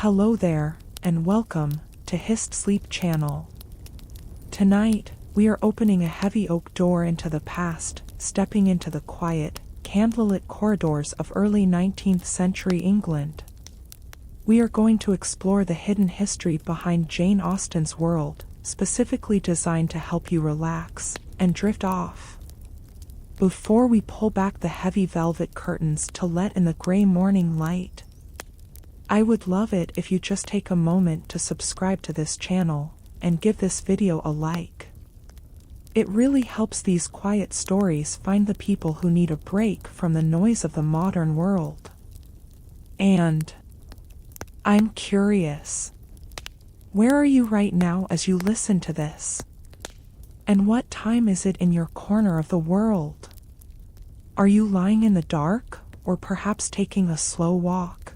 Hello there, and welcome to HistSleep channel. Tonight, we are opening a heavy oak door into the past, stepping into the quiet, candlelit corridors of early 19th century England. We are going to explore the hidden history behind Jane Austen's world, specifically designed to help you relax and drift off. Before we pull back the heavy velvet curtains to let in the gray morning light, I would love it if you just take a moment to subscribe to this channel and give this video a like. It really helps these quiet stories find the people who need a break from the noise of the modern world. And I'm curious, where are you right now as you listen to this? And what time is it in your corner of the world? Are you lying in the dark, or perhaps taking a slow walk?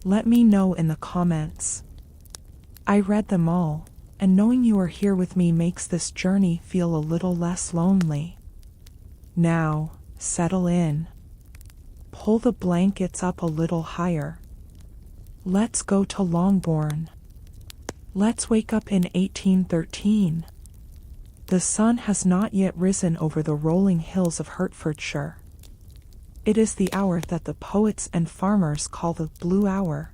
Let me know in the comments. I read them all, and knowing you are here with me makes this journey feel a little less lonely. Now, settle in. Pull the blankets up a little higher. Let's go to Longbourn. Let's wake up in 1813. The sun has not yet risen over the rolling hills of Hertfordshire. It is the hour that the poets and farmers call the blue hour.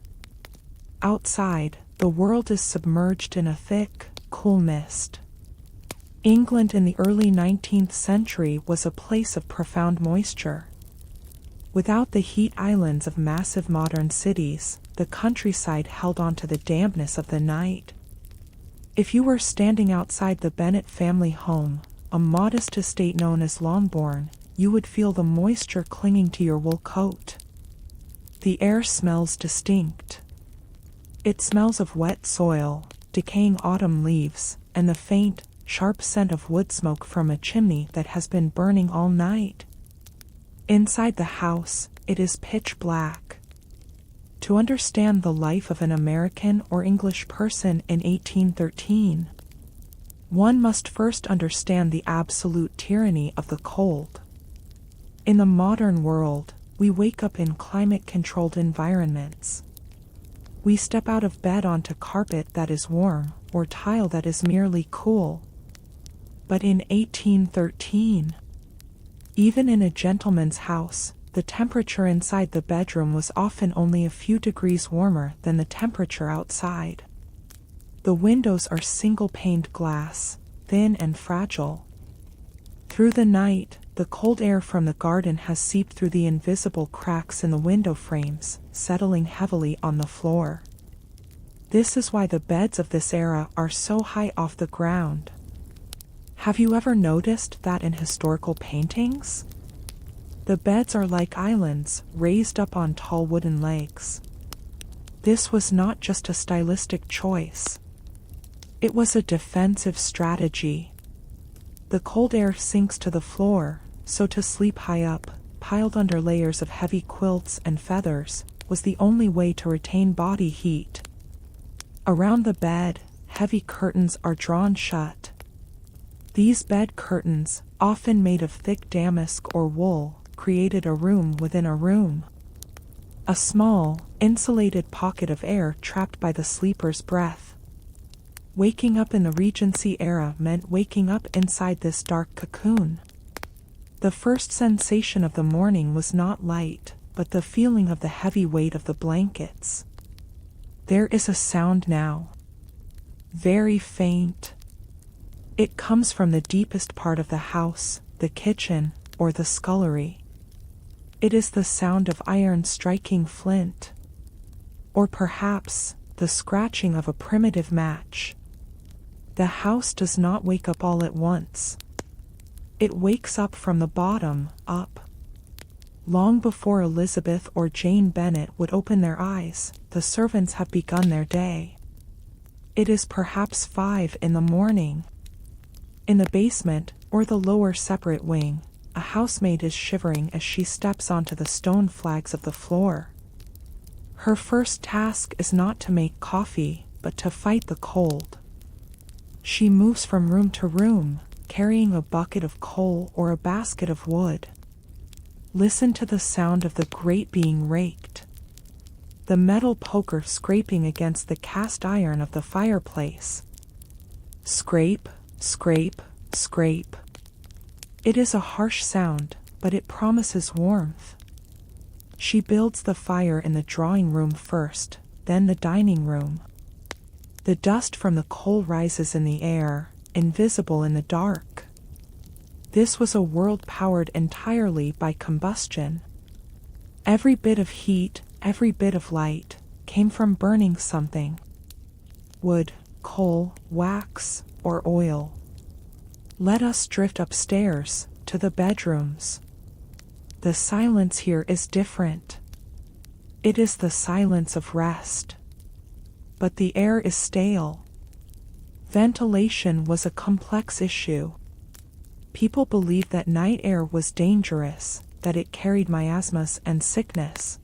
Outside, the world is submerged in a thick, cool mist. England in the early 19th century was a place of profound moisture. Without the heat islands of massive modern cities, the countryside held on to the dampness of the night. If you were standing outside the Bennet family home, a modest estate known as Longbourn, you would feel the moisture clinging to your wool coat. The air smells distinct. It smells of wet soil, decaying autumn leaves, and the faint, sharp scent of wood smoke from a chimney that has been burning all night. Inside the house, it is pitch black. To understand the life of an American or English person in 1813, one must first understand the absolute tyranny of the cold. In the modern world, we wake up in climate-controlled environments. We step out of bed onto carpet that is warm or tile that is merely cool. But in 1813, even in a gentleman's house, the temperature inside the bedroom was often only a few degrees warmer than the temperature outside. The windows are single-paned glass, thin and fragile. Through the night, the cold air from the garden has seeped through the invisible cracks in the window frames, settling heavily on the floor. This is why the beds of this era are so high off the ground. Have you ever noticed that in historical paintings? The beds are like islands, raised up on tall wooden legs. This was not just a stylistic choice. It was a defensive strategy. The cold air sinks to the floor, so to sleep high up, piled under layers of heavy quilts and feathers, was the only way to retain body heat. Around the bed, heavy curtains are drawn shut. These bed curtains, often made of thick damask or wool, created a room within a room. A small, insulated pocket of air trapped by the sleeper's breath. Waking up in the Regency era meant waking up inside this dark cocoon. The first sensation of the morning was not light, but the feeling of the heavy weight of the blankets. There is a sound now. Very faint. It comes from the deepest part of the house, the kitchen, or the scullery. It is the sound of iron striking flint. Or perhaps, the scratching of a primitive match. The house does not wake up all at once. It wakes up from the bottom up. Long before Elizabeth or Jane Bennet would open their eyes, the servants have begun their day. It is perhaps 5 in the morning. In the basement, or the lower separate wing, a housemaid is shivering as she steps onto the stone flags of the floor. Her first task is not to make coffee, but to fight the cold. She moves from room to room, carrying a bucket of coal or a basket of wood. Listen to the sound of the grate being raked. the metal poker scraping against the cast iron of the fireplace. Scrape, scrape, scrape. It is a harsh sound, but it promises warmth. She builds the fire in the drawing room first, then the dining room. The dust from the coal rises in the air, invisible in the dark. This was a world powered entirely by combustion. Every bit of heat, every bit of light, came from burning something. Wood, coal, wax, or oil. Let us drift upstairs, to the bedrooms. The silence here is different. It is the silence of rest. But the air is stale. Ventilation was a complex issue. People believed that night air was dangerous, that it carried miasmas and sickness.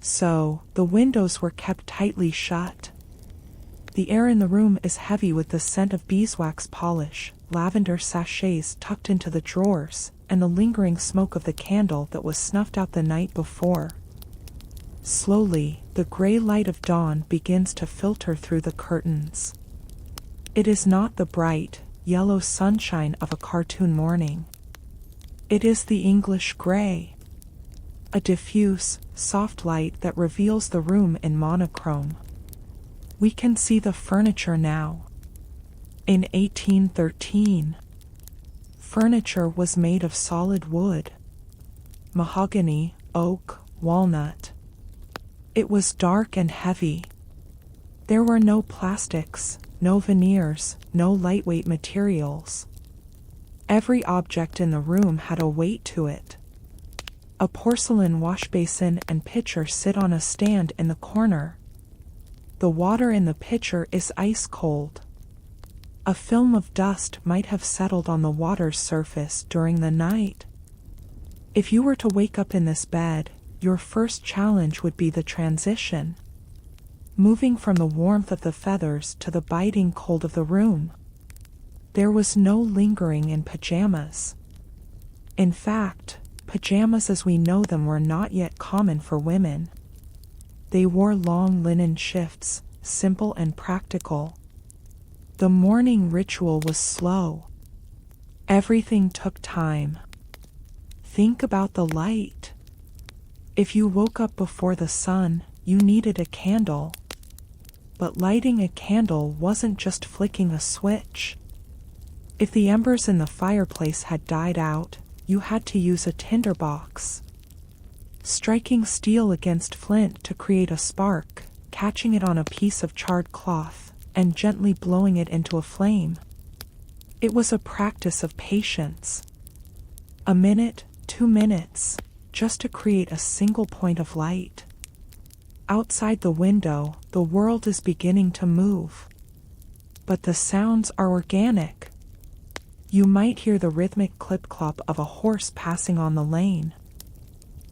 So, the windows were kept tightly shut. The air in the room is heavy with the scent of beeswax polish, lavender sachets tucked into the drawers, and the lingering smoke of the candle that was snuffed out the night before. Slowly, the gray light of dawn begins to filter through the curtains. It is not the bright, yellow sunshine of a cartoon morning. It is the English gray. A diffuse, soft light that reveals the room in monochrome. We can see the furniture now. In 1813, furniture was made of solid wood. Mahogany, oak, walnut. It was dark and heavy. There were no plastics, no veneers, no lightweight materials. Every object in the room had a weight to it. A porcelain washbasin and pitcher sit on a stand in the corner. The water in the pitcher is ice cold. A film of dust might have settled on the water's surface during the night. If you were to wake up in this bed, your first challenge would be the transition. Moving from the warmth of the feathers to the biting cold of the room. There was no lingering in pajamas. In fact, pajamas as we know them were not yet common for women. They wore long linen shifts, simple and practical. The morning ritual was slow. Everything took time. Think about the light. If you woke up before the sun, you needed a candle. But lighting a candle wasn't just flicking a switch. If the embers in the fireplace had died out, you had to use a tinderbox. Striking steel against flint to create a spark, catching it on a piece of charred cloth, and gently blowing it into a flame. It was a practice of patience. A minute, 2 minutes, just to create a single point of light. Outside the window, the world is beginning to move. But the sounds are organic. You might hear the rhythmic clip-clop of a horse passing on the lane.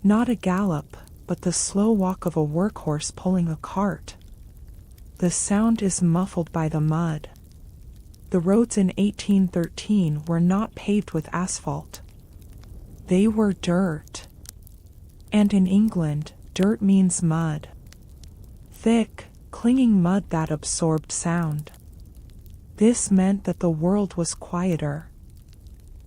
Not a gallop, but the slow walk of a workhorse pulling a cart. The sound is muffled by the mud. The roads in 1813 were not paved with asphalt. They were dirt. And in England, dirt means mud. Thick, clinging mud that absorbed sound. This meant that the world was quieter.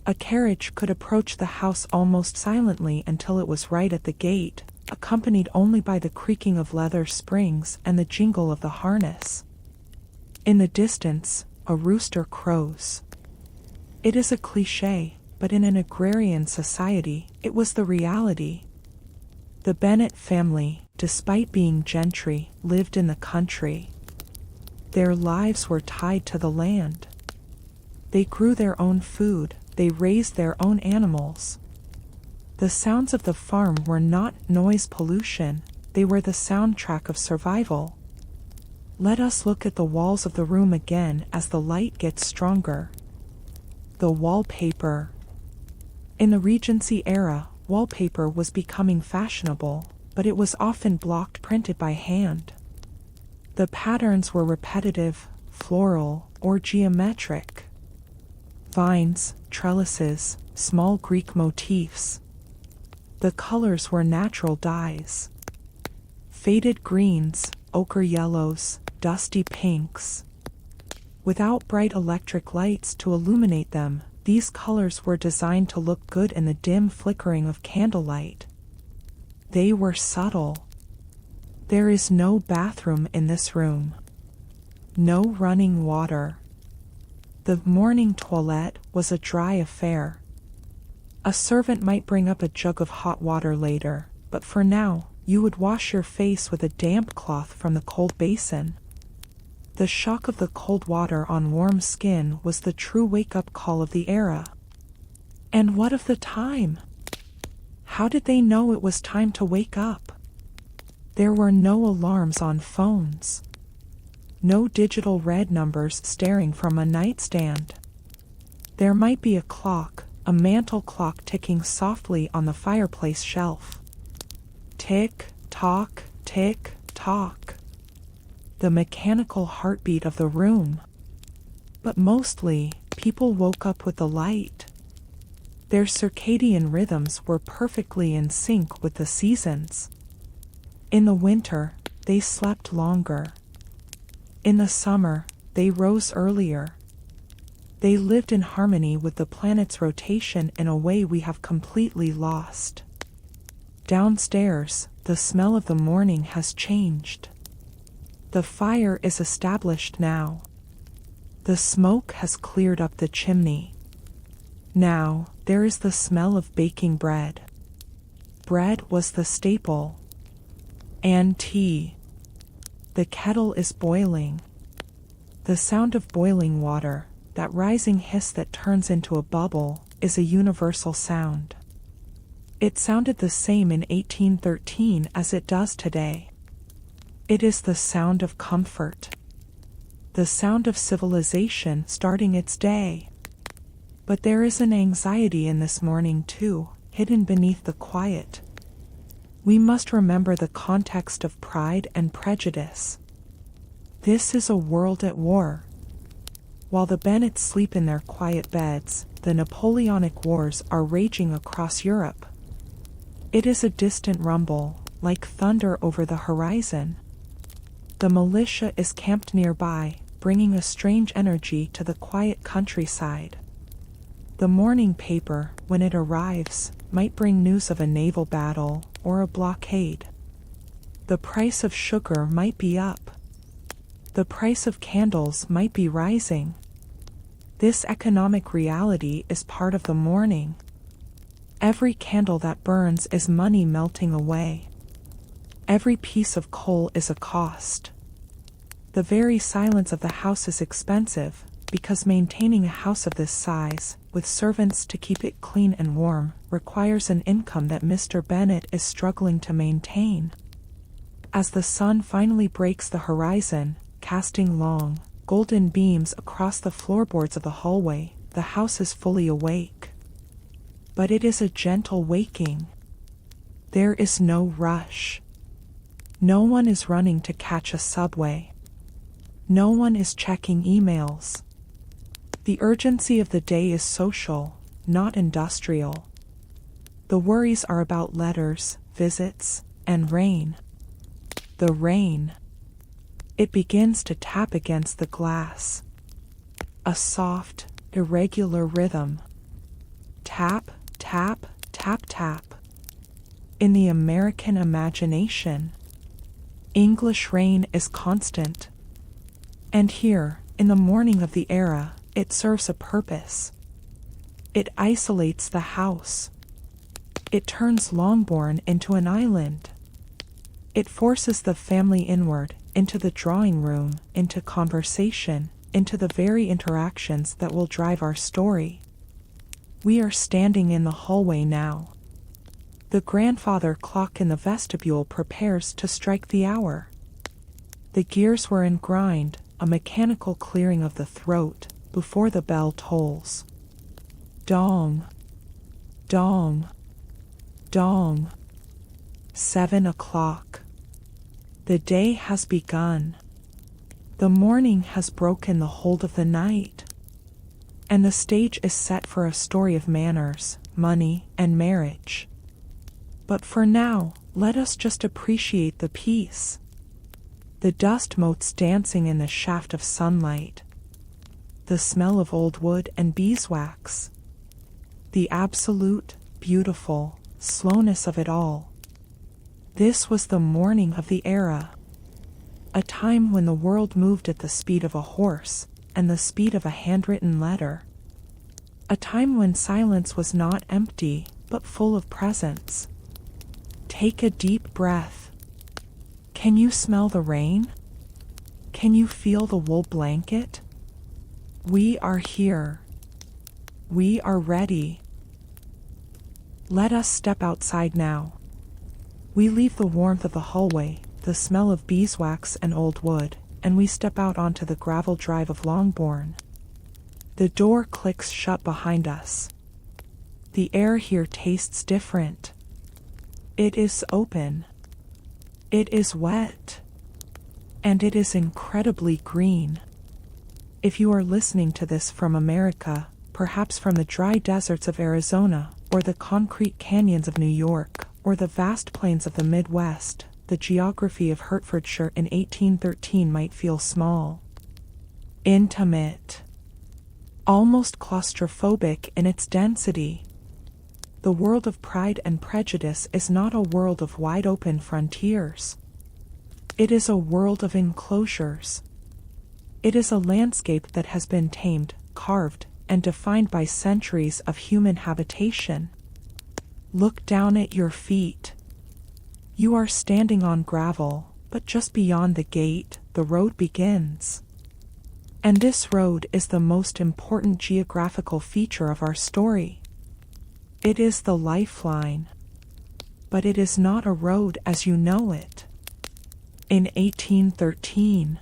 A carriage could approach the house almost silently until it was right at the gate, accompanied only by the creaking of leather springs and the jingle of the harness. In the distance, a rooster crows. It is a cliché, but in an agrarian society, it was the reality. The Bennet family, despite being gentry, lived in the country. Their lives were tied to the land. They grew their own food, they raised their own animals. The sounds of the farm were not noise pollution, they were the soundtrack of survival. Let us look at the walls of the room again as the light gets stronger. The wallpaper. In the Regency era, wallpaper was becoming fashionable, but it was often block printed by hand. The patterns were repetitive, floral, or geometric. Vines, trellises, small Greek motifs. The colors were natural dyes. Faded greens, ochre yellows, dusty pinks. Without bright electric lights to illuminate them, these colors were designed to look good in the dim flickering of candlelight. They were subtle. There is no bathroom in this room. No running water. The morning toilette was a dry affair. A servant might bring up a jug of hot water later, but for now, you would wash your face with a damp cloth from the cold basin. The shock of the cold water on warm skin was the true wake-up call of the era. And what of the time? How did they know it was time to wake up? There were no alarms on phones. No digital red numbers staring from a nightstand. There might be a clock, a mantel clock ticking softly on the fireplace shelf. Tick, tock, tick, tock. The mechanical heartbeat of the room. But mostly, people woke up with the light. Their circadian rhythms were perfectly in sync with the seasons. In the winter, they slept longer. In the summer, they rose earlier. They lived in harmony with the planet's rotation in a way we have completely lost. Downstairs, the smell of the morning has changed. The fire is established now. The smoke has cleared up the chimney. Now, there is the smell of baking bread. Bread was the staple. And tea. The kettle is boiling. The sound of boiling water, that rising hiss that turns into a bubble, is a universal sound. It sounded the same in 1813 as it does today. It is the sound of comfort. The sound of civilization starting its day. But there is an anxiety in this morning too, hidden beneath the quiet. We must remember the context of Pride and Prejudice. This is a world at war. While the Bennets sleep in their quiet beds, the Napoleonic Wars are raging across Europe. It is a distant rumble, like thunder over the horizon. The militia is camped nearby, bringing a strange energy to the quiet countryside. The morning paper, when it arrives, might bring news of a naval battle or a blockade. The price of sugar might be up. The price of candles might be rising. This economic reality is part of the morning. Every candle that burns is money melting away. Every piece of coal is a cost. The very silence of the house is expensive, because maintaining a house of this size, with servants to keep it clean and warm, requires an income that Mr. Bennet is struggling to maintain. As the sun finally breaks the horizon, casting long, golden beams across the floorboards of the hallway, the house is fully awake. But it is a gentle waking. There is no rush. No one is running to catch a subway. No one is checking emails. The urgency of the day is social, not industrial. The worries are about letters, visits, and rain. The rain. It begins to tap against the glass. A soft, irregular rhythm. Tap, tap, tap, tap. In the American imagination, English rain is constant. And here, in the morning of the era, it serves a purpose. It isolates the house. It turns Longbourn into an island. It forces the family inward, into the drawing room, into conversation, into the very interactions that will drive our story. We are standing in the hallway now. The grandfather clock in the vestibule prepares to strike the hour. The gears were in grind, a mechanical clearing of the throat, before the bell tolls. Dong. Dong. Dong. 7 o'clock. The day has begun. The morning has broken the hold of the night. And the stage is set for a story of manners, money, and marriage. But for now, Let us just appreciate the peace. The dust motes dancing in the shaft of sunlight. The smell of old wood and beeswax. The absolute, beautiful slowness of it all. This was the morning of the era. A time when the world moved at the speed of a horse and the speed of a handwritten letter. A time when silence was not empty, but full of presence. Take a deep breath. Can you smell the rain? Can you feel the wool blanket? We are here. We are ready. Let us step outside now. We leave the warmth of the hallway, the smell of beeswax and old wood, and we step out onto the gravel drive of Longbourn. The door clicks shut behind us. The air here tastes different. It is open. It is wet. And it is incredibly green. If you are listening to this from America, perhaps from the dry deserts of Arizona, or the concrete canyons of New York, or the vast plains of the Midwest, the geography of Hertfordshire in 1813 might feel small, intimate, almost claustrophobic in its density. The world of Pride and Prejudice is not a world of wide-open frontiers. It is a world of enclosures. It is a landscape that has been tamed, carved, and defined by centuries of human habitation. Look down at your feet. You are standing on gravel, but just beyond the gate, the road begins. And this road is the most important geographical feature of our story. It is the lifeline. But it is not a road as you know it. In 1813,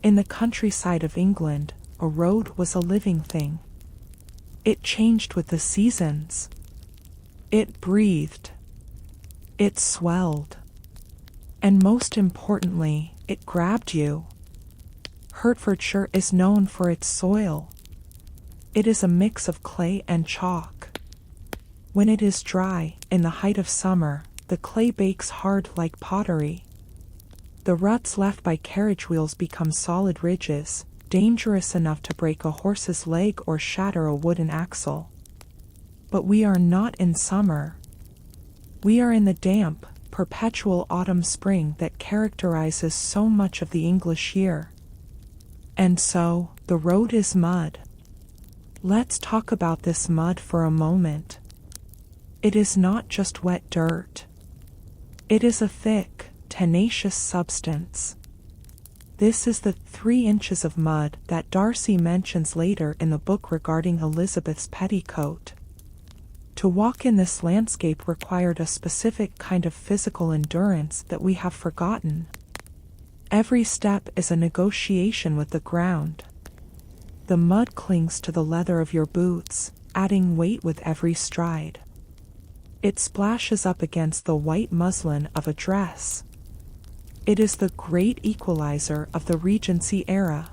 in the countryside of England, a road was a living thing. It changed with the seasons. It breathed. It swelled. And most importantly, it grabbed you. Hertfordshire is known for its soil. It is a mix of clay and chalk. When it is dry, in the height of summer, the clay bakes hard like pottery. The ruts left by carriage wheels become solid ridges, dangerous enough to break a horse's leg or shatter a wooden axle. But we are not in summer. We are in the damp, perpetual autumn-spring that characterizes so much of the English year. And so, the road is mud. Let's talk about this mud for a moment. It is not just wet dirt. It is a thick, tenacious substance. This is the 3 inches of mud that Darcy mentions later in the book regarding Elizabeth's petticoat. To walk in this landscape required a specific kind of physical endurance that we have forgotten. Every step is a negotiation with the ground. The mud clings to the leather of your boots, adding weight with every stride. It splashes up against the white muslin of a dress. It is the great equalizer of the Regency era.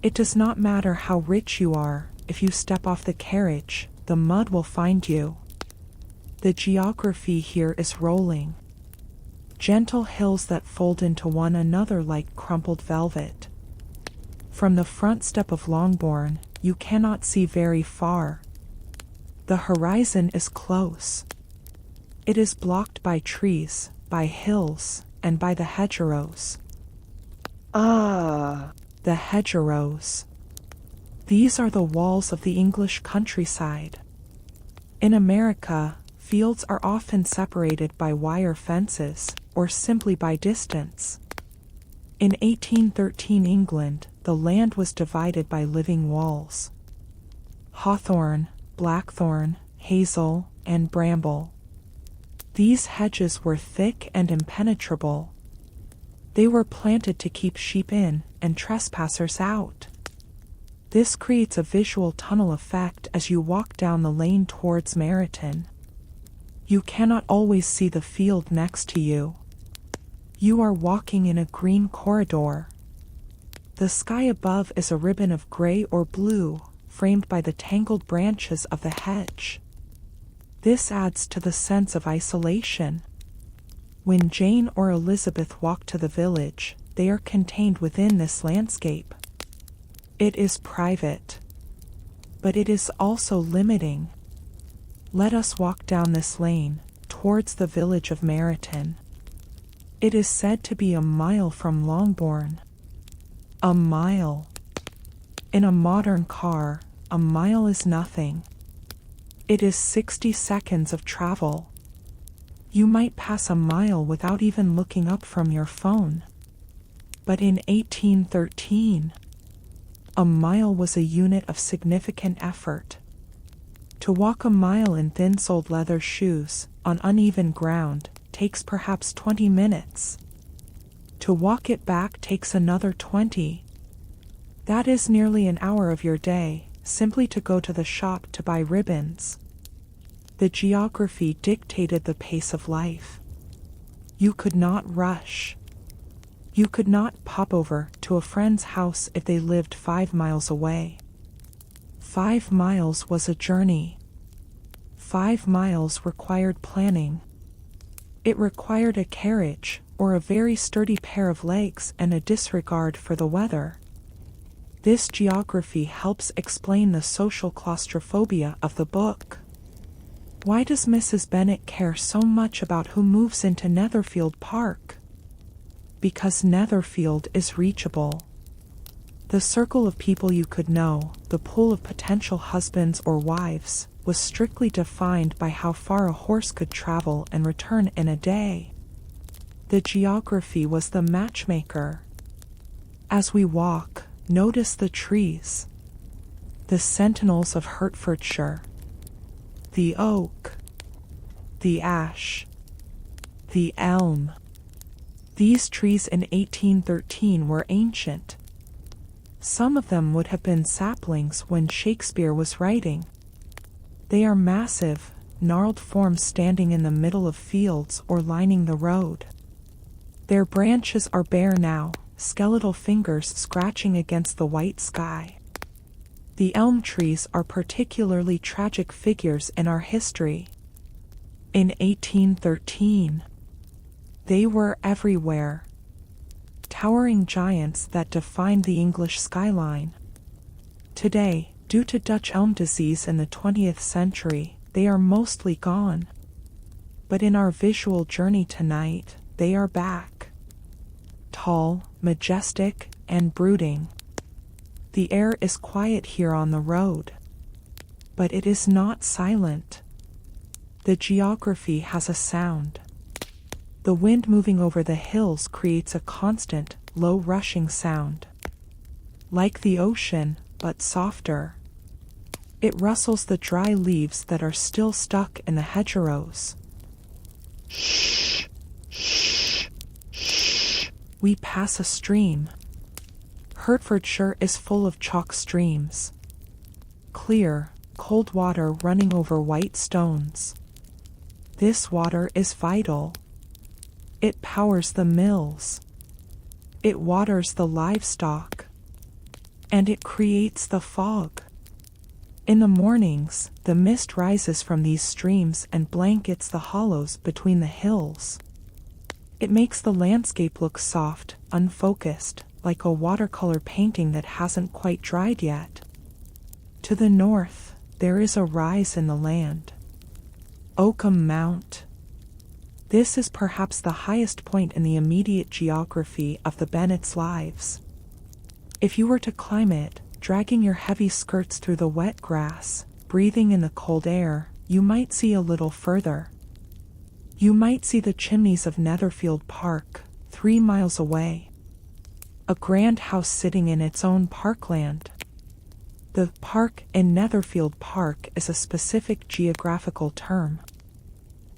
It does not matter how rich you are, if you step off the carriage, the mud will find you. The geography here is rolling. Gentle hills that fold into one another like crumpled velvet. From the front step of Longbourn, you cannot see very far. The horizon is close. It is blocked by trees, by hills, and by the hedgerows. The hedgerows. These are the walls of the English countryside. In America, fields are often separated by wire fences, or simply by distance. In 1813 England, the land was divided by living walls. Hawthorn, blackthorn, hazel, and bramble. These hedges were thick and impenetrable. They were planted to keep sheep in and trespassers out. This creates a visual tunnel effect as you walk down the lane towards Meryton. You cannot always see the field next to you. You are walking in a green corridor. The sky above is a ribbon of gray or blue, framed by the tangled branches of the hedge. This adds to the sense of isolation. When Jane or Elizabeth walk to the village, they are contained within this landscape. It is private, but it is also limiting. Let us walk down this lane, towards the village of Meryton. It is said to be a mile from Longbourn. A mile. In a modern car, a mile is nothing. It is 60 seconds of travel. You might pass a mile without even looking up from your phone. But in 1813, a mile was a unit of significant effort. To walk a mile in thin-soled leather shoes, on uneven ground, takes perhaps 20 minutes. To walk it back takes another 20. That is nearly an hour of your day, simply to go to the shop to buy ribbons. The geography dictated the pace of life. You could not rush. You could not pop over to a friend's house if they lived 5 miles away. 5 miles was a journey. 5 miles required planning. It required a carriage, or a very sturdy pair of legs and a disregard for the weather. This geography helps explain the social claustrophobia of the book. Why does Mrs. Bennet care so much about who moves into Netherfield Park? Because Netherfield is reachable. The circle of people you could know, the pool of potential husbands or wives, was strictly defined by how far a horse could travel and return in a day. The geography was the matchmaker. As we walk, notice the trees. The sentinels of Hertfordshire. The oak. The ash. The elm. These trees in 1813 were ancient. Some of them would have been saplings when Shakespeare was writing. They are massive, gnarled forms standing in the middle of fields or lining the road. Their branches are bare now, skeletal fingers scratching against the white sky. The elm trees are particularly tragic figures in our history. In 1813, they were everywhere. Towering giants that defined the English skyline. Today, due to Dutch elm disease in the 20th century, they are mostly gone. But in our visual journey tonight, they are back. Tall, majestic, and brooding. The air is quiet here on the road. But it is not silent. The geography has a sound. The wind moving over the hills creates a constant, low rushing sound. Like the ocean, but softer. It rustles the dry leaves that are still stuck in the hedgerows. Shh, shh, shh. We pass a stream. Hertfordshire is full of chalk streams. Clear, cold water running over white stones. This water is vital. It powers the mills. It waters the livestock. And it creates the fog. In the mornings, the mist rises from these streams and blankets the hollows between the hills. It makes the landscape look soft, unfocused, like a watercolor painting that hasn't quite dried yet. To the north, there is a rise in the land. Oakham Mount. This is perhaps the highest point in the immediate geography of the Bennets' lives. If you were to climb it, dragging your heavy skirts through the wet grass, breathing in the cold air, you might see a little further. You might see the chimneys of Netherfield Park, 3 miles away. A grand house sitting in its own parkland. The park in Netherfield Park is a specific geographical term.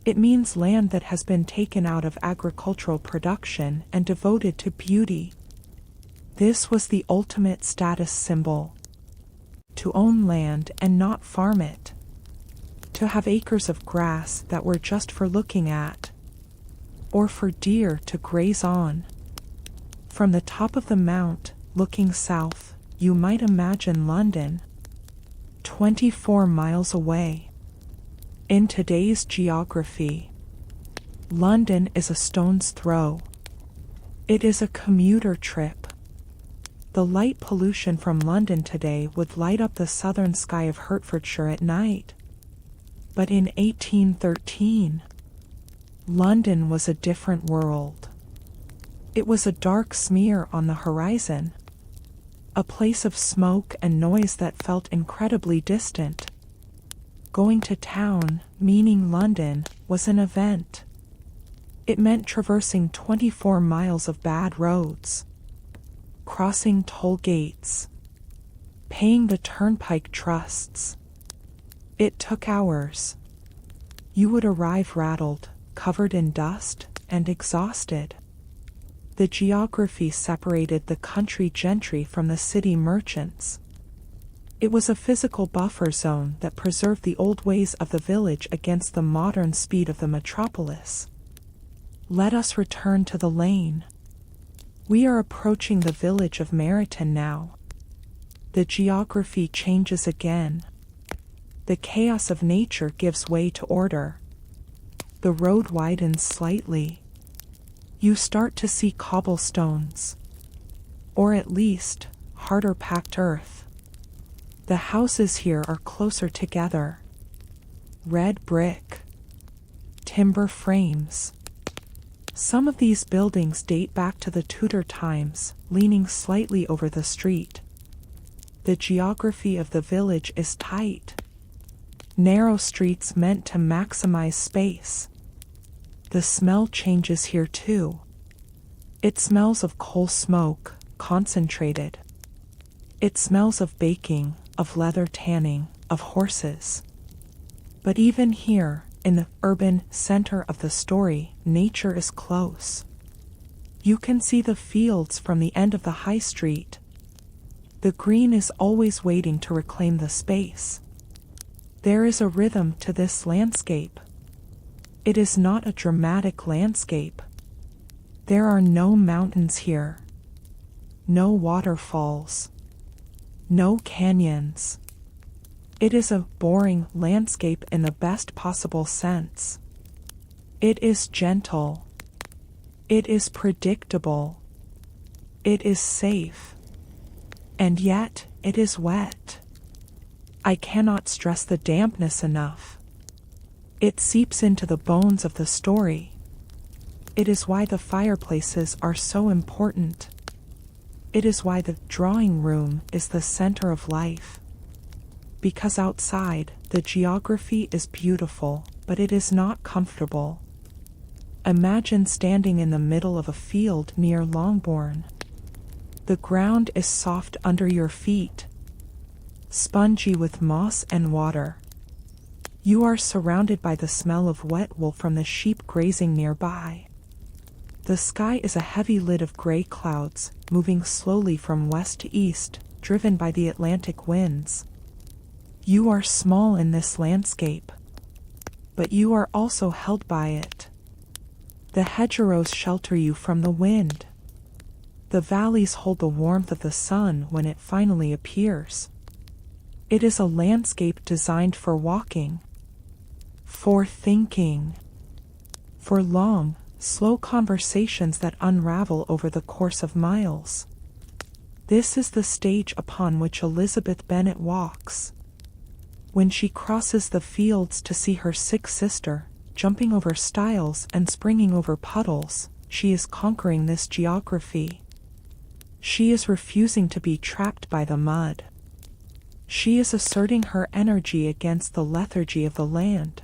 It means land that has been taken out of agricultural production and devoted to beauty. This was the ultimate status symbol. To own land and not farm it. To have acres of grass that were just for looking at. Or for deer to graze on. From the top of the mount, looking south, you might imagine London. 24 miles away. In today's geography, London is a stone's throw. It is a commuter trip. The light pollution from London today would light up the southern sky of Hertfordshire at night. But in 1813, London was a different world. It was a dark smear on the horizon, a place of smoke and noise that felt incredibly distant. Going to town, meaning London, was an event. It meant traversing 24 miles of bad roads, crossing toll gates, paying the turnpike trusts. It took hours. You would arrive rattled, covered in dust, and exhausted. The geography separated the country gentry from the city merchants. It was a physical buffer zone that preserved the old ways of the village against the modern speed of the metropolis. Let us return to the lane. We are approaching the village of Meryton now. The geography changes again. The chaos of nature gives way to order. The road widens slightly. You start to see cobblestones, or at least, harder packed earth. The houses here are closer together. Red brick, timber frames. Some of these buildings date back to the Tudor times, leaning slightly over the street. The geography of the village is tight. Narrow streets meant to maximize space. The smell changes here too. It smells of coal smoke, concentrated. It smells of baking, of leather tanning, of horses. But even here, in the urban center of the story, nature is close. You can see the fields from the end of the high street. The green is always waiting to reclaim the space. There is a rhythm to this landscape. It is not a dramatic landscape. There are no mountains here, no waterfalls, no canyons. It is a boring landscape in the best possible sense. It is gentle. It is predictable. It is safe. And yet, it is wet. I cannot stress the dampness enough. It seeps into the bones of the story. It is why the fireplaces are so important. It is why the drawing room is the center of life. Because outside, the geography is beautiful, but it is not comfortable. Imagine standing in the middle of a field near Longbourn. The ground is soft under your feet, spongy with moss and water. You are surrounded by the smell of wet wool from the sheep grazing nearby. The sky is a heavy lid of gray clouds, moving slowly from west to east, driven by the Atlantic winds. You are small in this landscape, but you are also held by it. The hedgerows shelter you from the wind. The valleys hold the warmth of the sun when it finally appears. It is a landscape designed for walking, for thinking, for long, slow conversations that unravel over the course of miles. This is the stage upon which Elizabeth Bennet walks. When she crosses the fields to see her sick sister, jumping over stiles and springing over puddles, she is conquering this geography. She is refusing to be trapped by the mud. She is asserting her energy against the lethargy of the land.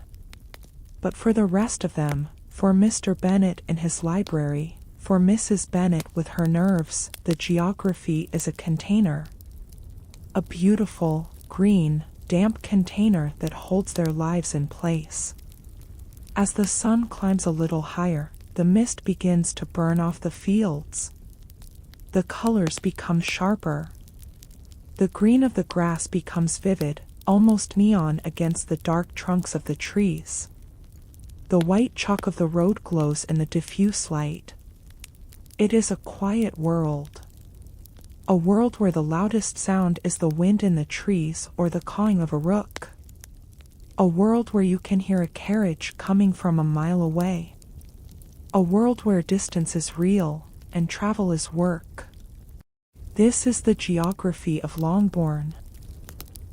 But for the rest of them, for Mr. Bennet in his library, for Mrs. Bennet with her nerves, the geography is a container. A beautiful, green, damp container that holds their lives in place. As the sun climbs a little higher, the mist begins to burn off the fields. The colors become sharper. The green of the grass becomes vivid, almost neon against the dark trunks of the trees. The white chalk of the road glows in the diffuse light. It is a quiet world. A world where the loudest sound is the wind in the trees or the cawing of a rook. A world where you can hear a carriage coming from a mile away. A world where distance is real and travel is work. This is the geography of Longbourn.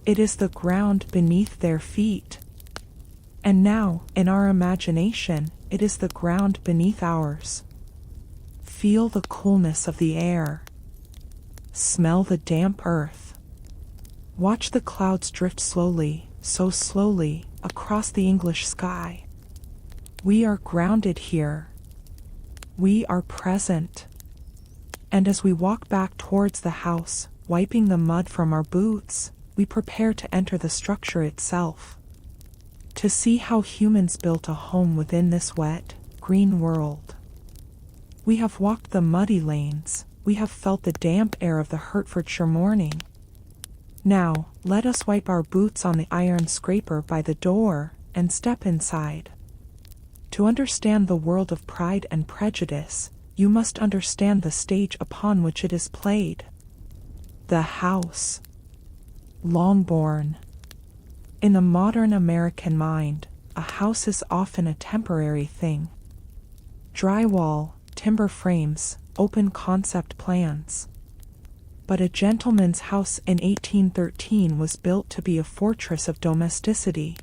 It is the ground beneath their feet. And now, in our imagination, it is the ground beneath ours. Feel the coolness of the air. Smell the damp earth. Watch the clouds drift slowly, so slowly, across the English sky. We are grounded here. We are present. And as we walk back towards the house, wiping the mud from our boots, we prepare to enter the structure itself. To see how humans built a home within this wet, green world. We have walked the muddy lanes, we have felt the damp air of the Hertfordshire morning. Now, let us wipe our boots on the iron scraper by the door, and step inside. To understand the world of Pride and Prejudice, you must understand the stage upon which it is played. The house. Longbourn. In the modern American mind, a house is often a temporary thing. Drywall, timber frames, open concept plans. But a gentleman's house in 1813 was built to be a fortress of domesticity.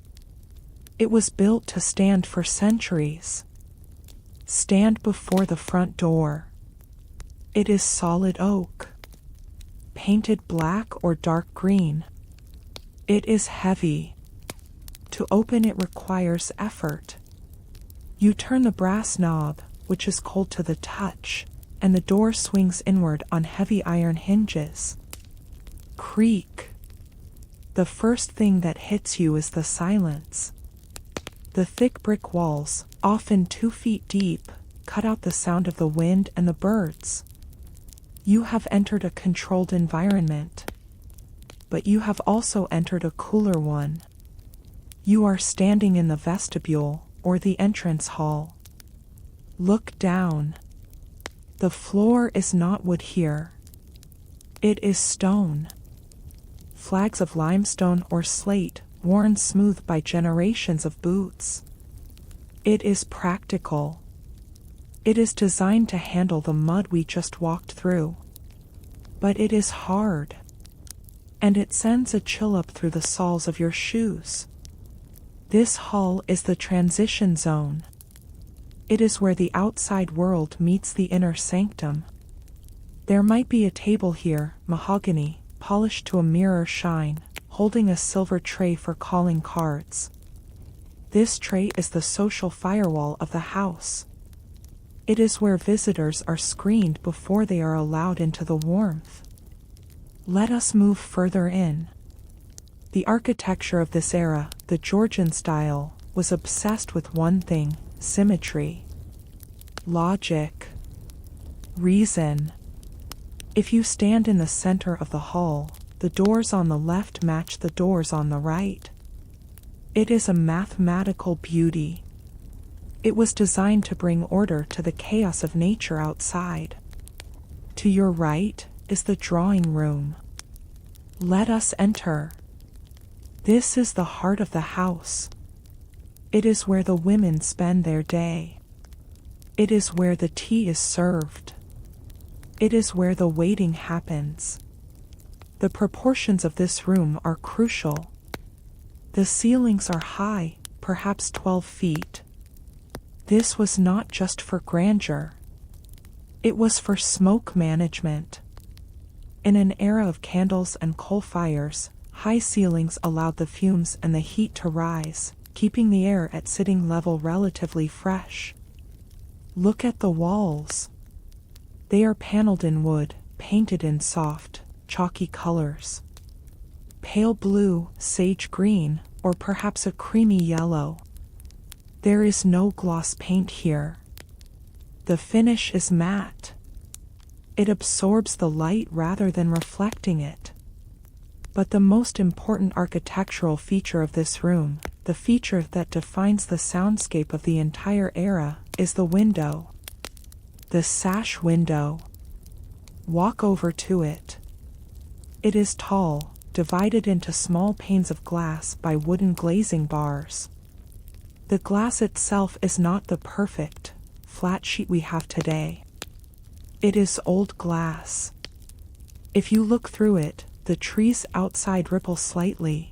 It was built to stand for centuries. Stand before the front door. It is solid oak. Painted black or dark green. It is heavy. To open it requires effort. You turn the brass knob, which is cold to the touch, and the door swings inward on heavy iron hinges. Creak. The first thing that hits you is the silence. The thick brick walls, often 2 feet deep, cut out the sound of the wind and the birds. You have entered a controlled environment. But you have also entered a cooler one. You are standing in the vestibule, or the entrance hall. Look down. The floor is not wood here. It is stone. Flags of limestone or slate, worn smooth by generations of boots. It is practical. It is designed to handle the mud we just walked through. But it is hard. And it sends a chill up through the soles of your shoes. This hall is the transition zone. It is where the outside world meets the inner sanctum. There might be a table here, mahogany, polished to a mirror shine, holding a silver tray for calling cards. This tray is the social firewall of the house. It is where visitors are screened before they are allowed into the warmth. Let us move further in. The architecture of this era, the Georgian style, was obsessed with one thing: symmetry. Logic. Reason. If you stand in the center of the hall, the doors on the left match the doors on the right. It is a mathematical beauty. It was designed to bring order to the chaos of nature outside. To your right is the drawing room. Let us enter. This is the heart of the house. It is where the women spend their day. It is where the tea is served. It is where the waiting happens. The proportions of this room are crucial. The ceilings are high, perhaps 12 feet. This was not just for grandeur. It was for smoke management. In an era of candles and coal fires, high ceilings allowed the fumes and the heat to rise, keeping the air at sitting level relatively fresh. Look at the walls. They are paneled in wood, painted in soft, chalky colors. Pale blue, sage green, or perhaps a creamy yellow. There is no gloss paint here. The finish is matte. It absorbs the light rather than reflecting it. But the most important architectural feature of this room, the feature that defines the soundscape of the entire era, is the window. The sash window. Walk over to it. It is tall, divided into small panes of glass by wooden glazing bars. The glass itself is not the perfect, flat sheet we have today. It is old glass. If you look through it, the trees outside ripple slightly.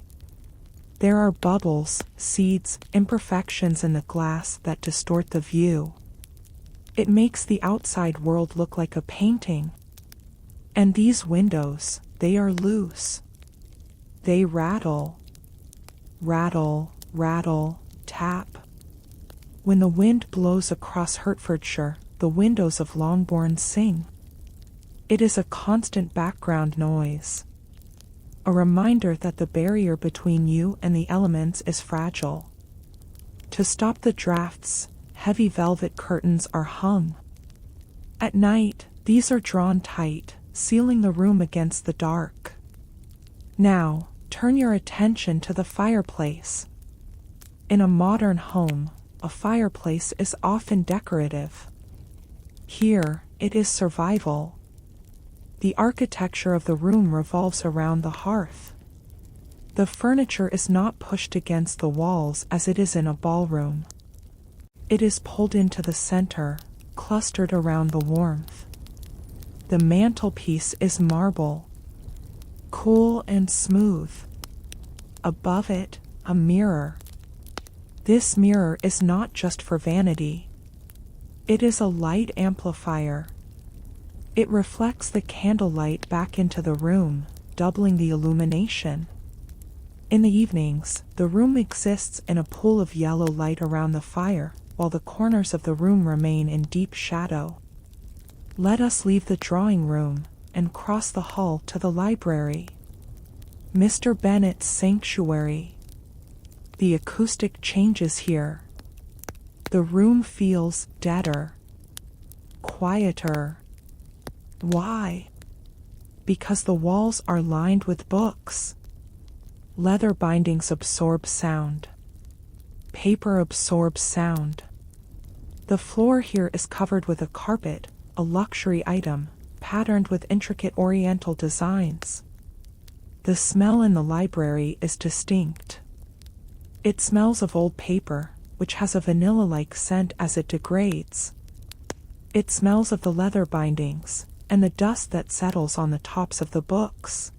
There are bubbles, seeds, imperfections in the glass that distort the view. It makes the outside world look like a painting. And these windows, they are loose. They rattle. Rattle, rattle, tap. When the wind blows across Hertfordshire, the windows of Longbourn sing. It is a constant background noise. A reminder that the barrier between you and the elements is fragile. To stop the drafts, heavy velvet curtains are hung. At night, these are drawn tight, sealing the room against the dark. Now, turn your attention to the fireplace. In a modern home, a fireplace is often decorative. Here, it is survival. The architecture of the room revolves around the hearth. The furniture is not pushed against the walls as it is in a ballroom. It is pulled into the center, clustered around the warmth. The mantelpiece is marble, cool and smooth. Above it, a mirror. This mirror is not just for vanity. It is a light amplifier. It reflects the candlelight back into the room, doubling the illumination. In the evenings, the room exists in a pool of yellow light around the fire, while the corners of the room remain in deep shadow. Let us leave the drawing room and cross the hall to the library. Mr. Bennet's sanctuary. The acoustic changes here. The room feels deader, quieter. Why? Because the walls are lined with books. Leather bindings absorb sound. Paper absorbs sound. The floor here is covered with a carpet, a luxury item, patterned with intricate oriental designs. The smell in the library is distinct. It smells of old paper, which has a vanilla-like scent as it degrades. It smells of the leather bindings, and the dust that settles on the tops of the books.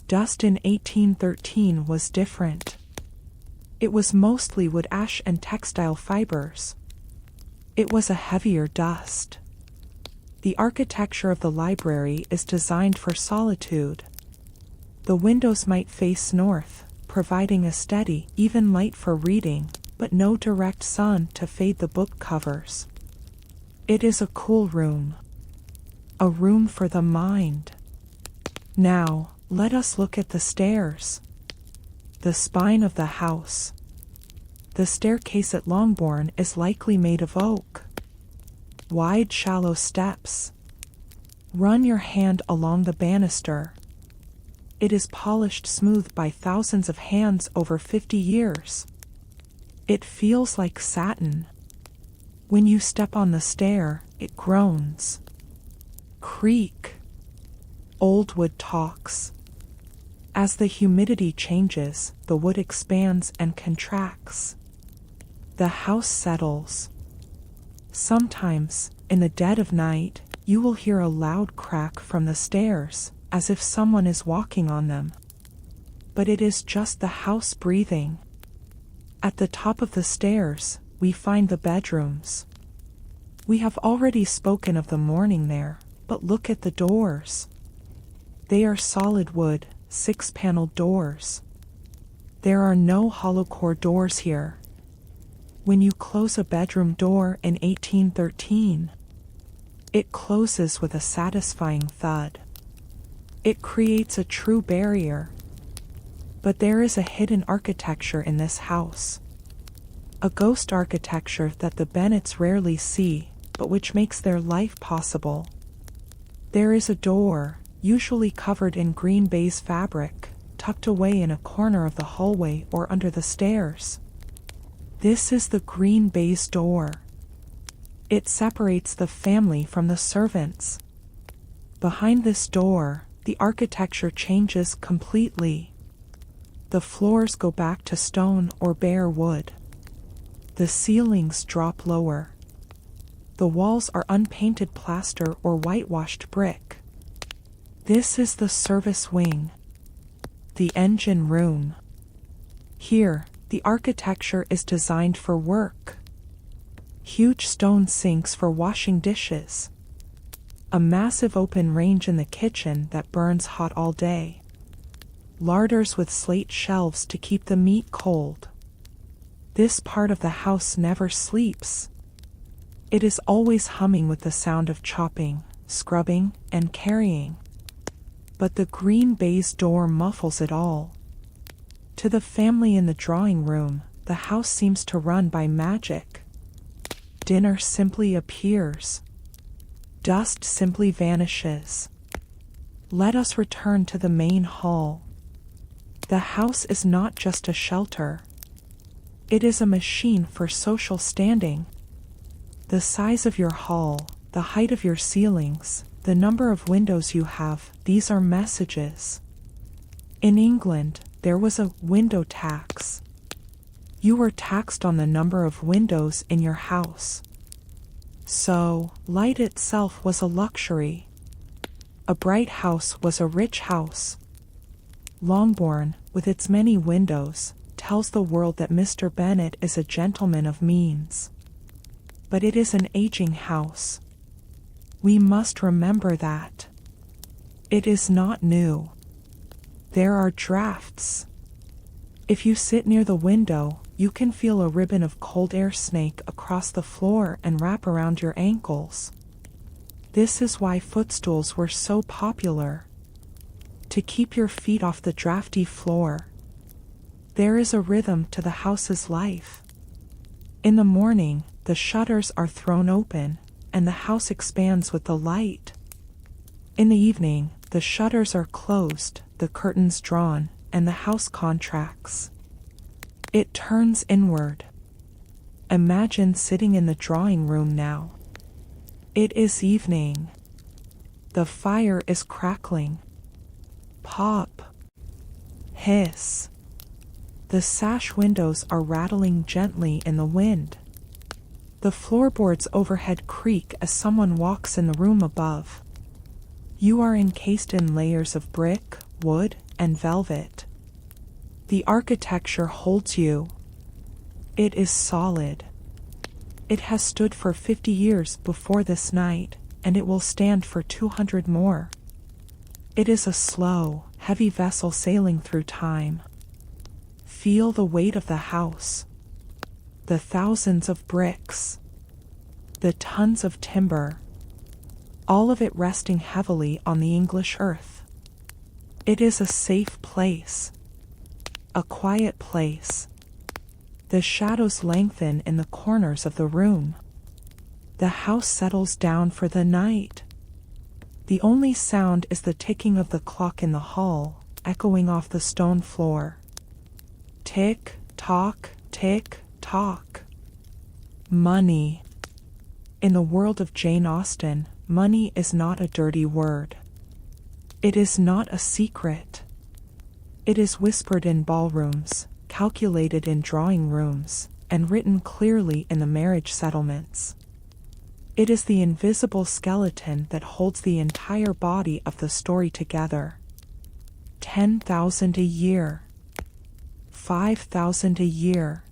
Dust in 1813 was different. It was mostly wood ash and textile fibers. It was a heavier dust. The architecture of the library is designed for solitude. The windows might face north, providing a steady, even light for reading, but no direct sun to fade the book covers. It is a cool room. A room for the mind. Now, let us look at the stairs. The spine of the house. The staircase at Longbourn is likely made of oak. Wide, shallow steps. Run your hand along the banister. It is polished smooth by thousands of hands over 50 years. It feels like satin. When you step on the stair, it groans. Creak. Old wood talks. As the humidity changes, the wood expands and contracts. The house settles. Sometimes, in the dead of night, you will hear a loud crack from the stairs, as if someone is walking on them. But it is just the house breathing. At the top of the stairs, we find the bedrooms. We have already spoken of the morning there, but look at the doors. They are solid wood, 6-paneled doors. There are no hollow core doors here. When you close a bedroom door in 1813, it closes with a satisfying thud. It creates a true barrier. But there is a hidden architecture in this house. A ghost architecture that the Bennets rarely see, but which makes their life possible. There is a door, usually covered in green baize fabric, tucked away in a corner of the hallway or under the stairs. This is the green baize door. It separates the family from the servants. Behind this door, the architecture changes completely. The floors go back to stone or bare wood. The ceilings drop lower. the walls are unpainted plaster or whitewashed brick. This is the service wing, the engine room. Here, the architecture is designed for work. Huge stone sinks for washing dishes. A massive open range in the kitchen that burns hot all day. Larders with slate shelves to keep the meat cold. This part of the house never sleeps. It is always humming with the sound of chopping, scrubbing, and carrying. But the green baize door muffles it all. To the family in the drawing room, the house seems to run by magic. Dinner simply appears. Dust simply vanishes. Let us return to the main hall. The house is not just a shelter. It is a machine for social standing. The size of your hall, the height of your ceilings, the number of windows you have, these are messages. In England, there was a window tax. You were taxed on the number of windows in your house. So, light itself was a luxury. A bright house was a rich house. Longbourn, with its many windows, tells the world that Mr. Bennet is a gentleman of means. But it is an aging house. We must remember that. It is not new. There are drafts. If you sit near the window, you can feel a ribbon of cold air snake across the floor and wrap around your ankles. This is why footstools were so popular. To keep your feet off the drafty floor. There is a rhythm to the house's life. In the morning, the shutters are thrown open, and the house expands with the light. In the evening, the shutters are closed, the curtains drawn, and the house contracts. It turns inward. Imagine sitting in the drawing room now. It is evening. The fire is crackling. Pop. Hiss. The sash windows are rattling gently in the wind. The floorboards overhead creak as someone walks in the room above. You are encased in layers of brick, wood, and velvet. The architecture holds you. It is solid. It has stood for 50 years before this night, and it will stand for 200 more. It is a slow, heavy vessel sailing through time. Feel the weight of the house. The thousands of bricks. The tons of timber. All of it resting heavily on the English earth. It is a safe place. A quiet place. The shadows lengthen in the corners of the room. The house settles down for the night. The only sound is the ticking of the clock in the hall, echoing off the stone floor. Tick, tock, tick, tock. Money. In the world of Jane Austen, money is not a dirty word. It is not a secret. It is whispered in ballrooms, calculated in drawing rooms, and written clearly in the marriage settlements. It is the invisible skeleton that holds the entire body of the story together. 10,000 a year. 5,000 a year.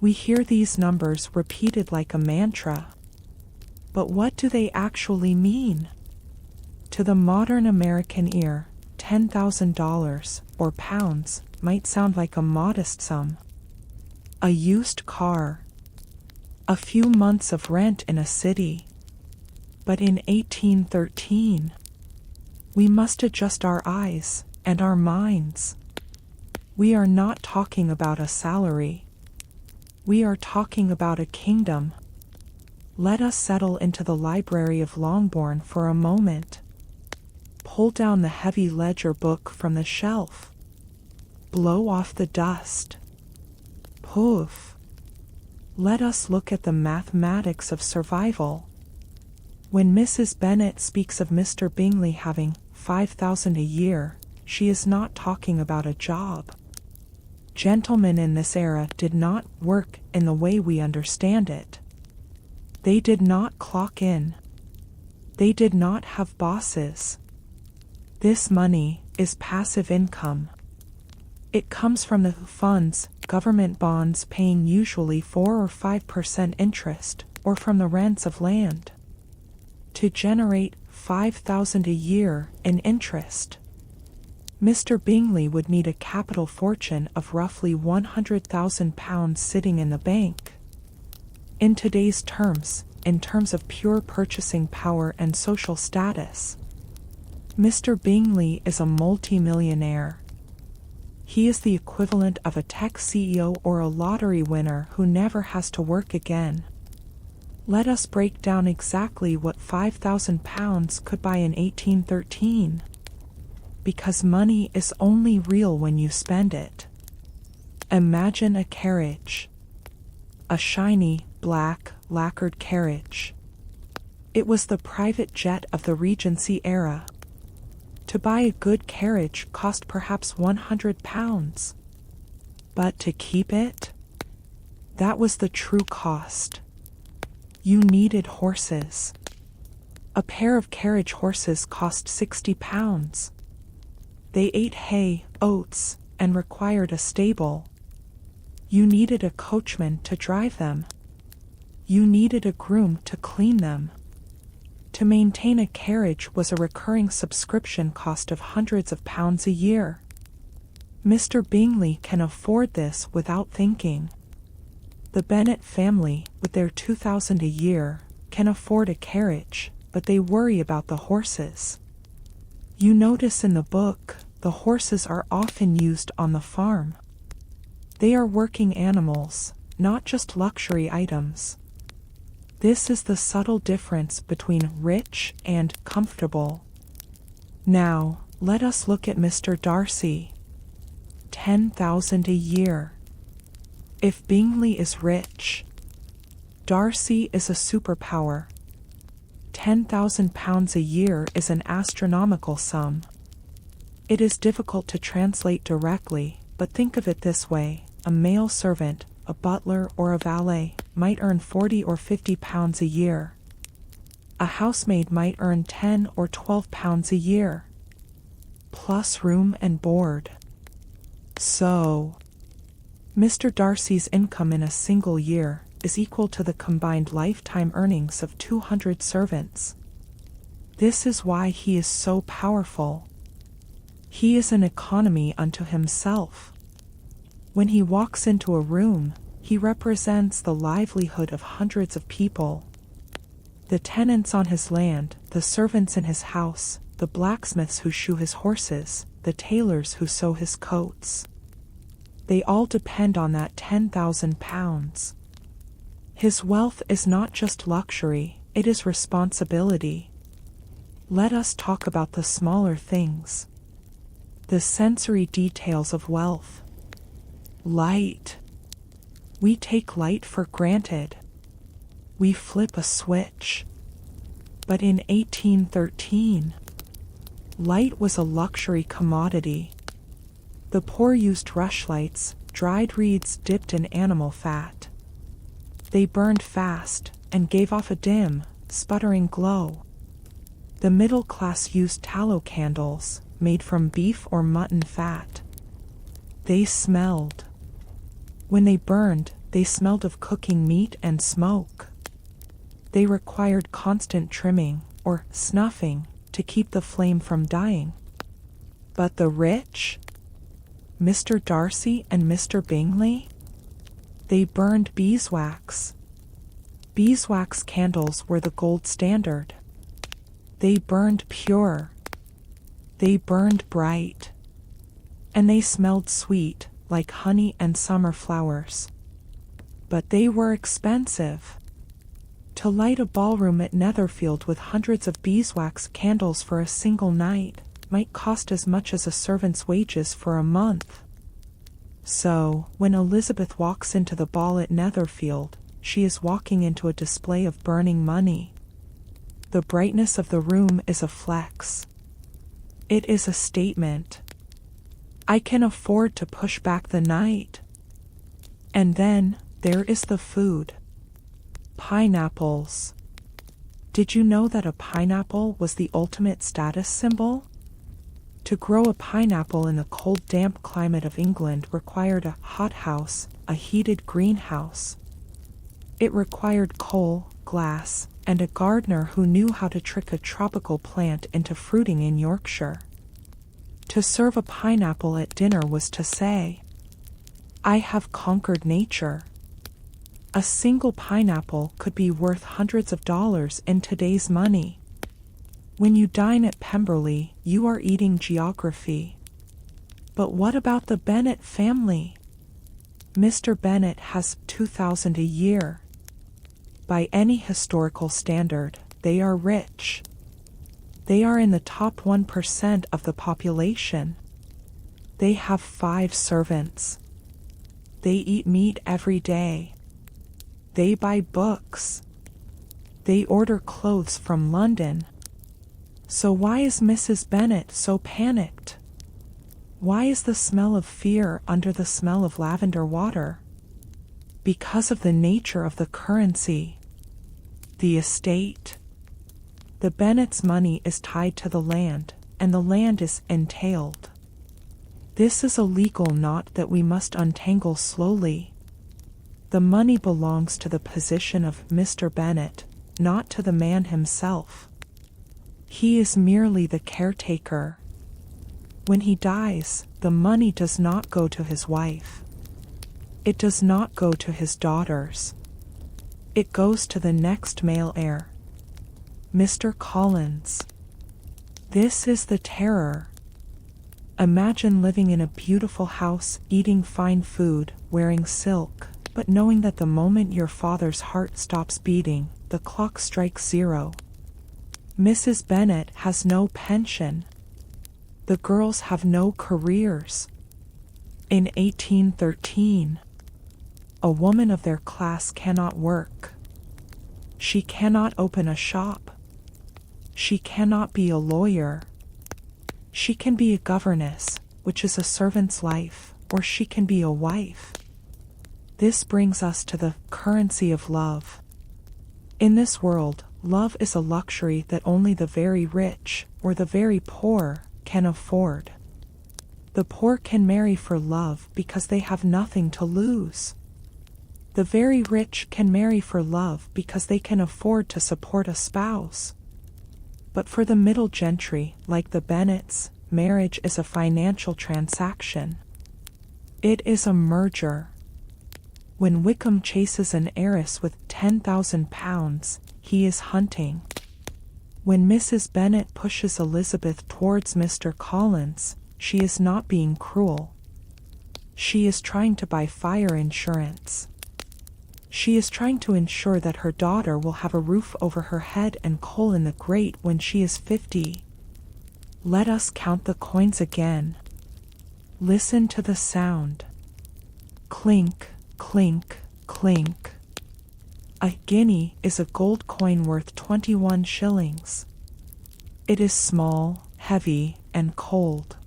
We hear these numbers repeated like a mantra. But what do they actually mean? To the modern American ear, $10,000 or pounds might sound like a modest sum. A used car. A few months of rent in a city. But in 1813, we must adjust our eyes and our minds. We are not talking about a salary. We are talking about a kingdom. Let us settle into the library of Longbourn for a moment. Pull down the heavy ledger book from the shelf. Blow off the dust. Poof. Let us look at the mathematics of survival. When Mrs. Bennet speaks of Mr. Bingley having 5,000 a year, she is not talking about a job. Gentlemen in this era did not work in the way we understand it. They did not clock in. They did not have bosses. This money is passive income. It comes from the funds, government bonds paying usually 4 or 5% interest, or from the rents of land. To generate $5,000 a year in interest, Mr. Bingley would need a capital fortune of roughly £100,000 sitting in the bank. In today's terms, in terms of pure purchasing power and social status, Mr. Bingley is a multi-millionaire. He is the equivalent of a tech CEO or a lottery winner who never has to work again. Let us break down exactly what £5,000 could buy in 1813. Because money is only real when you spend it. Imagine a carriage. A shiny, black, lacquered carriage. It was the private jet of the Regency era. To buy a good carriage cost perhaps £100. But to keep it? That was the true cost. You needed horses. A pair of carriage horses cost £60. They ate hay, oats, and required a stable. You needed a coachman to drive them. You needed a groom to clean them. To maintain a carriage was a recurring subscription cost of hundreds of pounds a year. Mr. Bingley can afford this without thinking. The Bennet family, with their £2,000 a year, can afford a carriage, but they worry about the horses. You notice in the book, the horses are often used on the farm. They are working animals, not just luxury items. This is the subtle difference between rich and comfortable. Now, let us look at Mr. Darcy. £10,000 a year. If Bingley is rich, Darcy is a superpower. £10,000 a year is an astronomical sum. It is difficult to translate directly, but think of it this way: a male servant, a butler or a valet, might earn £40 or £50 a year. A housemaid might earn £10 or £12 a year, plus room and board. So, Mr. Darcy's income in a single year is equal to the combined lifetime earnings of 200 servants. This is why he is so powerful. He is an economy unto himself. When he walks into a room, he represents the livelihood of hundreds of people. The tenants on his land, the servants in his house, the blacksmiths who shoe his horses, the tailors who sew his coats. They all depend on that £10,000. His wealth is not just luxury, it is responsibility. Let us talk about the smaller things. The sensory details of wealth. Light. We take light for granted. We flip a switch. But in 1813, light was a luxury commodity. The poor used rushlights, dried reeds dipped in animal fat. They burned fast and gave off a dim, sputtering glow. The middle class used tallow candles, made from beef or mutton fat. They smelled. When they burned, they smelled of cooking meat and smoke. They required constant trimming, or snuffing, to keep the flame from dying. But the rich, Mr. Darcy and Mr. Bingley, they burned beeswax. Beeswax candles were the gold standard. They burned pure. They burned bright. And they smelled sweet, like honey and summer flowers. But they were expensive. To light a ballroom at Netherfield with hundreds of beeswax candles for a single night might cost as much as a servant's wages for a month. So, when Elizabeth walks into the ball at Netherfield, she is walking into a display of burning money. The brightness of the room is a flex. It is a statement. I can afford to push back the night. And then, there is the food. Pineapples. Did you know that a pineapple was the ultimate status symbol? To grow a pineapple in the cold, damp climate of England required a hothouse, a heated greenhouse. It required coal, glass, and a gardener who knew how to trick a tropical plant into fruiting in Yorkshire. To serve a pineapple at dinner was to say, "I have conquered nature." A single pineapple could be worth hundreds of dollars in today's money. When you dine at Pemberley, you are eating geography. But what about the Bennet family? Mr. Bennet has $2,000 a year. By any historical standard, they are rich. They are in the top 1% of the population. They have 5 servants. They eat meat every day. They buy books. They order clothes from London. So why is Mrs. Bennet so panicked? Why is the smell of fear under the smell of lavender water? Because of the nature of the currency. The estate. The Bennet's money is tied to the land, and the land is entailed. This is a legal knot that we must untangle slowly. The money belongs to the position of Mr. Bennet, not to the man himself. He is merely the caretaker. When he dies, the money does not go to his wife. It does not go to his daughters. It goes to the next male heir, Mr. Collins. This is the terror. Imagine living in a beautiful house, eating fine food, wearing silk, but knowing that the moment your father's heart stops beating, the clock strikes 0. Mrs. Bennet has no pension. The girls have no careers. In 1813, a woman of their class cannot work. She cannot open a shop. She cannot be a lawyer. She can be a governess, which is a servant's life, or she can be a wife. This brings us to the currency of love. In this world, love is a luxury that only the very rich, or the very poor, can afford. The poor can marry for love because they have nothing to lose. The very rich can marry for love because they can afford to support a spouse. But for the middle gentry, like the Bennets, marriage is a financial transaction. It is a merger. When Wickham chases an heiress with £10,000, he is hunting. When Mrs. Bennet pushes Elizabeth towards Mr. Collins, she is not being cruel. She is trying to buy fire insurance. She is trying to ensure that her daughter will have a roof over her head and coal in the grate when she is 50. Let us count the coins again. Listen to the sound. Clink, clink, clink. A guinea is a gold coin worth 21 shillings. It is small, heavy, and cold.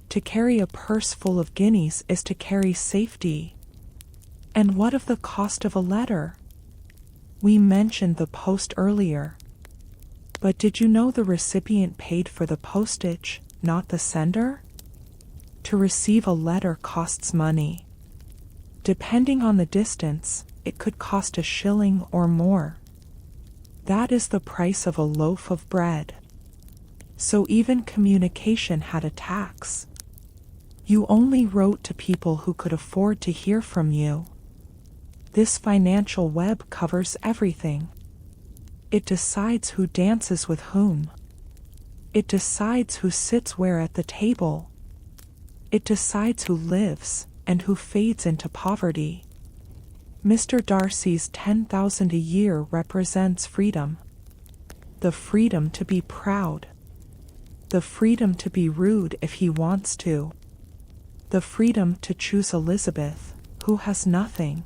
To carry a purse full of guineas is to carry safety. And what of the cost of a letter? We mentioned the post earlier. But did you know the recipient paid for the postage, not the sender? To receive a letter costs money. Depending on the distance, it could cost a shilling or more. That is the price of a loaf of bread. So even communication had a tax. You only wrote to people who could afford to hear from you. This financial web covers everything. It decides who dances with whom. It decides who sits where at the table. It decides who lives and who fades into poverty. Mr. Darcy's $10,000 a year represents freedom. The freedom to be proud. The freedom to be rude if he wants to. The freedom to choose Elizabeth, who has nothing.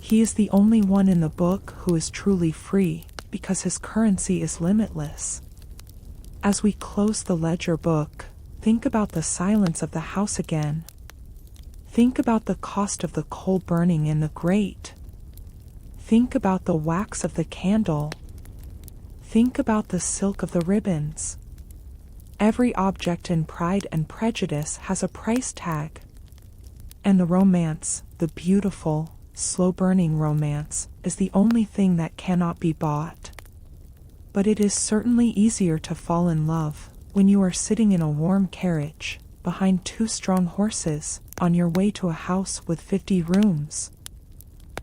He is the only one in the book who is truly free, because his currency is limitless. As we close the ledger book, think about the silence of the house again. Think about the cost of the coal burning in the grate. Think about the wax of the candle. Think about the silk of the ribbons. Every object in Pride and Prejudice has a price tag. And the romance, the beautiful, slow-burning romance, is the only thing that cannot be bought. But it is certainly easier to fall in love when you are sitting in a warm carriage, behind 2 strong horses, on your way to a house with 50 rooms.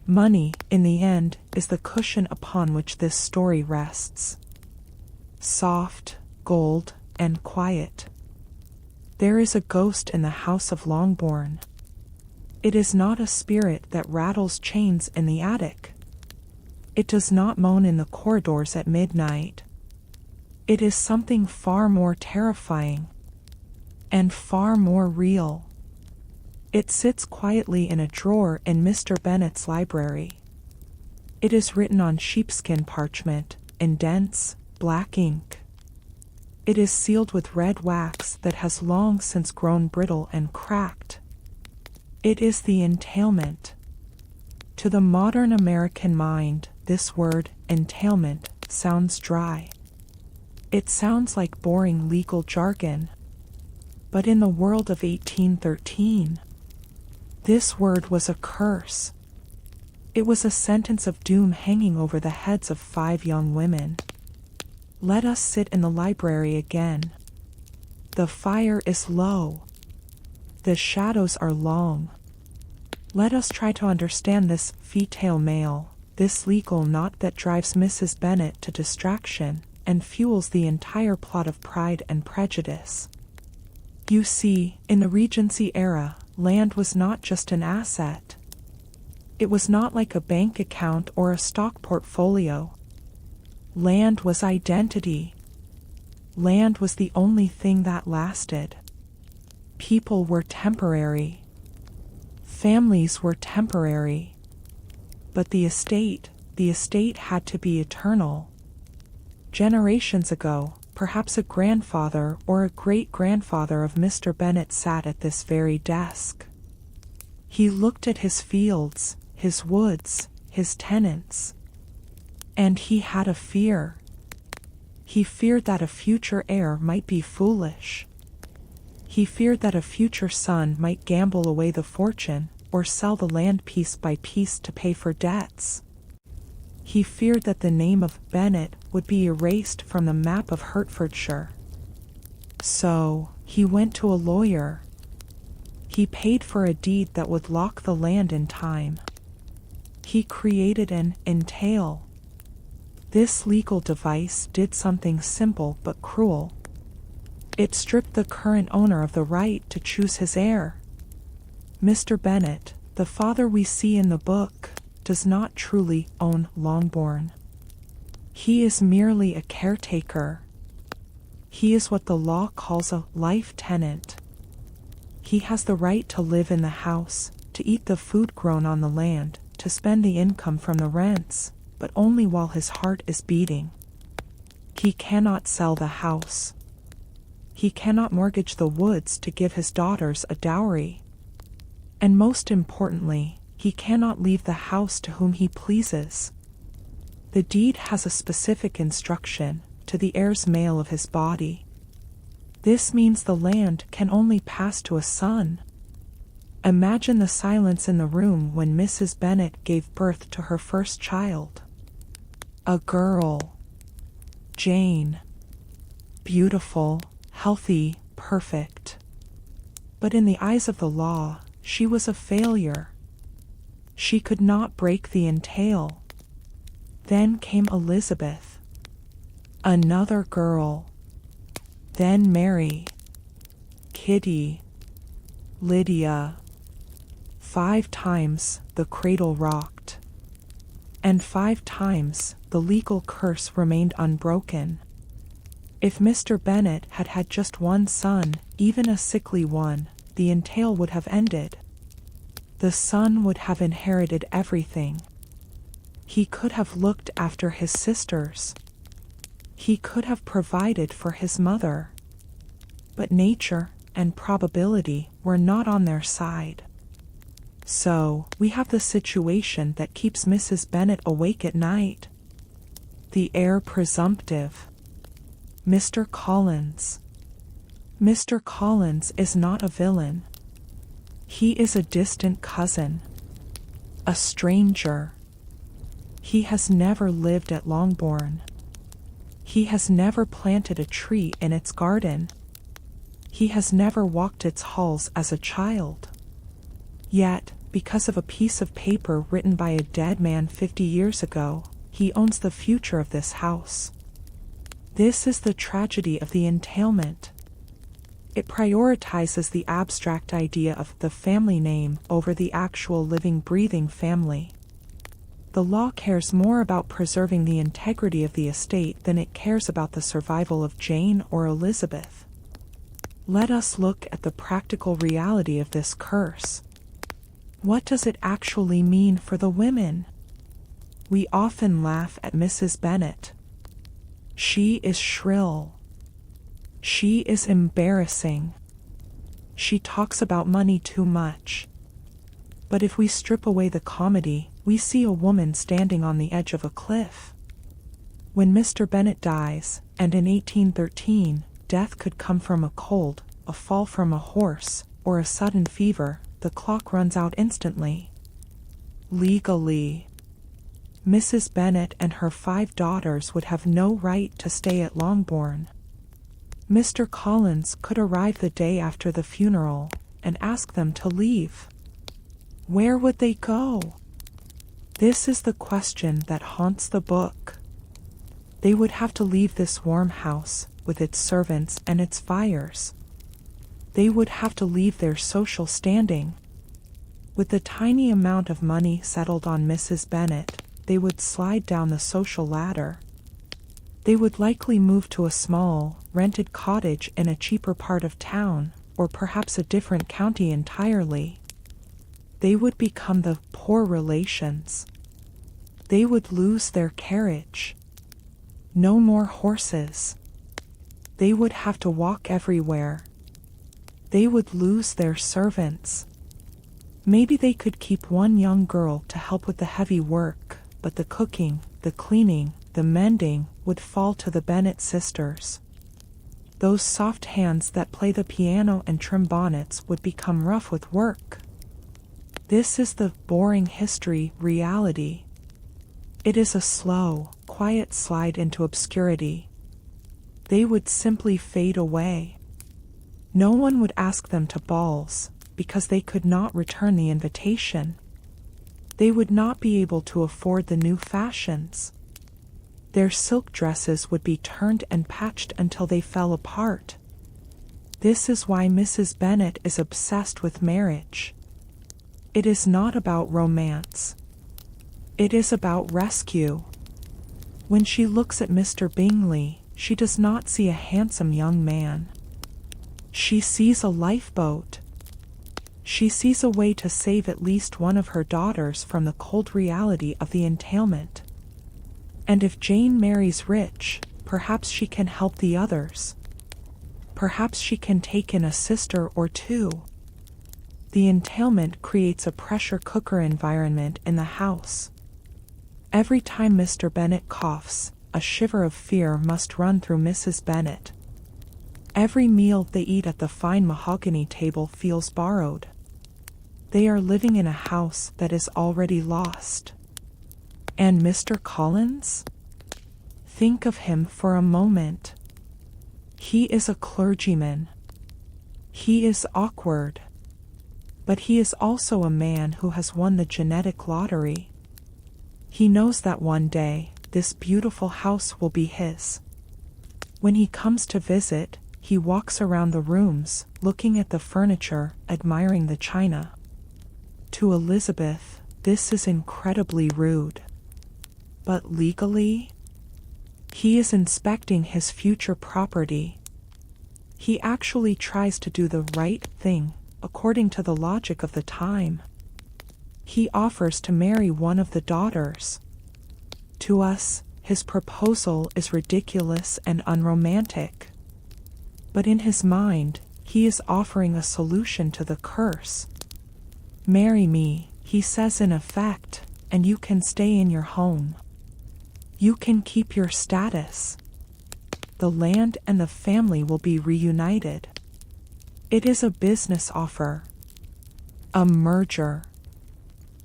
Money, in the end, is the cushion upon which this story rests. Soft, gold, and quiet. There is a ghost in the house of Longbourn. It is not a spirit that rattles chains in the attic. It does not moan in the corridors at midnight. It is something far more terrifying and far more real. It sits quietly in a drawer in Mr. Bennet's library. It is written on sheepskin parchment, in dense, black ink. It is sealed with red wax that has long since grown brittle and cracked. It is the entailment. To the modern American mind, this word, entailment, sounds dry. It sounds like boring legal jargon. But in the world of 1813, this word was a curse. It was a sentence of doom hanging over the heads of 5 young women. Let us sit in the library again. The fire is low. The shadows are long. Let us try to understand this fetail male, this legal knot that drives Mrs. Bennet to distraction and fuels the entire plot of Pride and Prejudice. You see, in the Regency era, land was not just an asset. It was not like a bank account or a stock portfolio. Land was identity. Land was the only thing that lasted. People were temporary. Families were temporary. But the estate had to be eternal. Generations ago, perhaps a grandfather or a great-grandfather of Mr. Bennet sat at this very desk. He looked at his fields, his woods, his tenants. And he had a fear. He feared that a future heir might be foolish. He feared that a future son might gamble away the fortune or sell the land piece by piece to pay for debts. He feared that the name of Bennet would be erased from the map of Hertfordshire. So, he went to a lawyer. He paid for a deed that would lock the land in time. He created an entail. This legal device did something simple but cruel. It stripped the current owner of the right to choose his heir. Mr. Bennet, the father we see in the book, does not truly own Longbourn. He is merely a caretaker. He is what the law calls a life tenant. He has the right to live in the house, to eat the food grown on the land, to spend the income from the rents, but only while his heart is beating. He cannot sell the house. He cannot mortgage the woods to give his daughters a dowry. And most importantly, he cannot leave the house to whom he pleases. The deed has a specific instruction to the heirs male of his body. This means the land can only pass to a son. Imagine the silence in the room when Mrs. Bennet gave birth to her first child. A girl. Jane. Beautiful, healthy, perfect. But in the eyes of the law, she was a failure. She could not break the entail. Then came Elizabeth. Another girl. Then Mary. Kitty. Lydia. 5 times the cradle rocked. And 5 times the legal curse remained unbroken. If Mr. Bennet had had just one son, even a sickly one, the entail would have ended. The son would have inherited everything. He could have looked after his sisters. He could have provided for his mother. But nature and probability were not on their side. So, we have the situation that keeps Mrs. Bennet awake at night. The heir presumptive. Mr. Collins. Mr. Collins is not a villain. He is a distant cousin. A stranger. He has never lived at Longbourn. He has never planted a tree in its garden. He has never walked its halls as a child. Yet, because of a piece of paper written by a dead man 50 years ago, he owns the future of this house. This is the tragedy of the entailment. It prioritizes the abstract idea of the family name over the actual living, breathing family. The law cares more about preserving the integrity of the estate than it cares about the survival of Jane or Elizabeth. Let us look at the practical reality of this curse. What does it actually mean for the women? We often laugh at Mrs. Bennet. She is shrill. She is embarrassing. She talks about money too much. But if we strip away the comedy, we see a woman standing on the edge of a cliff. When Mr. Bennet dies, and in 1813, death could come from a cold, a fall from a horse, or a sudden fever, the clock runs out instantly. Legally, Mrs. Bennet and her 5 daughters would have no right to stay at Longbourn. Mr. Collins could arrive the day after the funeral and ask them to leave. Where would they go? This is the question that haunts the book. They would have to leave this warm house with its servants and its fires. They would have to leave their social standing. With the tiny amount of money settled on Mrs. Bennet, they would slide down the social ladder. They would likely move to a small, rented cottage in a cheaper part of town, or perhaps a different county entirely. They would become the poor relations. They would lose their carriage. No more horses. They would have to walk everywhere. They would lose their servants. Maybe they could keep one young girl to help with the heavy work, but the cooking, the cleaning, the mending would fall to the Bennet sisters. Those soft hands that play the piano and trim bonnets would become rough with work. This is the boring history reality. It is a slow, quiet slide into obscurity. They would simply fade away. No one would ask them to balls, because they could not return the invitation. They would not be able to afford the new fashions. Their silk dresses would be turned and patched until they fell apart. This is why Mrs. Bennet is obsessed with marriage. It is not about romance. It is about rescue. When she looks at Mr. Bingley, she does not see a handsome young man. She sees a lifeboat. She sees a way to save at least one of her daughters from the cold reality of the entailment. And if Jane marries rich, perhaps she can help the others. Perhaps she can take in a sister or two. The entailment creates a pressure cooker environment in the house. Every time Mr. Bennet coughs, a shiver of fear must run through Mrs. Bennet. Every meal they eat at the fine mahogany table feels borrowed. They are living in a house that is already lost. And Mr. Collins? Think of him for a moment. He is a clergyman. He is awkward. But he is also a man who has won the genetic lottery. He knows that one day, this beautiful house will be his. When he comes to visit, he walks around the rooms, looking at the furniture, admiring the china. To Elizabeth, this is incredibly rude. But legally, he is inspecting his future property. He actually tries to do the right thing, according to the logic of the time. He offers to marry one of the daughters. To us, his proposal is ridiculous and unromantic. But in his mind, he is offering a solution to the curse. "Marry me," he says in effect, "and you can stay in your home. You can keep your status. The land and the family will be reunited." It is a business offer. A merger.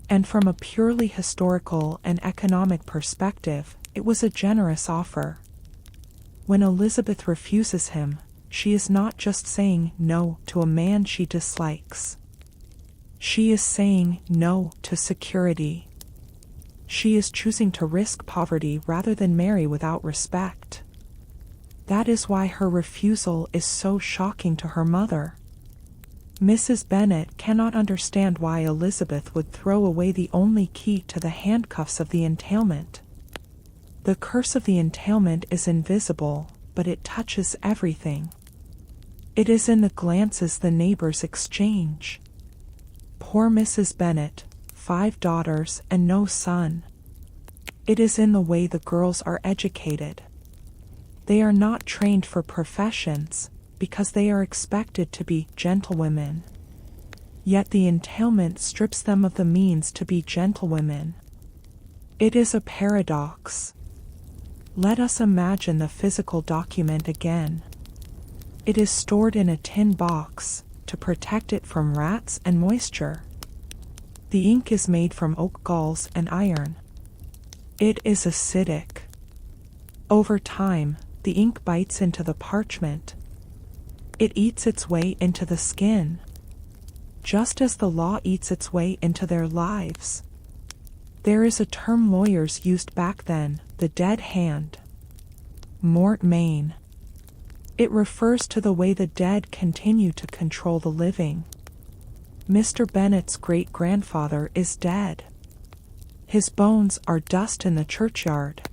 And from a purely historical and economic perspective, it was a generous offer. When Elizabeth refuses him, she is not just saying no to a man she dislikes. She is saying no to security. She is choosing to risk poverty rather than marry without respect. That is why her refusal is so shocking to her mother. Mrs. Bennet cannot understand why Elizabeth would throw away the only key to the handcuffs of the entailment. The curse of the entailment is invisible, but it touches everything. It is in the glances the neighbors exchange. Poor Mrs. Bennet, 5 daughters and no son. It is in the way the girls are educated. They are not trained for professions, because they are expected to be gentlewomen. Yet the entailment strips them of the means to be gentlewomen. It is a paradox. Let us imagine the physical document again. It is stored in a tin box to protect it from rats and moisture. The ink is made from oak galls and iron. It is acidic. Over time, the ink bites into the parchment. It eats its way into the skin, just as the law eats its way into their lives. There is a term lawyers used back then, the dead hand. Mort main. It refers to the way the dead continue to control the living. Mr. Bennet's great-grandfather is dead. His bones are dust in the churchyard.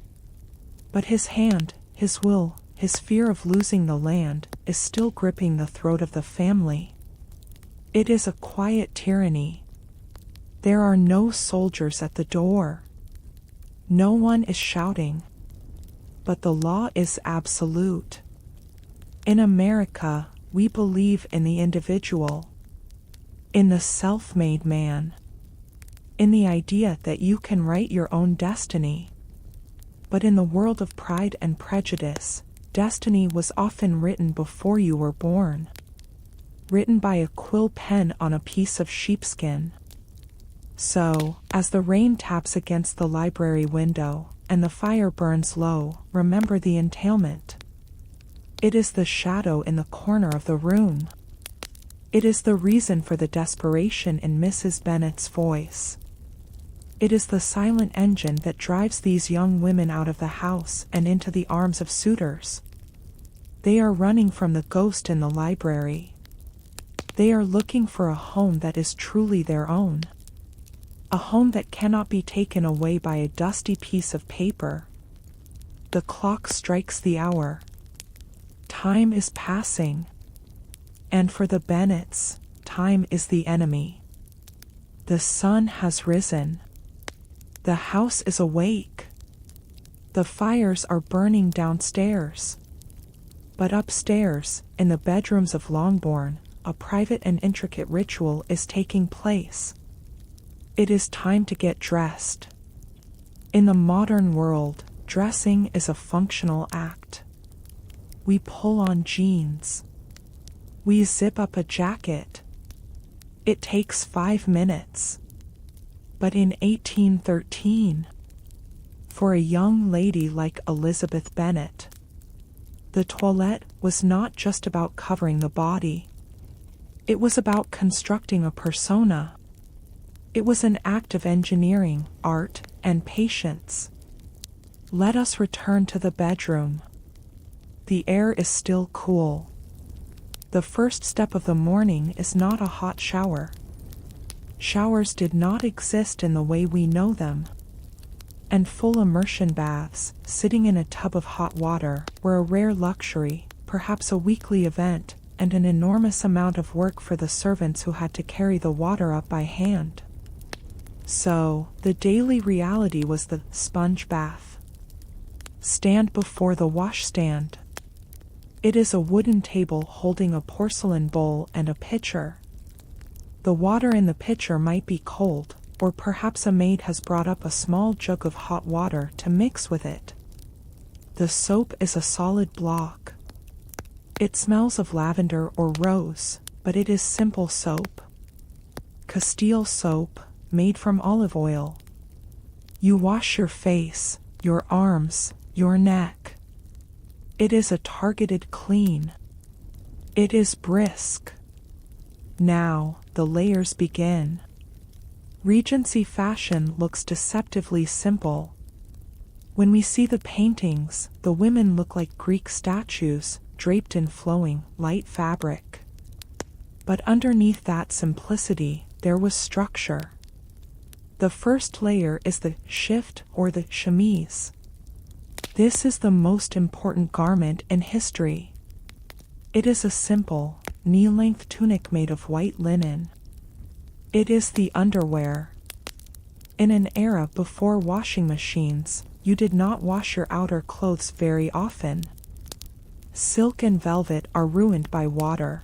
But his hand, his will, his fear of losing the land, is still gripping the throat of the family. It is a quiet tyranny. There are no soldiers at the door. No one is shouting. But the law is absolute. In America, we believe in the individual, in the self-made man, in the idea that you can write your own destiny. But in the world of Pride and Prejudice, destiny was often written before you were born, written by a quill pen on a piece of sheepskin. So, as the rain taps against the library window, and the fire burns low, remember the entailment. It is the shadow in the corner of the room. It is the reason for the desperation in Mrs. Bennet's voice. It is the silent engine that drives these young women out of the house and into the arms of suitors. They are running from the ghost in the library. They are looking for a home that is truly their own. A home that cannot be taken away by a dusty piece of paper. The clock strikes the hour. Time is passing. And for the Bennets, time is the enemy. The sun has risen. The house is awake. The fires are burning downstairs. But upstairs, in the bedrooms of Longbourn, a private and intricate ritual is taking place. It is time to get dressed. In the modern world, dressing is a functional act. We pull on jeans. We zip up a jacket. It takes 5 minutes. But in 1813, for a young lady like Elizabeth Bennet, the toilette was not just about covering the body. It was about constructing a persona. It was an act of engineering, art, and patience. Let us return to the bedroom. The air is still cool. The first step of the morning is not a hot shower. Showers did not exist in the way we know them. And full immersion baths, sitting in a tub of hot water, were a rare luxury, perhaps a weekly event, and an enormous amount of work for the servants who had to carry the water up by hand. So, the daily reality was the sponge bath. Stand before the washstand. It is a wooden table holding a porcelain bowl and a pitcher. The water in the pitcher might be cold, or perhaps a maid has brought up a small jug of hot water to mix with it. The soap is a solid block. It smells of lavender or rose, but it is simple soap. Castile soap, made from olive oil. You wash your face, your arms, your neck. It is a targeted clean. It is brisk. Now, the layers begin. Regency fashion looks deceptively simple. When we see the paintings, the women look like Greek statues, draped in flowing, light fabric. But underneath that simplicity, there was structure. The first layer is the shift or the chemise. This is the most important garment in history. It is a simple, knee-length tunic made of white linen. It is the underwear. In an era before washing machines, you did not wash your outer clothes very often. Silk and velvet are ruined by water.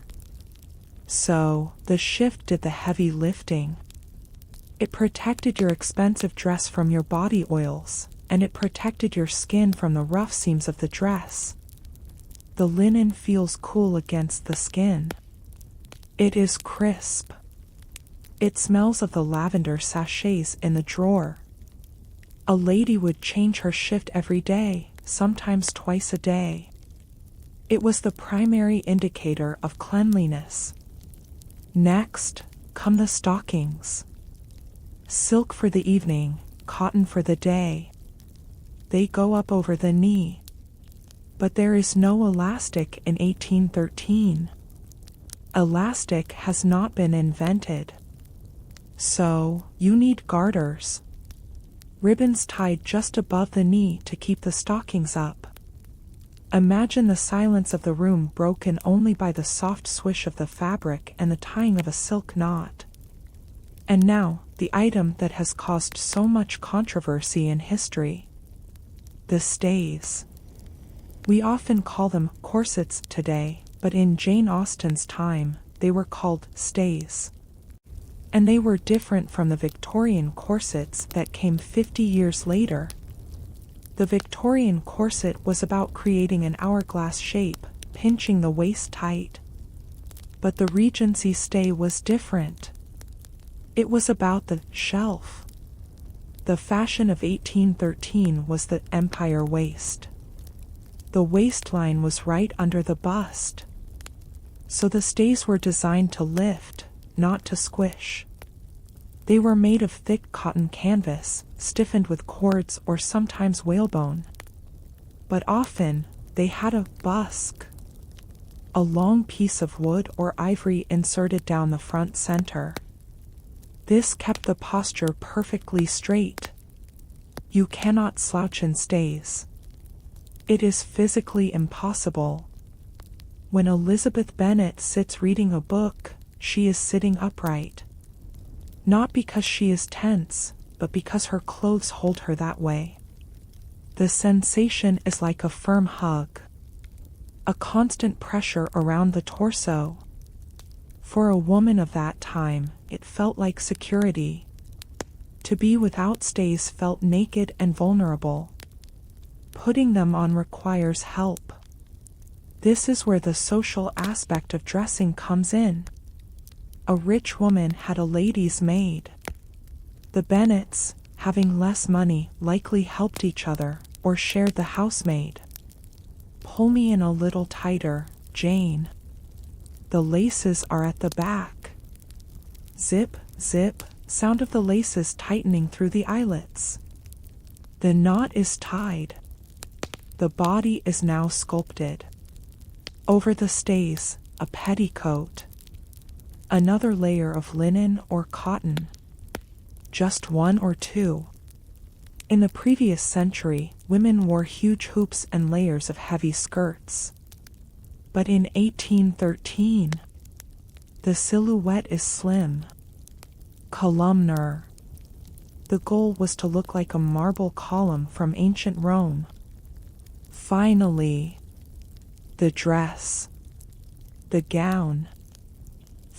So, the shift did the heavy lifting. It protected your expensive dress from your body oils, and it protected your skin from the rough seams of the dress. The linen feels cool against the skin. It is crisp. It smells of the lavender sachets in the drawer. A lady would change her shift every day, sometimes twice a day. It was the primary indicator of cleanliness. Next, come the stockings. Silk for the evening, cotton for the day. They go up over the knee. But there is no elastic in 1813. Elastic has not been invented. So, you need garters. Ribbons tied just above the knee to keep the stockings up. Imagine the silence of the room broken only by the soft swish of the fabric and the tying of a silk knot. And now, the item that has caused so much controversy in history. The stays. We often call them corsets today, but in Jane Austen's time, they were called stays. And they were different from the Victorian corsets that came 50 years later. The Victorian corset was about creating an hourglass shape, pinching the waist tight. But the Regency stay was different. It was about the shelf. The fashion of 1813 was the empire waist. The waistline was right under the bust. So the stays were designed to lift, not to squish. They were made of thick cotton canvas, stiffened with cords or sometimes whalebone. But often, they had a busk. A long piece of wood or ivory inserted down the front center. This kept the posture perfectly straight. You cannot slouch in stays. It is physically impossible. When Elizabeth Bennet sits reading a book, she is sitting upright. Not because she is tense, but because her clothes hold her that way. The sensation is like a firm hug. A constant pressure around the torso. For a woman of that time, it felt like security. To be without stays felt naked and vulnerable. Putting them on requires help. This is where the social aspect of dressing comes in. A rich woman had a lady's maid. The Bennets, having less money, likely helped each other, or shared the housemaid. Pull me in a little tighter, Jane. The laces are at the back. Zip, zip, sound of the laces tightening through the eyelets. The knot is tied. The body is now sculpted. Over the stays, a petticoat. Another layer of linen or cotton. Just one or two. In the previous century, women wore huge hoops and layers of heavy skirts. But in 1813, the silhouette is slim. Columnar. The goal was to look like a marble column from ancient Rome. Finally, the dress. The gown.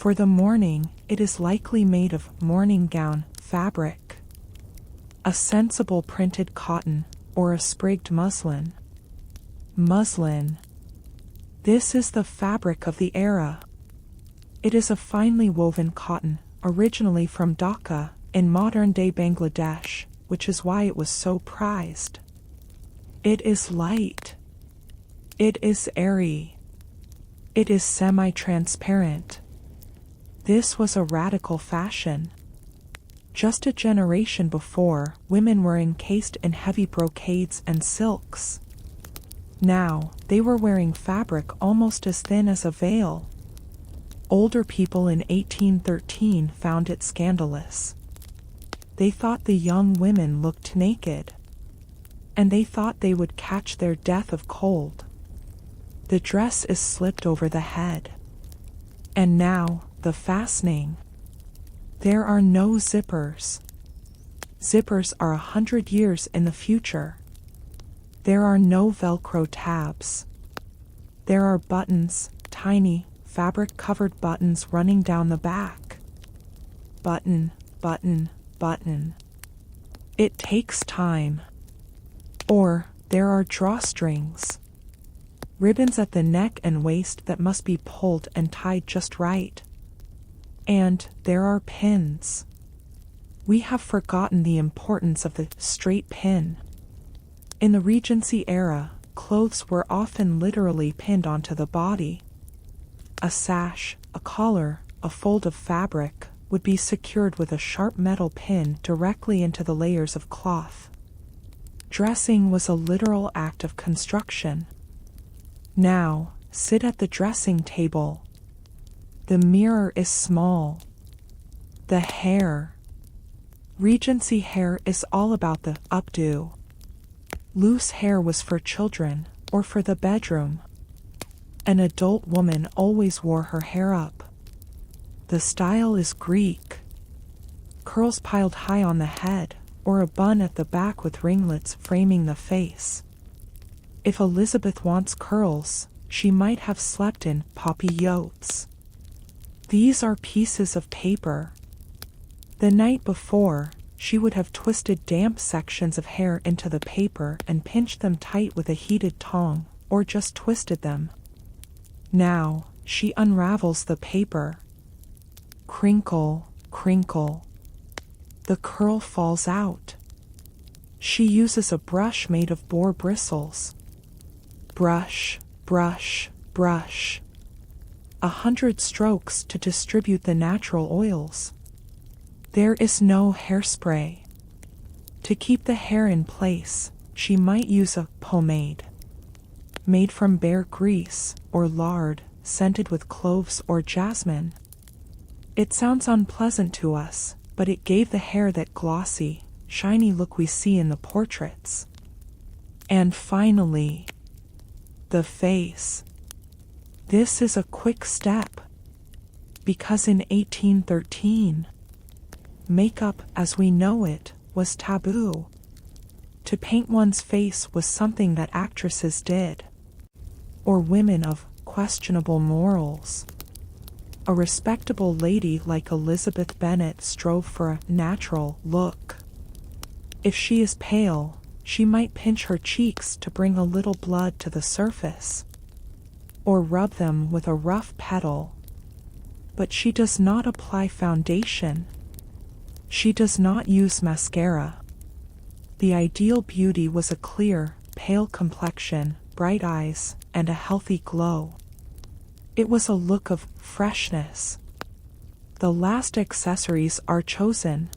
For the morning, it is likely made of morning gown fabric, a sensible printed cotton, or a sprigged muslin. Muslin. This is the fabric of the era. It is a finely woven cotton, originally from Dhaka, in modern-day Bangladesh, which is why it was so prized. It is light. It is airy. It is semi-transparent. This was a radical fashion. Just a generation before, women were encased in heavy brocades and silks. Now, they were wearing fabric almost as thin as a veil. Older people in 1813 found it scandalous. They thought the young women looked naked. And they thought they would catch their death of cold. The dress is slipped over the head. And now, the fastening. There are no zippers. Zippers are 100 years in the future. There are no Velcro tabs. There are buttons, tiny, fabric-covered buttons running down the back. Button, button, button. It takes time. Or, there are drawstrings. Ribbons at the neck and waist that must be pulled and tied just right. And there are pins. We have forgotten the importance of the straight pin. In the Regency era, clothes were often literally pinned onto the body. A sash, a collar, a fold of fabric would be secured with a sharp metal pin directly into the layers of cloth. Dressing was a literal act of construction. Now, sit at the dressing table. The mirror is small. The hair. Regency hair is all about the updo. Loose hair was for children, or for the bedroom. An adult woman always wore her hair up. The style is Greek. Curls piled high on the head, or a bun at the back with ringlets framing the face. If Elizabeth wants curls, she might have slept in poppy yotes. These are pieces of paper. The night before, she would have twisted damp sections of hair into the paper and pinched them tight with a heated tong, or just twisted them. Now, she unravels the paper. Crinkle, crinkle. The curl falls out. She uses a brush made of boar bristles. Brush, brush, brush. 100 strokes to distribute the natural oils. There is no hairspray. To keep the hair in place, she might use a pomade. Made from bear grease, or lard, scented with cloves or jasmine. It sounds unpleasant to us, but it gave the hair that glossy, shiny look we see in the portraits. And finally, the face. This is a quick step. Because in 1813, makeup as we know it was taboo. To paint one's face was something that actresses did. Or women of questionable morals. A respectable lady like Elizabeth Bennet strove for a natural look. If she is pale, she might pinch her cheeks to bring a little blood to the surface. Or rub them with a rough petal. But she does not apply foundation. She does not use mascara. The ideal beauty was a clear, pale complexion, bright eyes, and a healthy glow. It was a look of freshness. The last accessories are chosen.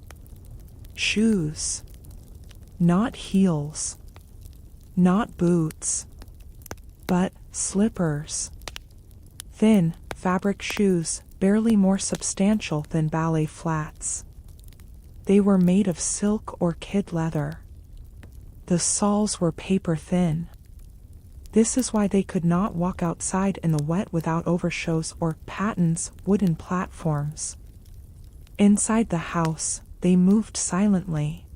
Shoes. Not heels. Not boots. But slippers. Thin, fabric shoes, barely more substantial than ballet flats. They were made of silk or kid leather. The soles were paper thin. This is why they could not walk outside in the wet without overshoes or pattens, wooden platforms. Inside the house, they moved silently.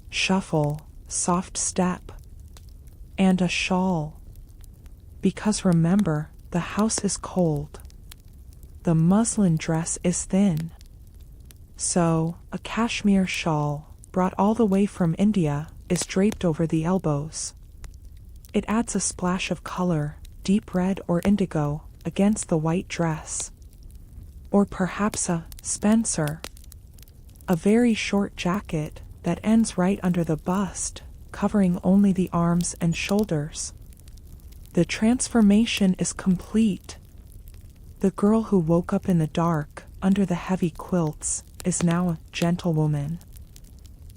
Shuffle, soft step. And a shawl. Because remember, the house is cold. the muslin dress is thin. So, a cashmere shawl, brought all the way from India, is draped over the elbows. It adds a splash of color, deep red or indigo, against the white dress. Or perhaps a spencer, a very short jacket that ends right under the bust, covering only the arms and shoulders. The transformation is complete. The girl who woke up in the dark, under the heavy quilts, is now a gentlewoman.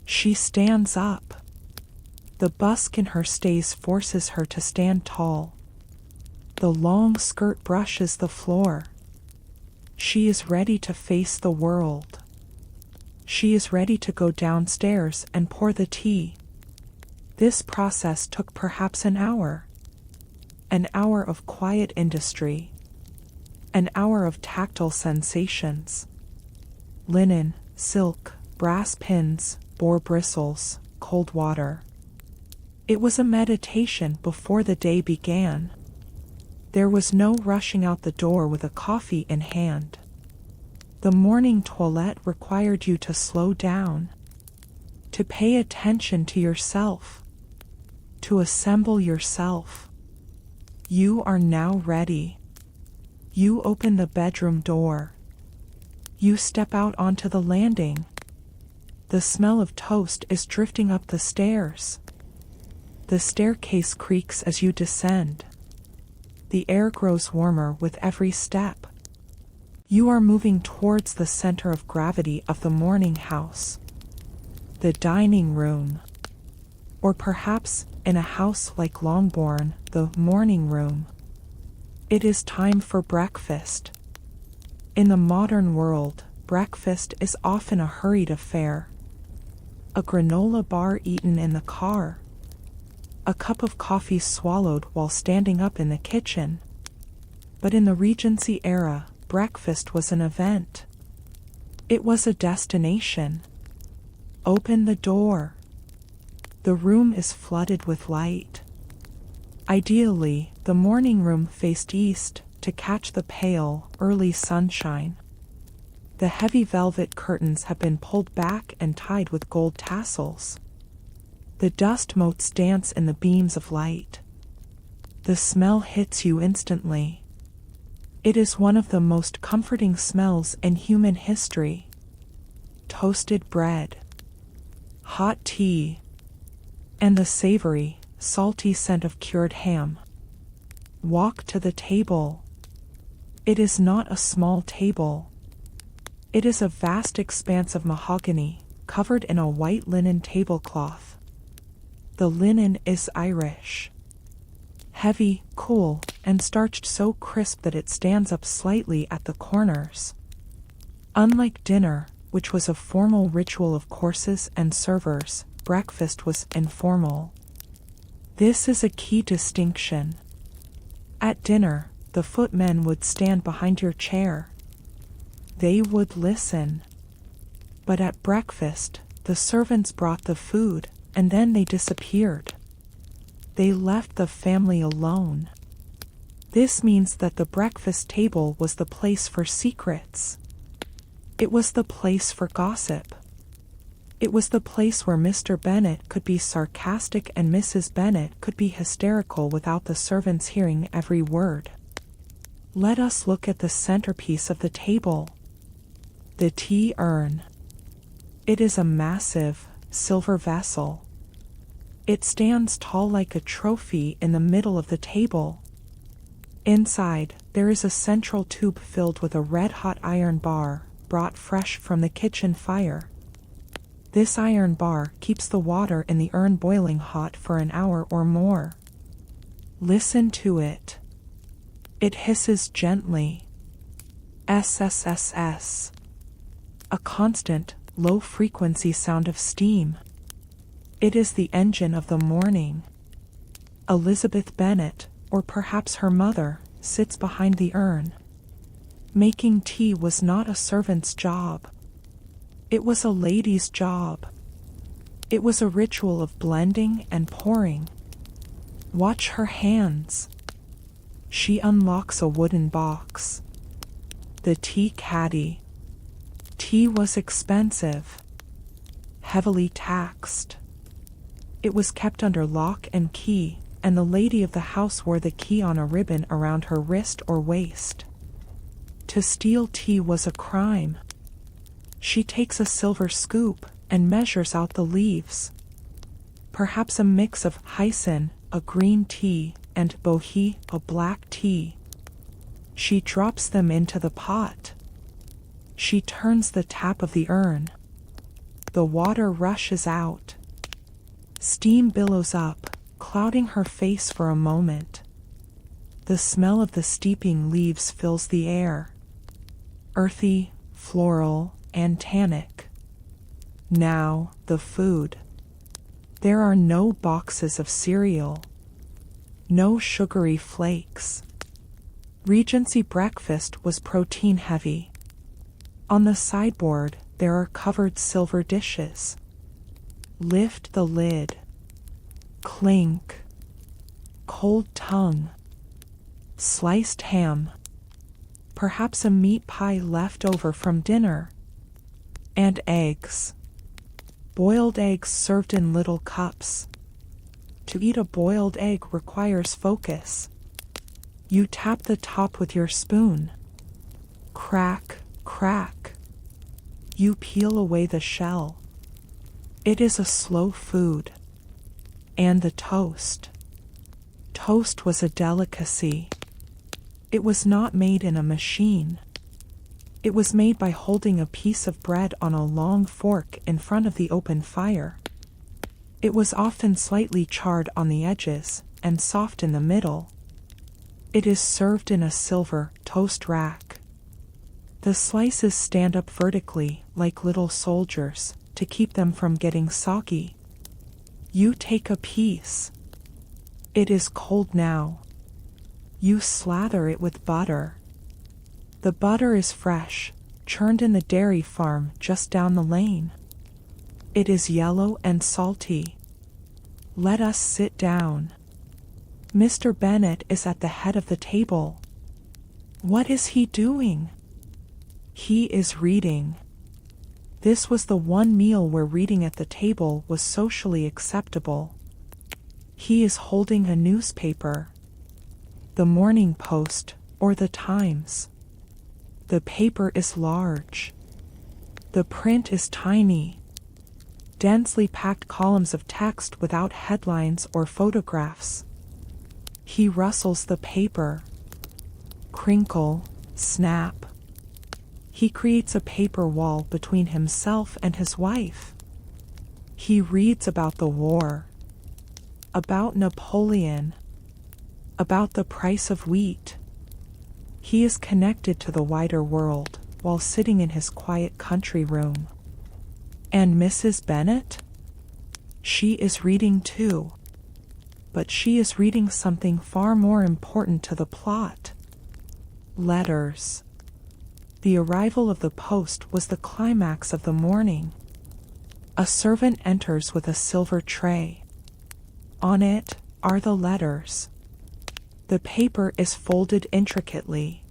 She stands up. The busk in her stays forces her to stand tall. The long skirt brushes the floor. She is ready to face the world. She is ready to go downstairs and pour the tea. This process took perhaps an hour. An hour of quiet industry. An hour of tactile sensations. Linen, silk, brass pins, boar bristles, cold water. It was a meditation before the day began. There was no rushing out the door with a coffee in hand. The morning toilette required you to slow down, to pay attention to yourself, to assemble yourself. You are now ready. You open the bedroom door. You step out onto the landing. The smell of toast is drifting up the stairs. The staircase creaks as you descend. The air grows warmer with every step. You are moving towards the center of gravity of the morning house. The dining room. Or perhaps, in a house like Longbourn, the morning room. It is time for breakfast. In the modern world, breakfast is often a hurried affair. A granola bar eaten in the car. A cup of coffee swallowed while standing up in the kitchen. But in the Regency era, breakfast was an event. It was a destination. Open the door. The room is flooded with light. Ideally, the morning room faced east to catch the pale, early sunshine. The heavy velvet curtains have been pulled back and tied with gold tassels. The dust motes dance in the beams of light. The smell hits you instantly. It is one of the most comforting smells in human history. Toasted bread, hot tea, and the savory, salty scent of cured ham. Walk to the table. It is not a small table. It is a vast expanse of mahogany, covered in a white linen tablecloth. The linen is Irish. Heavy, cool, and starched so crisp that it stands up slightly at the corners. Unlike dinner, which was a formal ritual of courses and servers, breakfast was informal. This is a key distinction. At dinner, the footmen would stand behind your chair. They would listen. But at breakfast, the servants brought the food, and then they disappeared. They left the family alone. This means that the breakfast table was the place for secrets. It was the place for gossip. It was the place where Mr. Bennet could be sarcastic and Mrs. Bennet could be hysterical without the servants hearing every word. Let us look at the centerpiece of the table. The tea urn. It is a massive, silver vessel. It stands tall like a trophy in the middle of the table. Inside, there is a central tube filled with a red-hot iron bar, brought fresh from the kitchen fire. This iron bar keeps the water in the urn boiling hot for an hour or more. Listen to it. It hisses gently. SSSS. A constant, low-frequency sound of steam. It is the engine of the morning. Elizabeth Bennet, or perhaps her mother, sits behind the urn. Making tea was not a servant's job. It was a lady's job. It was a ritual of blending and pouring. Watch her hands. She unlocks a wooden box. The tea caddy. Tea was expensive, heavily taxed. It was kept under lock and key, and the lady of the house wore the key on a ribbon around her wrist or waist. To steal tea was a crime. She takes a silver scoop and measures out the leaves. Perhaps a mix of hyson, a green tea, and bohea, a black tea. She drops them into the pot. She turns the tap of the urn. The water rushes out. Steam billows up, clouding her face for a moment. The smell of the steeping leaves fills the air. Earthy, floral, and tannic. Now, the food. There are no boxes of cereal. No sugary flakes. Regency breakfast was protein heavy. On the sideboard, there are covered silver dishes. Lift the lid. Clink. Cold tongue. Sliced ham. Perhaps a meat pie left over from dinner. And eggs. Boiled eggs served in little cups. To eat a boiled egg requires focus. You tap the top with your spoon. Crack, crack. You peel away the shell. It is a slow food. And the toast. Toast was a delicacy. It was not made in a machine. It was made by holding a piece of bread on a long fork in front of the open fire. It was often slightly charred on the edges and soft in the middle. It is served in a silver toast rack. The slices stand up vertically like little soldiers to keep them from getting soggy. You take a piece. It is cold now. You slather it with butter. The butter is fresh, churned in the dairy farm just down the lane. It is yellow and salty. Let us sit down. Mr. Bennet is at the head of the table. What is he doing? He is reading. This was the one meal where reading at the table was socially acceptable. He is holding a newspaper. The Morning Post or the Times. The paper is large. The print is tiny. Densely packed columns of text without headlines or photographs. He rustles the paper. Crinkle, snap. He creates a paper wall between himself and his wife. He reads about the war. About Napoleon. About the price of wheat. He is connected to the wider world while sitting in his quiet country room. And Mrs. Bennet? She is reading too. But she is reading something far more important to the plot. Letters. The arrival of the post was the climax of the morning. A servant enters with a silver tray. On it are the letters. The paper is folded intricately.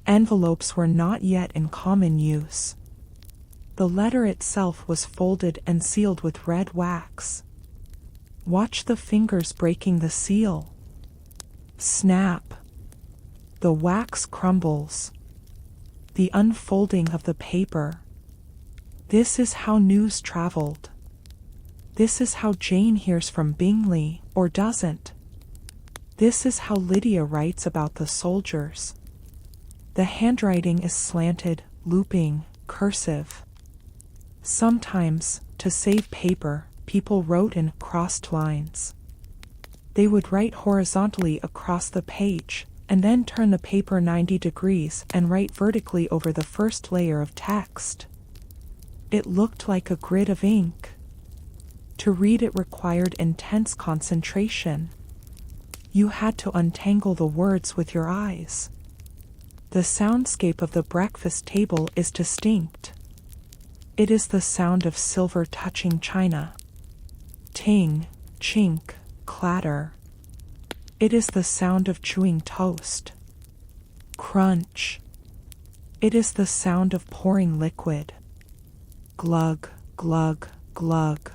Envelopes were not yet in common use. The letter itself was folded and sealed with red wax. Watch the fingers breaking the seal. Snap. The wax crumbles. The unfolding of the paper. This is how news traveled. This is how Jane hears from Bingley, or doesn't. This is how Lydia writes about the soldiers. The handwriting is slanted, looping, cursive. Sometimes, to save paper, people wrote in crossed lines. They would write horizontally across the page, and then turn the paper 90 degrees and write vertically over the first layer of text. It looked like a grid of ink. To read it required intense concentration. You had to untangle the words with your eyes. The soundscape of the breakfast table is distinct. It is the sound of silver touching china. Ting, chink, clatter. It is the sound of chewing toast. Crunch. It is the sound of pouring liquid. Glug, glug, glug.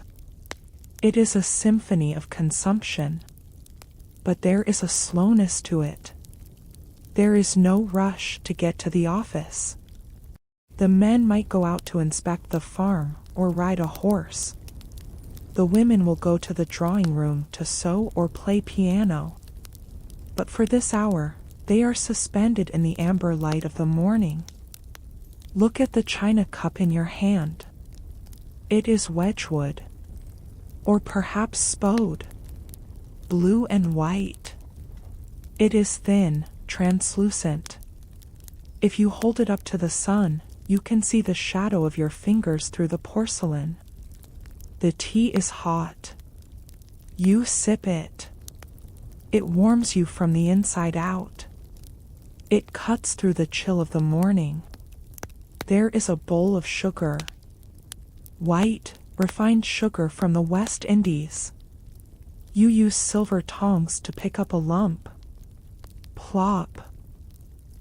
It is a symphony of consumption. But there is a slowness to it. There is no rush to get to the office. The men might go out to inspect the farm or ride a horse. The women will go to the drawing room to sew or play piano. But for this hour, they are suspended in the amber light of the morning. Look at the china cup in your hand. It is Wedgwood. Or perhaps Spode. Blue and white. It is thin, translucent. If you hold it up to the sun, you can see the shadow of your fingers through the porcelain. The tea is hot. You sip it. It warms you from the inside out. It cuts through the chill of the morning. There is a bowl of sugar. White, refined sugar from the West Indies. You use silver tongs to pick up a lump. Plop.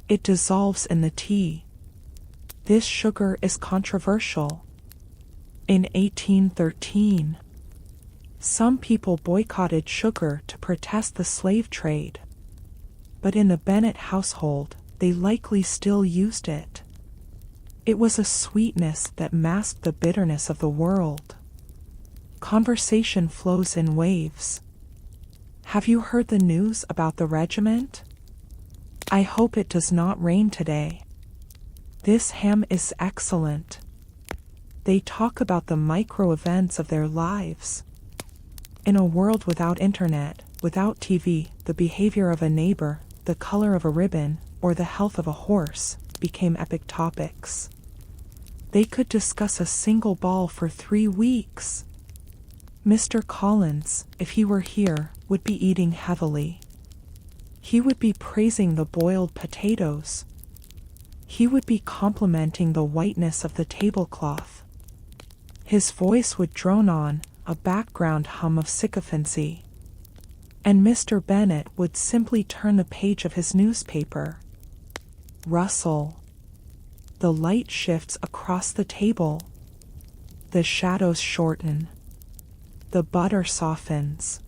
It dissolves in the tea. This sugar is controversial. In 1813, some people boycotted sugar to protest the slave trade. But in the Bennet household, they likely still used it. It was a sweetness that masked the bitterness of the world. Conversation flows in waves. Have you heard the news about the regiment? I hope it does not rain today. This ham is excellent. They talk about the micro events of their lives. In a world without internet, without TV, the behavior of a neighbor, the color of a ribbon, or the health of a horse became epic topics. They could discuss a single ball for 3 weeks. Mr. Collins, if he were here, would be eating heavily. He would be praising the boiled potatoes. He would be complimenting the whiteness of the tablecloth. His voice would drone on, a background hum of sycophancy. And Mr. Bennet would simply turn the page of his newspaper. Rustle. The light shifts across the table. The shadows shorten. The butter softens.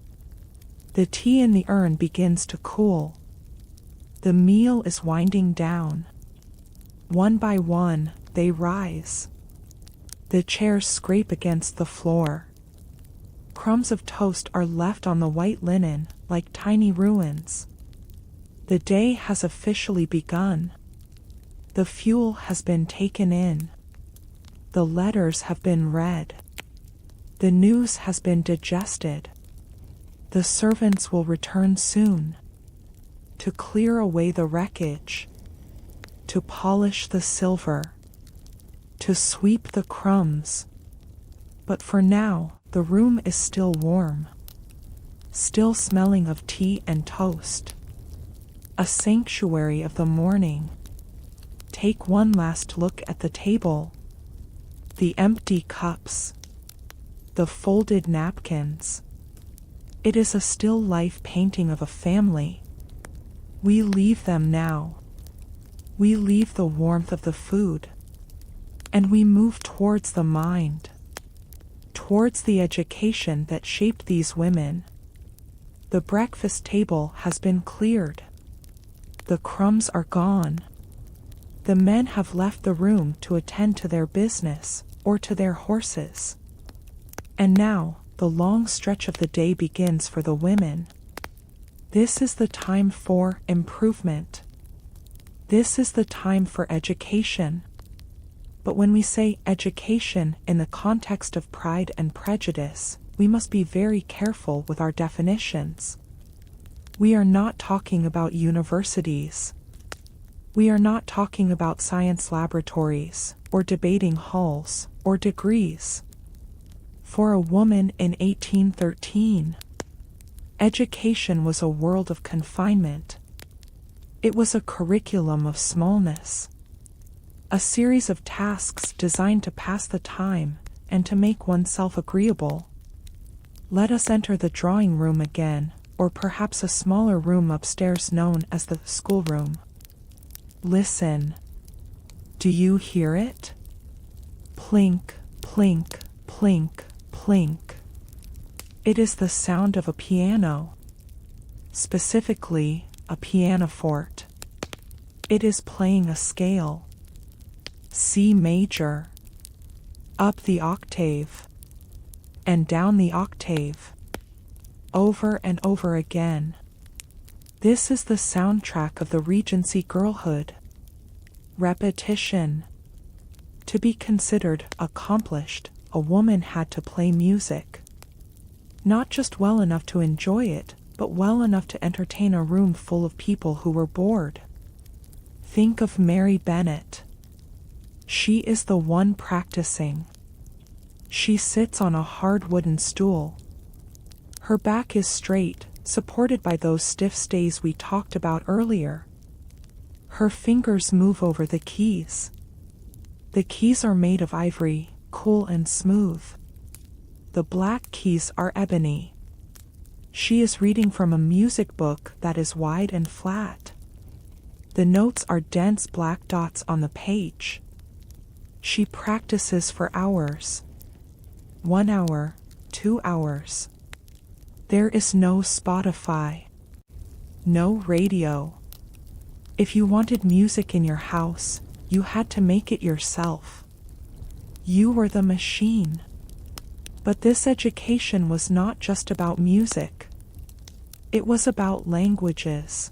The tea in the urn begins to cool. The meal is winding down. One by one, they rise. The chairs scrape against the floor. Crumbs of toast are left on the white linen, like tiny ruins. The day has officially begun. The fuel has been taken in. The letters have been read. The news has been digested. The servants will return soon. To clear away the wreckage. To polish the silver. To sweep the crumbs. But for now, the room is still warm. Still smelling of tea and toast. A sanctuary of the morning. Take one last look at the table. The empty cups. The folded napkins. It is a still life painting of a family. We leave them now. We leave the warmth of the food. And we move towards the mind. Towards the education that shaped these women. The breakfast table has been cleared. The crumbs are gone. The men have left the room to attend to their business or to their horses. And now, the long stretch of the day begins for the women. This is the time for improvement. This is the time for education. But when we say education in the context of Pride and Prejudice, we must be very careful with our definitions. We are not talking about universities. We are not talking about science laboratories, or debating halls, or degrees. For a woman in 1813, education was a world of confinement. It was a curriculum of smallness. A series of tasks designed to pass the time and to make oneself agreeable. Let us enter the drawing room again, or perhaps a smaller room upstairs known as the schoolroom. Listen. Do you hear it? Plink, plink, plink, plink. It is the sound of a piano. Specifically, a pianoforte. It is playing a scale. C major. Up the octave. And down the octave. Over and over again. This is the soundtrack of the Regency girlhood. Repetition. To be considered accomplished, a woman had to play music. Not just well enough to enjoy it, but well enough to entertain a room full of people who were bored. Think of Mary Bennet. She is the one practicing. She sits on a hard wooden stool. Her back is straight, supported by those stiff stays we talked about earlier. Her fingers move over the keys. The keys are made of ivory, cool and smooth. The black keys are ebony. She is reading from a music book that is wide and flat. The notes are dense black dots on the page. She practices for hours. 1 hour, 2 hours. There is no Spotify. No radio. If you wanted music in your house, you had to make it yourself. You were the machine. But this education was not just about music. It was about languages.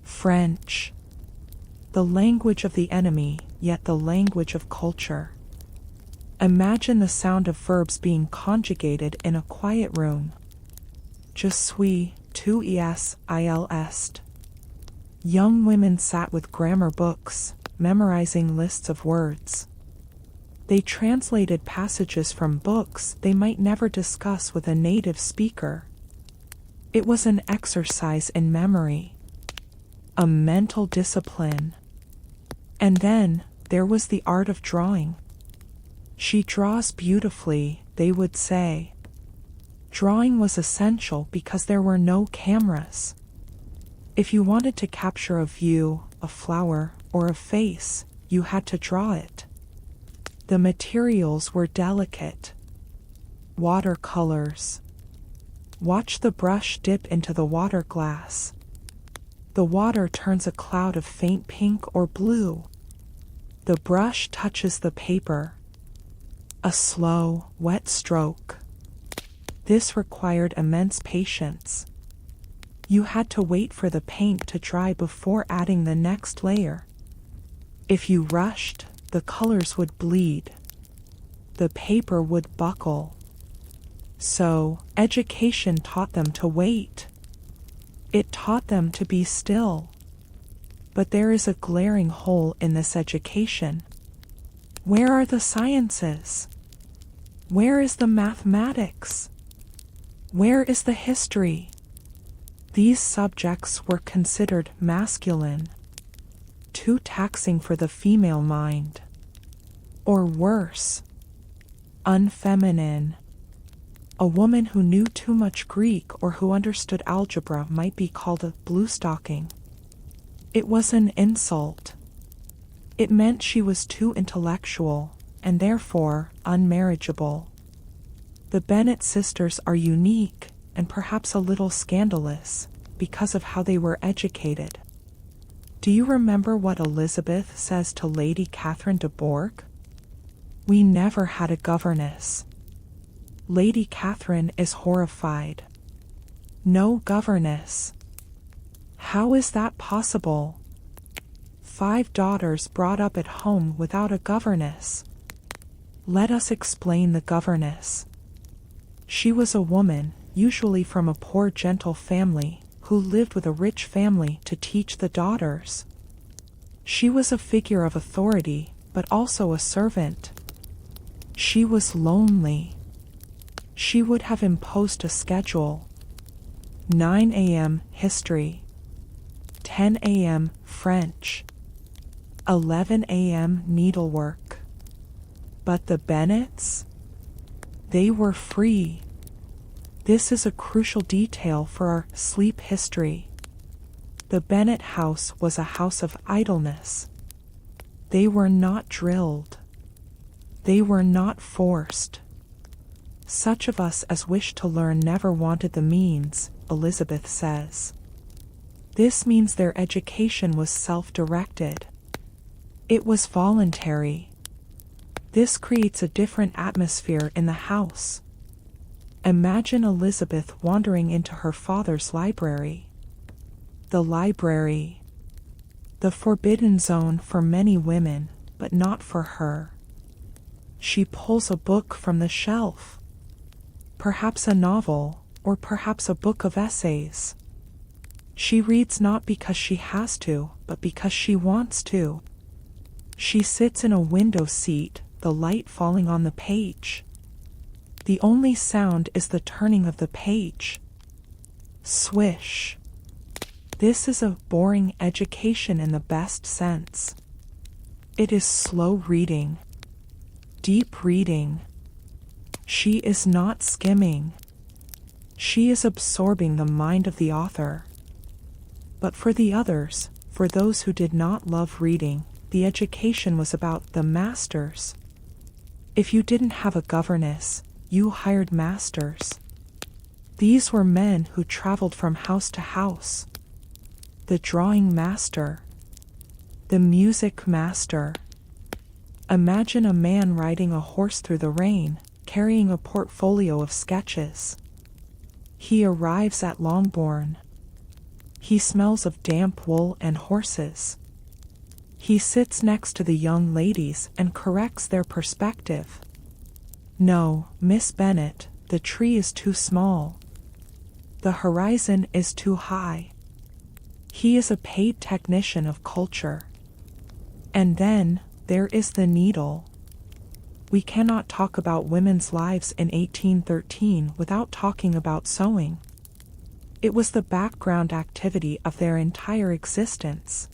French. The language of the enemy, yet the language of culture. Imagine the sound of verbs being conjugated in a quiet room. Je suis, tu es, il est. Young women sat with grammar books, memorizing lists of words. They translated passages from books they might never discuss with a native speaker. It was an exercise in memory, a mental discipline. And then there was the art of drawing. She draws beautifully, they would say. Drawing was essential because there were no cameras. If you wanted to capture a view, a flower, or a face, you had to draw it. The materials were delicate. Watercolors. Watch the brush dip into the water glass. The water turns a cloud of faint pink or blue. The brush touches the paper. A slow, wet stroke. This required immense patience. You had to wait for the paint to dry before adding the next layer. If you rushed, the colors would bleed. The paper would buckle. So, education taught them to wait. It taught them to be still. But there is a glaring hole in this education. Where are the sciences? Where is the mathematics? Where is the history? These subjects were considered masculine, too taxing for the female mind. Or worse, unfeminine. A woman who knew too much Greek or who understood algebra might be called a bluestocking. It was an insult. It meant she was too intellectual, and therefore unmarriageable. The Bennet sisters are unique, and perhaps a little scandalous, because of how they were educated. Do you remember what Elizabeth says to Lady Catherine de Bourgh? We never had a governess. Lady Catherine is horrified. No governess. How is that possible? 5 daughters brought up at home without a governess. Let us explain the governess. She was a woman, usually from a poor gentle family, who lived with a rich family to teach the daughters. She was a figure of authority, but also a servant. She was lonely. She would have imposed a schedule. 9 a.m. history. 10 a.m. French. 11 a.m. needlework. But the Bennets? They were free. This is a crucial detail for our sleep history. The Bennet house was a house of idleness. They were not drilled. They were not forced. Such of us as wished to learn never wanted the means, Elizabeth says. This means their education was self-directed. It was voluntary. This creates a different atmosphere in the house. Imagine Elizabeth wandering into her father's library. The library. The forbidden zone for many women, but not for her. She pulls a book from the shelf. Perhaps a novel, or perhaps a book of essays. She reads not because she has to, but because she wants to. She sits in a window seat, the light falling on the page. The only sound is the turning of the page. Swish. This is a boring education in the best sense. It is slow reading. Deep reading. She is not skimming. She is absorbing the mind of the author. But for the others, for those who did not love reading, the education was about the masters. If you didn't have a governess, you hired masters. These were men who traveled from house to house. The drawing master. The music master. Imagine a man riding a horse through the rain, carrying a portfolio of sketches. He arrives at Longbourn. He smells of damp wool and horses. He sits next to the young ladies and corrects their perspective. No, Miss Bennet, the tree is too small. The horizon is too high. He is a paid technician of culture. And then, there is the needle. We cannot talk about women's lives in 1813 without talking about sewing. It was the background activity of their entire existence.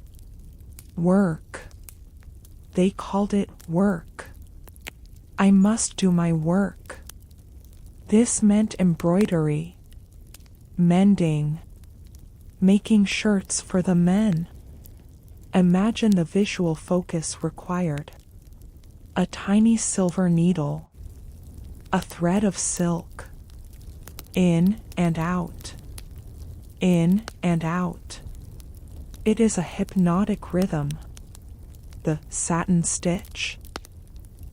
Work. They called it work. I must do my work. This meant embroidery, mending, making shirts for the men. Imagine the visual focus required. A tiny silver needle. A thread of silk. In and out. In and out. It is a hypnotic rhythm. The satin stitch.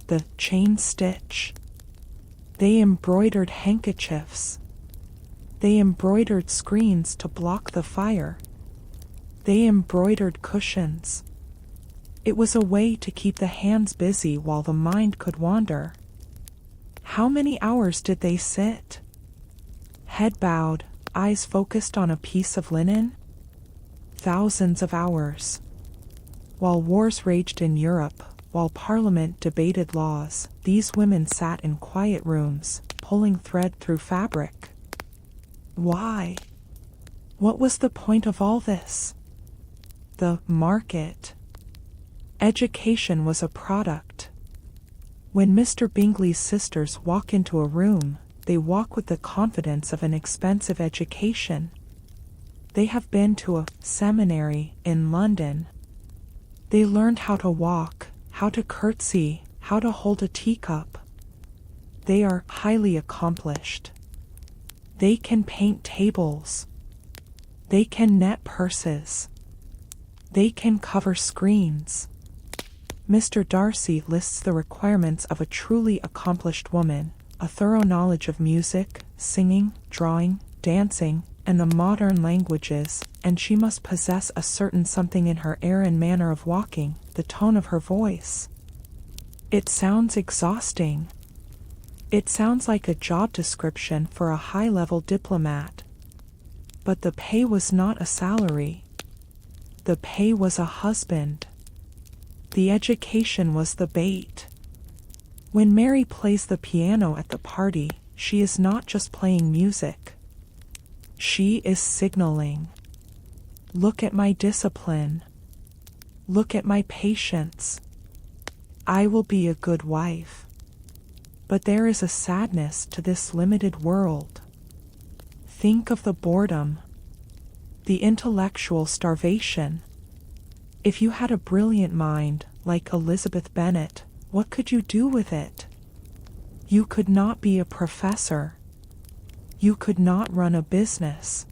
The chain stitch. They embroidered handkerchiefs. They embroidered screens to block the fire. They embroidered cushions. It was a way to keep the hands busy while the mind could wander. How many hours did they sit? Head bowed, eyes focused on a piece of linen? Thousands of hours. While wars raged in Europe, while Parliament debated laws, these women sat in quiet rooms, pulling thread through fabric. Why? What was the point of all this? The market. Education was a product. When Mr. Bingley's sisters walk into a room, they walk with the confidence of an expensive education. They have been to a seminary in London. They learned how to walk, how to curtsy, how to hold a teacup. They are highly accomplished. They can paint tables. They can net purses. They can cover screens. Mr. Darcy lists the requirements of a truly accomplished woman: a thorough knowledge of music, singing, drawing, dancing, and the modern languages, and she must possess a certain something in her air and manner of walking, the tone of her voice. It sounds exhausting. It sounds like a job description for a high-level diplomat. But the pay was not a salary. The pay was a husband. The education was the bait. When Mary plays the piano at the party, she is not just playing music. She is signaling. Look at my discipline. Look at my patience. I will be a good wife. But there is a sadness to this limited world. Think of the boredom. The intellectual starvation. If you had a brilliant mind, like Elizabeth Bennet, what could you do with it? You could not be a professor. You could not run a business.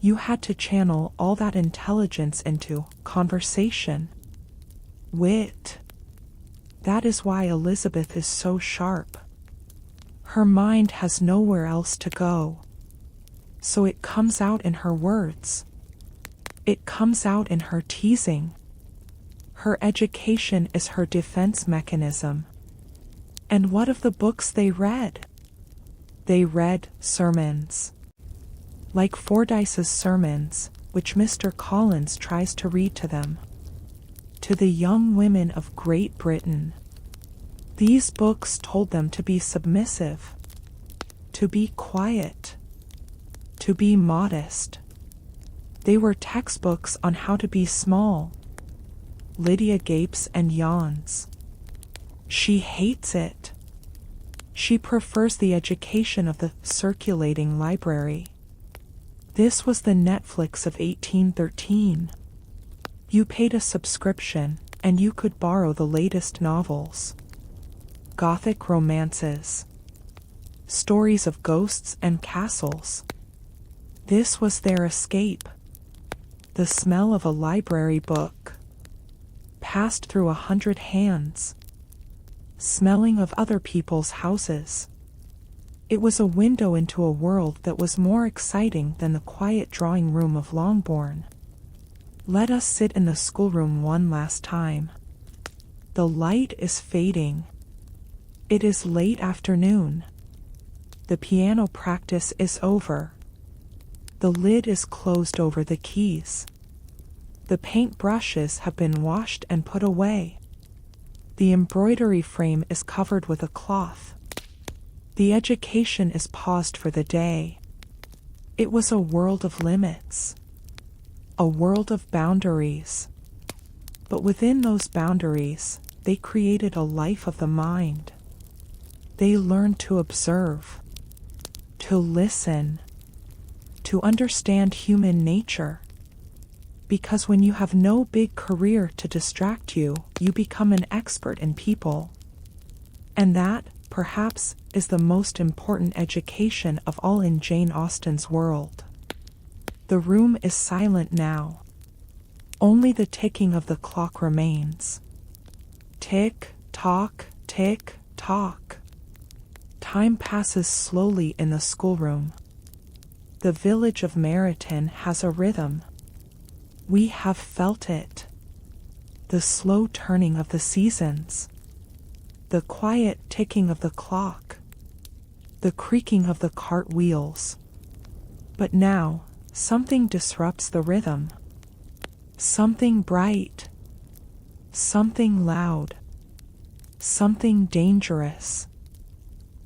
You had to channel all that intelligence into conversation, wit. That is why Elizabeth is so sharp. Her mind has nowhere else to go. So it comes out in her words. It comes out in her teasing. Her education is her defense mechanism. And what of the books they read? They read sermons. Like Fordyce's sermons, which Mr. Collins tries to read to them. To the young women of Great Britain. These books told them to be submissive, to be quiet, to be modest. They were textbooks on how to be small. Lydia gapes and yawns. She hates it. She prefers the education of the circulating library. This was the Netflix of 1813. You paid a subscription, and you could borrow the latest novels. Gothic romances. Stories of ghosts and castles. This was their escape. The smell of a library book. Passed through 100 hands. Smelling of other people's houses. It was a window into a world that was more exciting than the quiet drawing room of Longbourn. Let us sit in the schoolroom one last time. The light is fading. It is late afternoon. The piano practice is over. The lid is closed over the keys. The paint brushes have been washed and put away. The embroidery frame is covered with a cloth. The education is paused for the day. It was a world of limits. A world of boundaries. But within those boundaries, they created a life of the mind. They learned to observe, to listen, to understand human nature. Because when you have no big career to distract you, you become an expert in people. And that, perhaps, is the most important education of all in Jane Austen's world. The room is silent now. Only the ticking of the clock remains. Tick, tock, tick, tock. Time passes slowly in the schoolroom. The village of Meryton has a rhythm. We have felt it. The slow turning of the seasons. The quiet ticking of the clock. The creaking of the cart wheels. But now, something disrupts the rhythm. Something bright. Something loud. Something dangerous.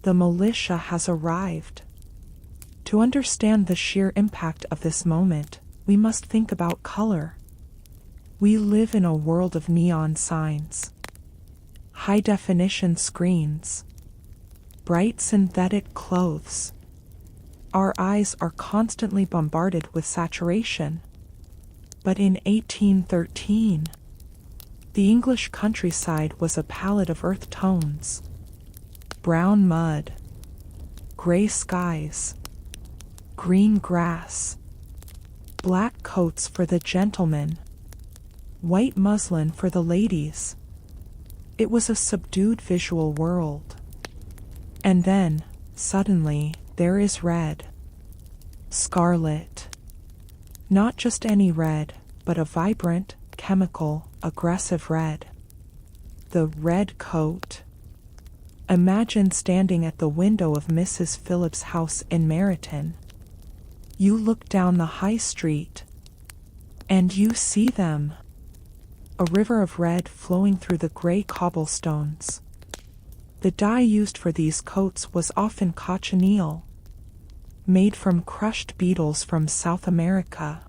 The militia has arrived. To understand the sheer impact of this moment, we must think about color. We live in a world of neon signs. High-definition screens. Bright synthetic clothes. Our eyes are constantly bombarded with saturation. But in 1813, the English countryside was a palette of earth tones. Brown mud. Gray skies. Green grass. Black coats for the gentlemen. White muslin for the ladies. It was a subdued visual world. And then, suddenly, there is red. Scarlet. Not just any red, but a vibrant, chemical, aggressive red. The red coat. Imagine standing at the window of Mrs. Phillips' house in Meryton. You look down the high street, and you see them. A river of red flowing through the gray cobblestones. The dye used for these coats was often cochineal, made from crushed beetles from South America.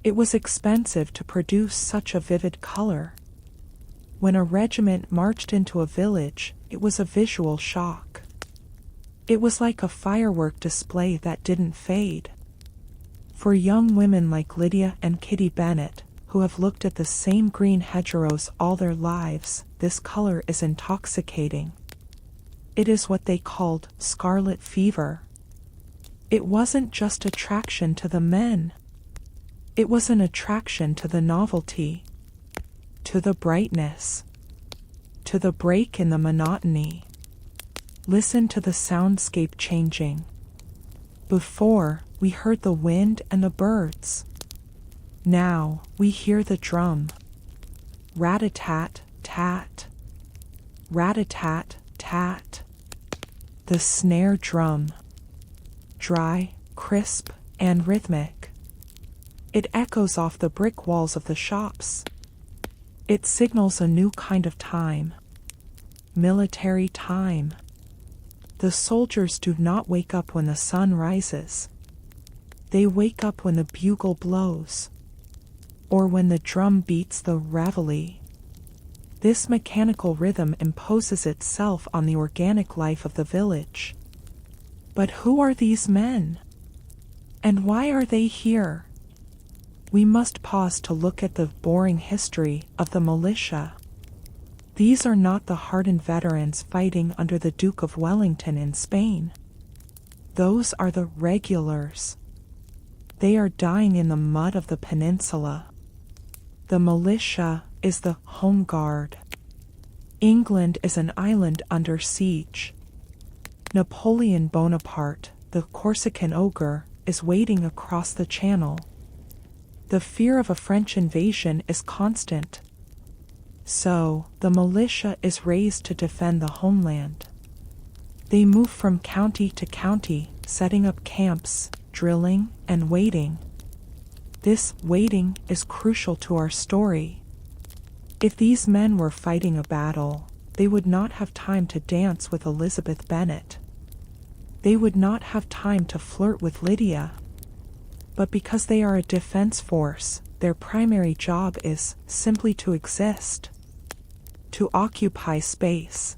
It was expensive to produce such a vivid color. When a regiment marched into a village, it was a visual shock. It was like a firework display that didn't fade. For young women like Lydia and Kitty Bennet, who have looked at the same green hedgerows all their lives, this color is intoxicating. It is what they called scarlet fever. It wasn't just attraction to the men. It was an attraction to the novelty, to the brightness, to the break in the monotony. Listen to the soundscape changing. Before, we heard the wind and the birds. Now, we hear the drum. Rat-a-tat, tat. Rat-a-tat, tat. The snare drum. Dry, crisp, and rhythmic. It echoes off the brick walls of the shops. It signals a new kind of time. Military time. The soldiers do not wake up when the sun rises. They wake up when the bugle blows, or when the drum beats the reveille. This mechanical rhythm imposes itself on the organic life of the village. But who are these men? And why are they here? We must pause to look at the boring history of the militia. These are not the hardened veterans fighting under the Duke of Wellington in Spain. Those are the regulars. They are dying in the mud of the peninsula. The militia is the home guard. England is an island under siege. Napoleon Bonaparte, the Corsican ogre, is waiting across the channel. The fear of a French invasion is constant. So, the militia is raised to defend the homeland. They move from county to county, setting up camps, drilling, and waiting. This waiting is crucial to our story. If these men were fighting a battle, they would not have time to dance with Elizabeth Bennet. They would not have time to flirt with Lydia. But because they are a defense force, their primary job is simply to exist, to occupy space,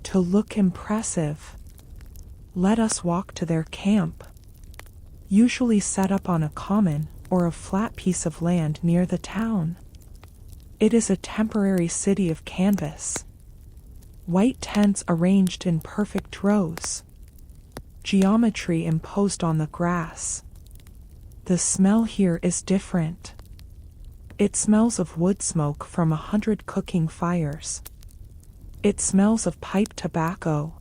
to look impressive. Let us walk to their camp, usually set up on a common or a flat piece of land near the town. It is a temporary city of canvas. White tents arranged in perfect rows. Geometry imposed on the grass. The smell here is different. It smells of wood smoke from 100 cooking fires. It smells of pipe tobacco.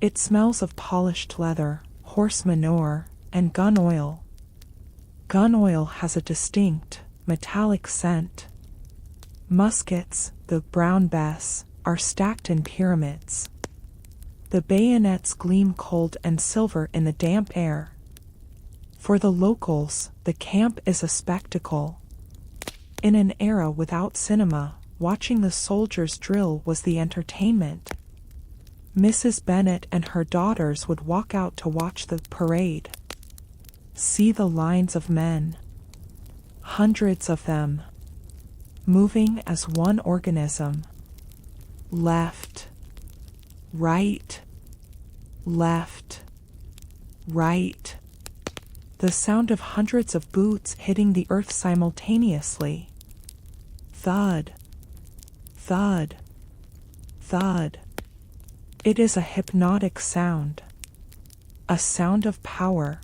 It smells of polished leather, horse manure, and gun oil. Gun oil has a distinct, metallic scent. Muskets, the brown bess, are stacked in pyramids. The bayonets gleam cold and silver in the damp air. For the locals, the camp is a spectacle. In an era without cinema, watching the soldiers drill was the entertainment. Mrs. Bennet and her daughters would walk out to watch the parade. See the lines of men. Hundreds of them. Moving as one organism. Left. Right. Left. Right. The sound of hundreds of boots hitting the earth simultaneously. Thud. Thud. Thud. It is a hypnotic sound. A sound of power.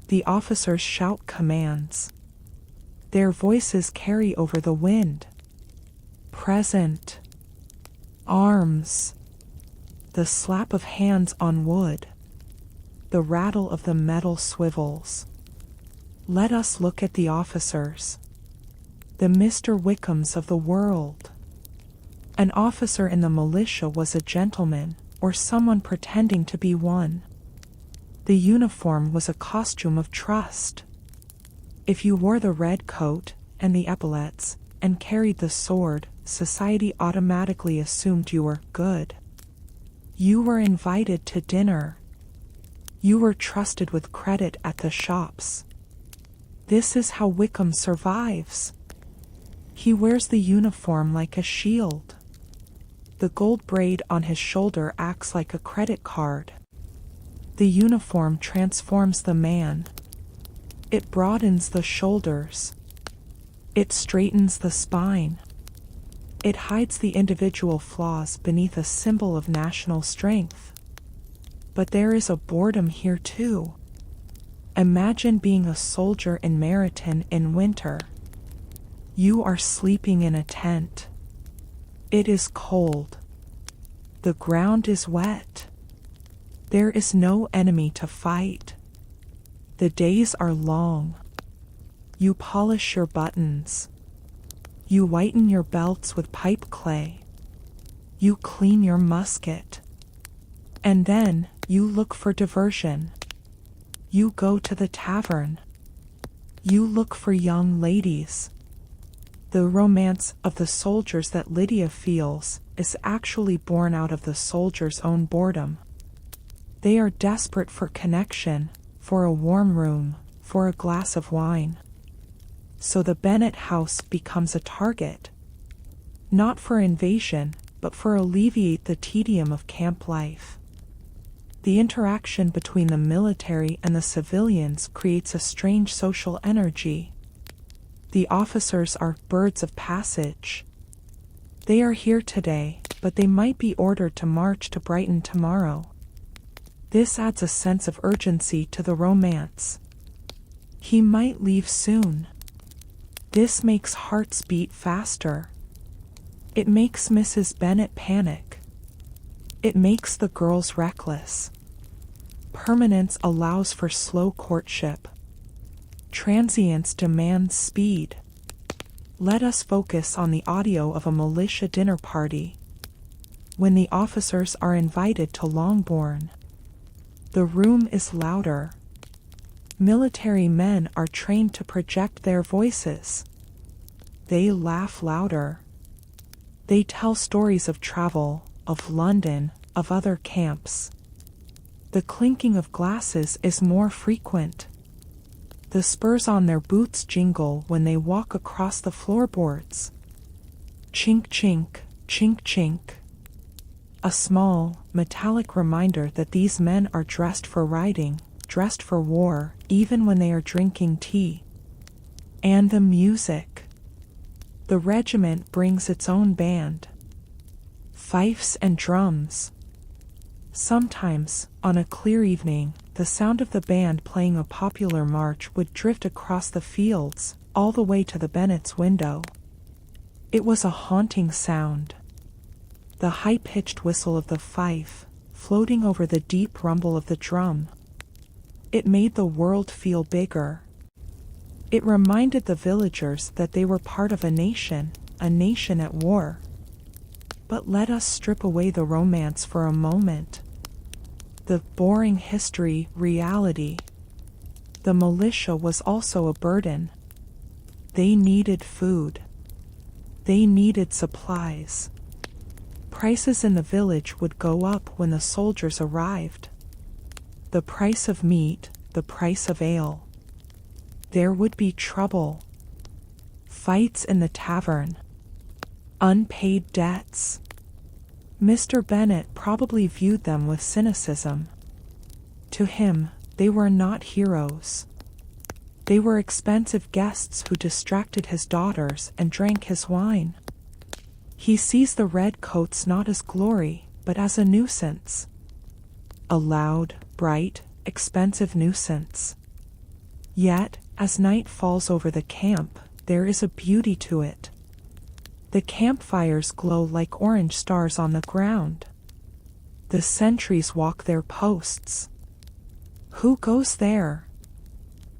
The officers shout commands. Their voices carry over the wind. Present. Arms. The slap of hands on wood. The rattle of the metal swivels. Let us look at the officers. The Mr. Wickhams of the world. An officer in the militia was a gentleman, or someone pretending to be one. The uniform was a costume of trust. If you wore the red coat and the epaulets and carried the sword, society automatically assumed you were good. You were invited to dinner. You were trusted with credit at the shops. This is how Wickham survives. He wears the uniform like a shield. The gold braid on his shoulder acts like a credit card. The uniform transforms the man. It broadens the shoulders. It straightens the spine. It hides the individual flaws beneath a symbol of national strength. But there is a boredom here too. Imagine being a soldier in Meryton in winter. You are sleeping in a tent. It is cold. The ground is wet. There is no enemy to fight. The days are long. You polish your buttons. You whiten your belts with pipe clay. You clean your musket. And then you look for diversion. You go to the tavern. You look for young ladies. The romance of the soldiers that Lydia feels is actually born out of the soldiers' own boredom. They are desperate for connection, for a warm room, for a glass of wine. So the Bennet house becomes a target. Not for invasion, but for alleviate the tedium of camp life. The interaction between the military and the civilians creates a strange social energy. The officers are birds of passage. They are here today, but they might be ordered to march to Brighton tomorrow. This adds a sense of urgency to the romance. He might leave soon. This makes hearts beat faster. It makes Mrs. Bennet panic. It makes the girls reckless. Permanence allows for slow courtship. Transience demands speed. Let us focus on the audio of a militia dinner party. When the officers are invited to Longbourn, the room is louder. Military men are trained to project their voices. They laugh louder. They tell stories of travel, of London, of other camps. The clinking of glasses is more frequent. The spurs on their boots jingle when they walk across the floorboards. Chink chink, chink chink. A small, metallic reminder that these men are dressed for riding, dressed for war, even when they are drinking tea. And the music. The regiment brings its own band. Fifes and drums. Sometimes, on a clear evening, the sound of the band playing a popular march would drift across the fields, all the way to the Bennets' window. It was a haunting sound. The high-pitched whistle of the fife, floating over the deep rumble of the drum. It made the world feel bigger. It reminded the villagers that they were part of a nation at war. But let us strip away the romance for a moment. The boring history, reality. The militia was also a burden. They needed food. They needed supplies. Prices in the village would go up when the soldiers arrived. The price of meat, the price of ale. There would be trouble. Fights in the tavern. Unpaid debts. Mr. Bennet probably viewed them with cynicism. To him, they were not heroes. They were expensive guests who distracted his daughters and drank his wine. He sees the red coats not as glory, but as a nuisance. A loud, bright, expensive nuisance. Yet, as night falls over the camp, there is a beauty to it. The campfires glow like orange stars on the ground. The sentries walk their posts. Who goes there?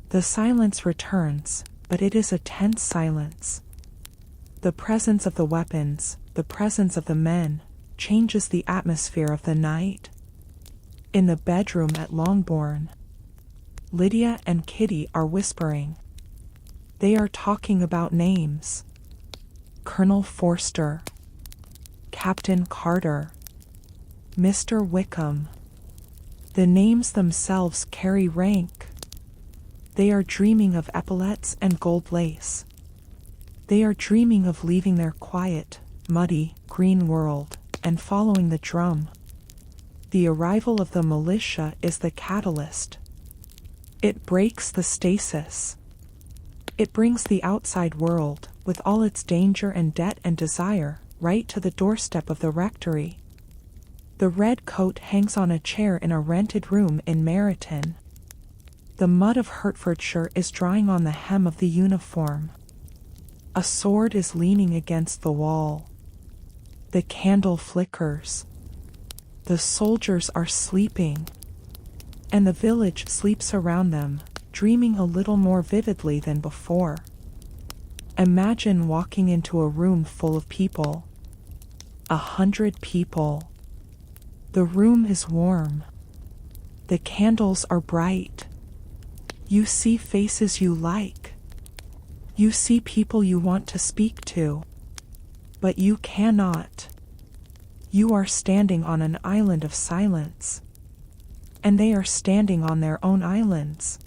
The silence returns, but it is a tense silence. The presence of the weapons, the presence of the men, changes the atmosphere of the night. In the bedroom at Longbourn, Lydia and Kitty are whispering. They are talking about names. Colonel Forster, Captain Carter, Mr. Wickham. The names themselves carry rank. They are dreaming of epaulets and gold lace. They are dreaming of leaving their quiet, muddy, green world, and following the drum. The arrival of the militia is the catalyst. It breaks the stasis. It brings the outside world, with all its danger and debt and desire, right to the doorstep of the rectory. The red coat hangs on a chair in a rented room in Meryton. The mud of Hertfordshire is drying on the hem of the uniform. A sword is leaning against the wall. The candle flickers. The soldiers are sleeping. And the village sleeps around them, dreaming a little more vividly than before. Imagine walking into a room full of people. 100 people. The room is warm. The candles are bright. You see faces you like. You see people you want to speak to. But you cannot. You are standing on an island of silence. And they are standing on their own islands.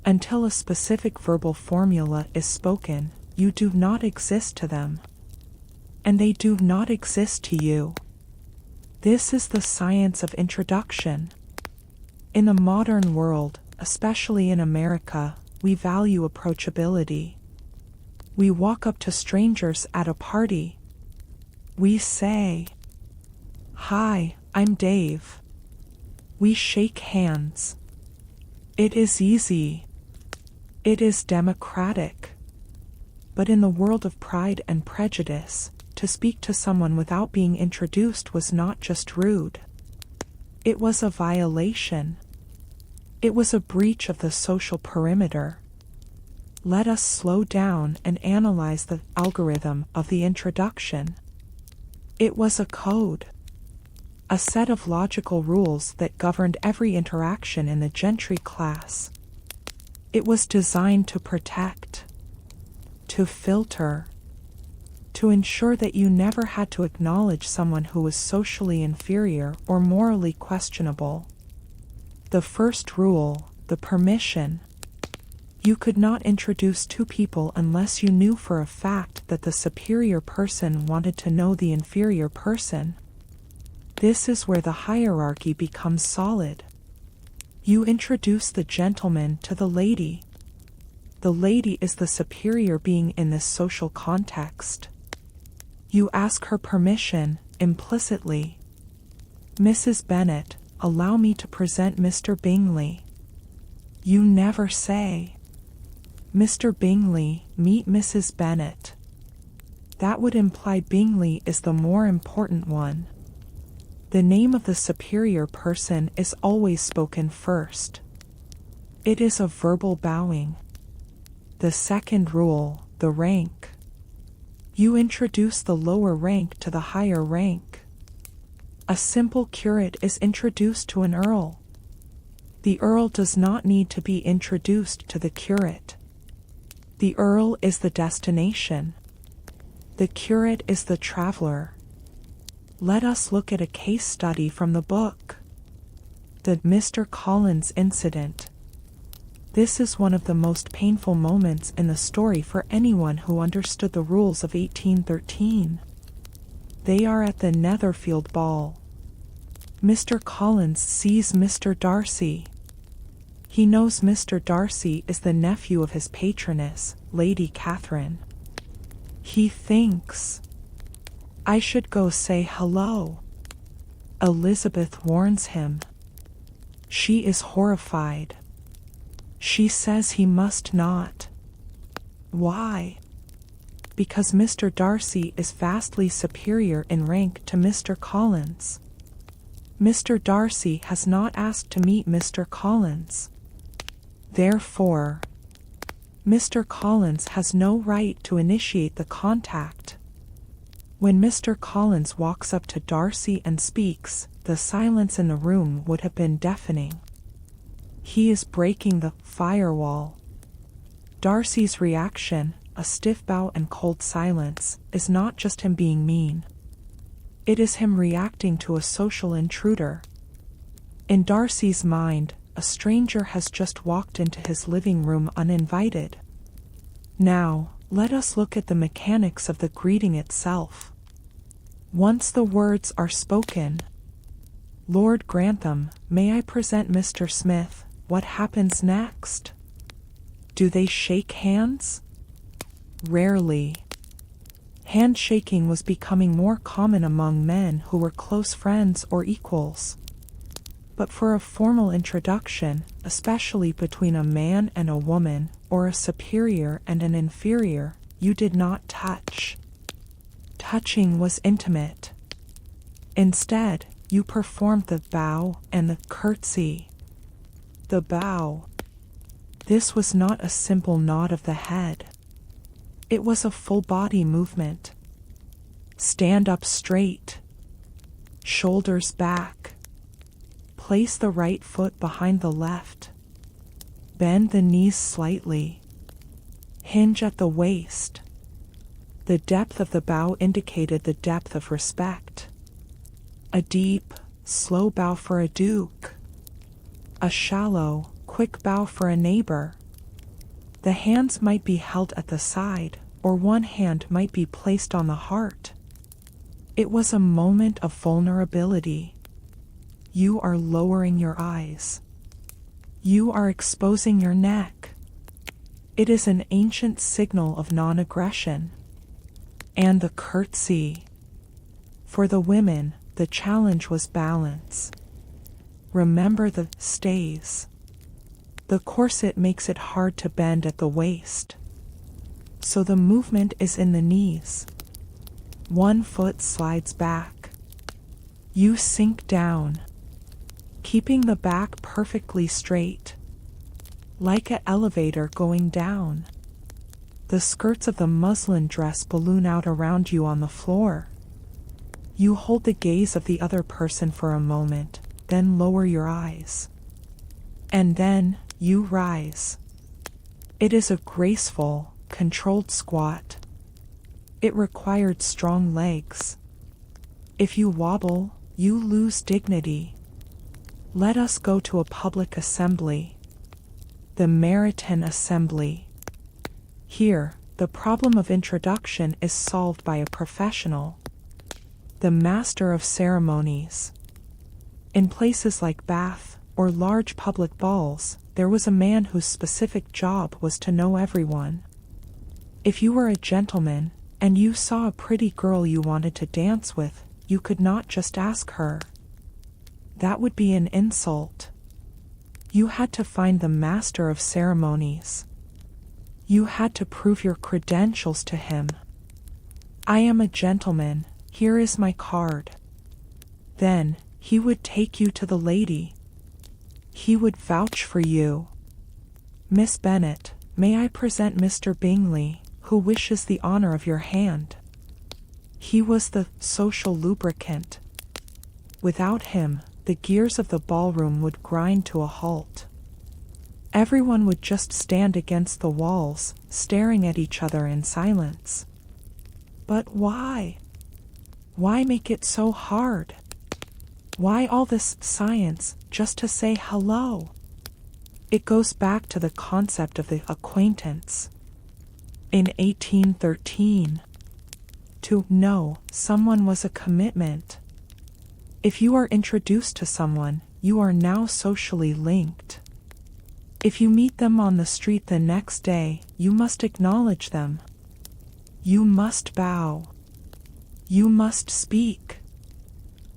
Until a specific verbal formula is spoken, you do not exist to them. And they do not exist to you. This is the science of introduction. In the modern world, especially in America, we value approachability. We walk up to strangers at a party. We say, "Hi, I'm Dave." We shake hands. It is easy. It is democratic. But in the world of Pride and Prejudice, to speak to someone without being introduced was not just rude. It was a violation. It was a breach of the social perimeter. Let us slow down and analyze the algorithm of the introduction. It was a code. A set of logical rules that governed every interaction in the gentry class. It was designed to protect, to filter, to ensure that you never had to acknowledge someone who was socially inferior or morally questionable. The first rule, the permission. You could not introduce two people unless you knew for a fact that the superior person wanted to know the inferior person. This is where the hierarchy becomes solid. You introduce the gentleman to the lady. The lady is the superior being in this social context. You ask her permission, implicitly. "Mrs. Bennet, allow me to present Mr. Bingley." You never say, "Mr. Bingley, meet Mrs. Bennet." That would imply Bingley is the more important one. The name of the superior person is always spoken first. It is a verbal bowing. The second rule, the rank. You introduce the lower rank to the higher rank. A simple curate is introduced to an earl. The earl does not need to be introduced to the curate. The earl is the destination. The curate is the traveler. Let us look at a case study from the book. The Mr. Collins incident. This is one of the most painful moments in the story for anyone who understood the rules of 1813. They are at the Netherfield ball. Mr. Collins sees Mr. Darcy. He knows Mr. Darcy is the nephew of his patroness, Lady Catherine. He thinks, "I should go say hello." Elizabeth warns him. She is horrified. She says he must not. Why? Because Mr. Darcy is vastly superior in rank to Mr. Collins. Mr. Darcy has not asked to meet Mr. Collins. Therefore, Mr. Collins has no right to initiate the contact. When Mr. Collins walks up to Darcy and speaks, the silence in the room would have been deafening. He is breaking the firewall. Darcy's reaction, a stiff bow and cold silence, is not just him being mean. It is him reacting to a social intruder. In Darcy's mind, a stranger has just walked into his living room uninvited. Now, let us look at the mechanics of the greeting itself. Once the words are spoken, "Lord Grantham, may I present Mr. Smith," what happens next? Do they shake hands? Rarely. Handshaking was becoming more common among men who were close friends or equals. But for a formal introduction, especially between a man and a woman, or a superior and an inferior, you did not touch. Touching was intimate. Instead, you performed the bow and the curtsy. The bow. This was not a simple nod of the head. It was a full body movement. Stand up straight. Shoulders back. Place the right foot behind the left. Bend the knees slightly. Hinge at the waist. The depth of the bow indicated the depth of respect. A deep, slow bow for a duke. A shallow, quick bow for a neighbor. The hands might be held at the side, or one hand might be placed on the heart. It was a moment of vulnerability. You are lowering your eyes. You are exposing your neck. It is an ancient signal of non-aggression. And the curtsy. For the women, the challenge was balance. Remember the stays. The corset makes it hard to bend at the waist. So the movement is in the knees. One foot slides back. You sink down, keeping the back perfectly straight, like an elevator going down. The skirts of the muslin dress balloon out around you on the floor. You hold the gaze of the other person for a moment, then lower your eyes. And then, you rise. It is a graceful, controlled squat. It required strong legs. If you wobble, you lose dignity. Let us go to a public assembly. The Meryton Assembly. Here, the problem of introduction is solved by a professional. The master of ceremonies. In places like Bath, or large public balls, there was a man whose specific job was to know everyone. If you were a gentleman, and you saw a pretty girl you wanted to dance with, you could not just ask her. That would be an insult. You had to find the master of ceremonies. You had to prove your credentials to him. I am a gentleman, here is my card. Then, he would take you to the lady. He would vouch for you. Miss Bennet, may I present Mr. Bingley, who wishes the honor of your hand. He was the social lubricant. Without him, the gears of the ballroom would grind to a halt. Everyone would just stand against the walls, staring at each other in silence. But why? Why make it so hard? Why all this science just to say hello? It goes back to the concept of the acquaintance. In 1813, to know someone was a commitment. If you are introduced to someone, you are now socially linked. If you meet them on the street the next day, you must acknowledge them. You must bow. You must speak.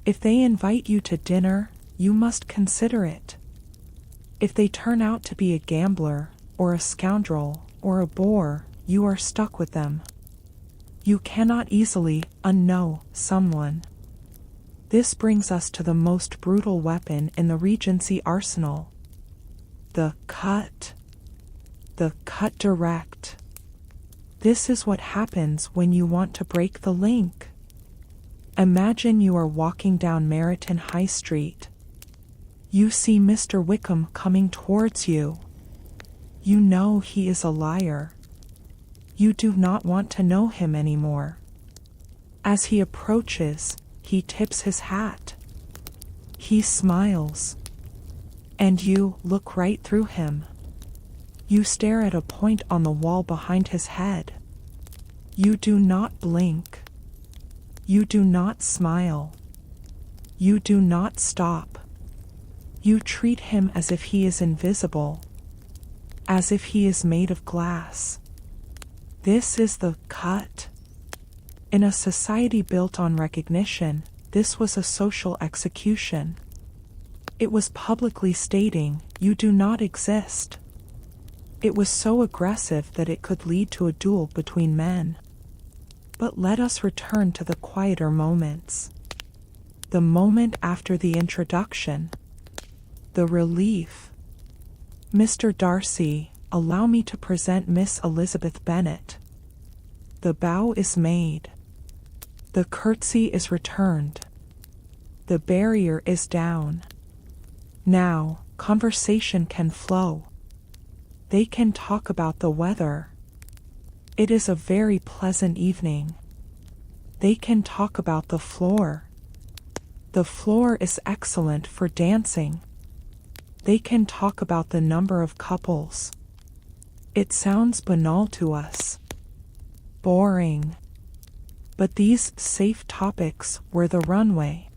If they invite you to dinner, you must consider it. If they turn out to be a gambler, or a scoundrel, or a bore, you are stuck with them. You cannot easily unknow someone. This brings us to the most brutal weapon in the Regency arsenal. The cut. The cut direct. This is what happens when you want to break the link. Imagine you are walking down Meryton High Street. You see Mr. Wickham coming towards you. You know he is a liar. You do not want to know him anymore. As he approaches, he tips his hat. He smiles. And you look right through him. You stare at a point on the wall behind his head. You do not blink. You do not smile. You do not stop. You treat him as if he is invisible. as if he is made of glass. This is the cut. In a society built on recognition, this was a social execution. It was publicly stating, "You do not exist." It was so aggressive that it could lead to a duel between men. But let us return to the quieter moments. The moment after the introduction. The relief. "Mr. Darcy, allow me to present Miss Elizabeth Bennet." The bow is made. The curtsy is returned. The barrier is down. Now, conversation can flow. They can talk about the weather. It is a very pleasant evening. They can talk about the floor. The floor is excellent for dancing. They can talk about the number of couples. It sounds banal to us. Boring. But these safe topics were the runway.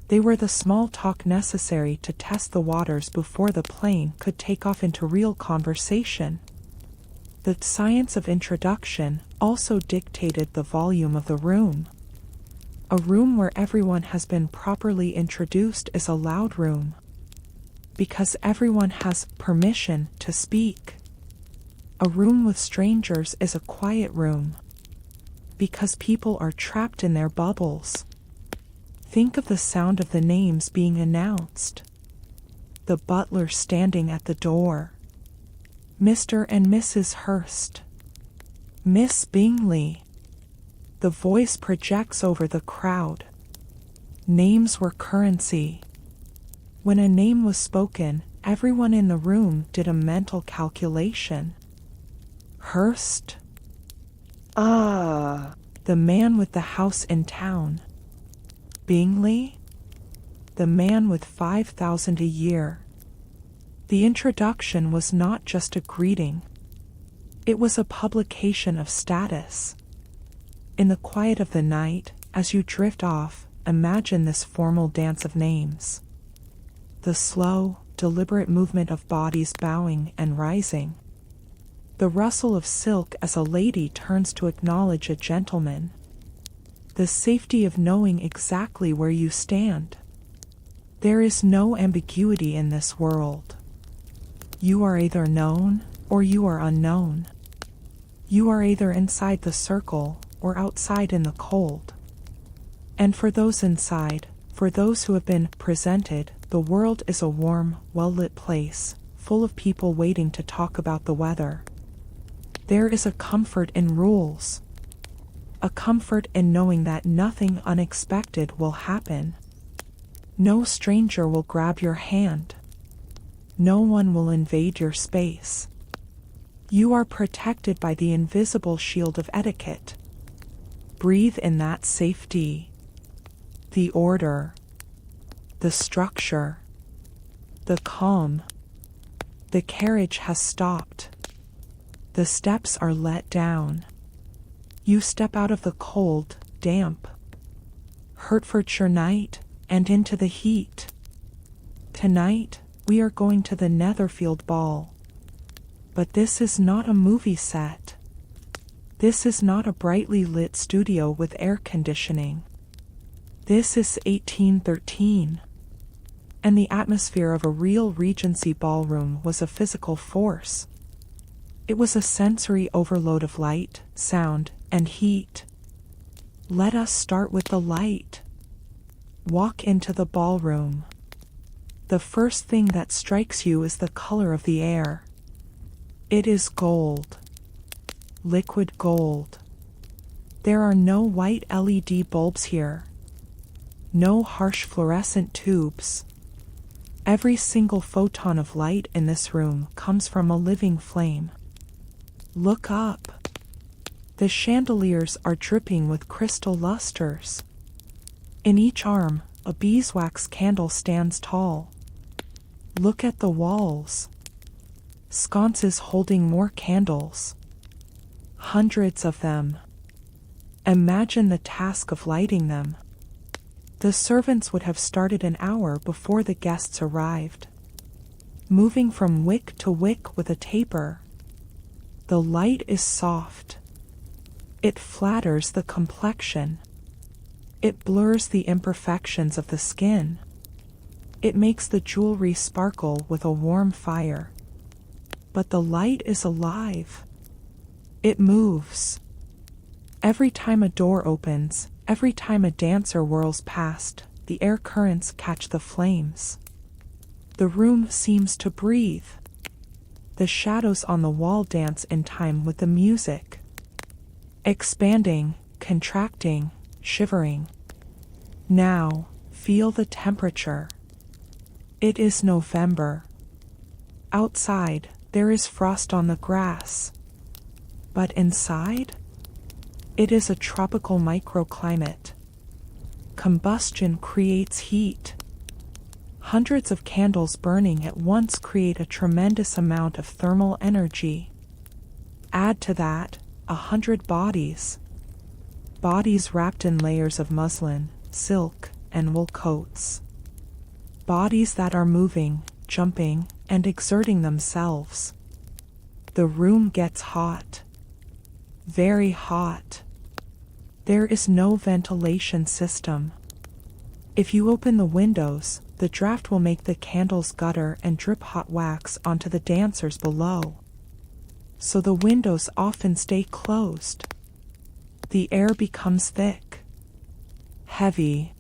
They were the small talk necessary to test the waters before the plane could take off into real conversation. The science of introduction also dictated the volume of the room. A room where everyone has been properly introduced is a loud room, because everyone has permission to speak. A room with strangers is a quiet room, because people are trapped in their bubbles. Think of the sound of the names being announced. The butler standing at the door. Mr. and Mrs. Hurst. Miss Bingley. The voice projects over the crowd. Names were currency. When a name was spoken, everyone in the room did a mental calculation. Hurst? The man with the house in town. Bingley? The man with 5,000 a year. The introduction was not just a greeting. It was a publication of status. In the quiet of the night, as you drift off, imagine this formal dance of names. The slow, deliberate movement of bodies bowing and rising. The rustle of silk as a lady turns to acknowledge a gentleman. The safety of knowing exactly where you stand. There is no ambiguity in this world. You are either known or you are unknown. You are either inside the circle or outside in the cold. And for those inside, for those who have been presented, the world is a warm, well-lit place, full of people waiting to talk about the weather. There is a comfort in rules. A comfort in knowing that nothing unexpected will happen. No stranger will grab your hand. No one will invade your space. You are protected by the invisible shield of etiquette. Breathe in that safety. The order. The structure. The calm. The carriage has stopped. The steps are let down. You step out of the cold, damp Hertfordshire night and into the heat. Tonight, we are going to the Netherfield ball. But this is not a movie set. This is not a brightly lit studio with air conditioning. This is 1813. And the atmosphere of a real Regency ballroom was a physical force. It was a sensory overload of light, sound, and heat. Let us start with the light. Walk into the ballroom. The first thing that strikes you is the color of the air. It is gold. Liquid gold. There are no white LED bulbs here. No harsh fluorescent tubes. Every single photon of light in this room comes from a living flame. Look up. The chandeliers are dripping with crystal lustres. In each arm, a beeswax candle stands tall. Look at the walls. Sconces holding more candles. Hundreds of them. Imagine the task of lighting them. The servants would have started an hour before the guests arrived. moving from wick to wick with a taper. The light is soft. It flatters the complexion. It blurs the imperfections of the skin. It makes the jewelry sparkle with a warm fire. But the light is alive. It moves. Every time a door opens, every time a dancer whirls past, the air currents catch the flames. The room seems to breathe. The shadows on the wall dance in time with the music. Expanding, contracting, shivering. Now, feel the temperature. It is November. Outside, there is frost on the grass. But inside? It is a tropical microclimate. Combustion creates heat. Hundreds of candles burning at once create a tremendous amount of thermal energy. Add to that 100 bodies. Bodies wrapped in layers of muslin, silk, and wool coats. Bodies that are moving, jumping, and exerting themselves. The room gets hot. Very hot. There is no ventilation system. If you open the windows, the draft will make the candles gutter and drip hot wax onto the dancers below. So the windows often stay closed. The air becomes thick. Heavy.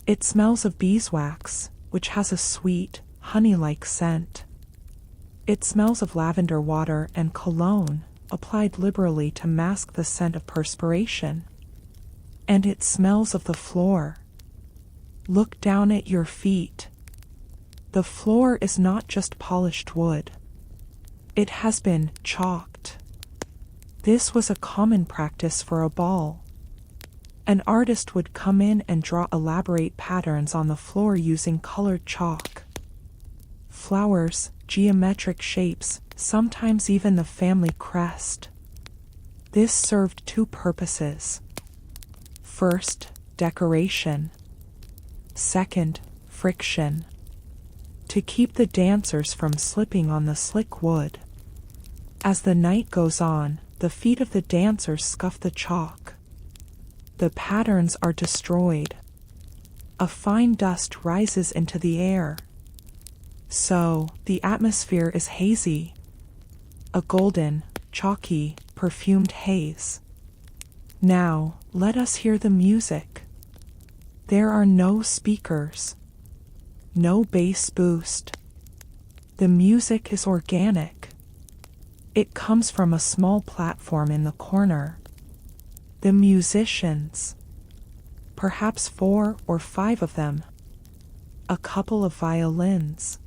It smells of beeswax, which has a sweet, honey-like scent. It smells of lavender water and cologne, applied liberally to mask the scent of perspiration. And it smells of the floor. Look down at your feet. The floor is not just polished wood. It has been chalked. This was a common practice for a ball. An artist would come in and draw elaborate patterns on the floor using colored chalk. Flowers, geometric shapes, sometimes even the family crest. This served two purposes. First, decoration. Second, friction. To keep the dancers from slipping on the slick wood. As the night goes on, the feet of the dancers scuff the chalk. The patterns are destroyed. A fine dust rises into the air. So, the atmosphere is hazy. A golden, chalky, perfumed haze. Now, let us hear the music. There are no speakers. No bass boost. The music is organic. It comes from a small platform in the corner. The musicians. Perhaps 4 or 5 of them. A couple of violins.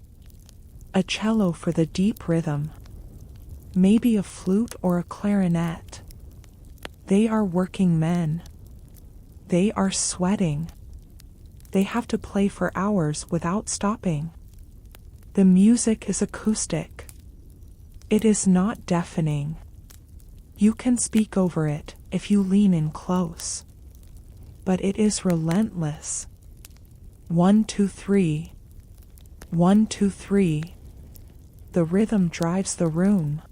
A cello for the deep rhythm. Maybe a flute or a clarinet. They are working men. They are sweating. They have to play for hours without stopping. The music is acoustic. It is not deafening. You can speak over it if you lean in close. But it is relentless. 1, 2, 3. 1, 2, 3. The rhythm drives the room.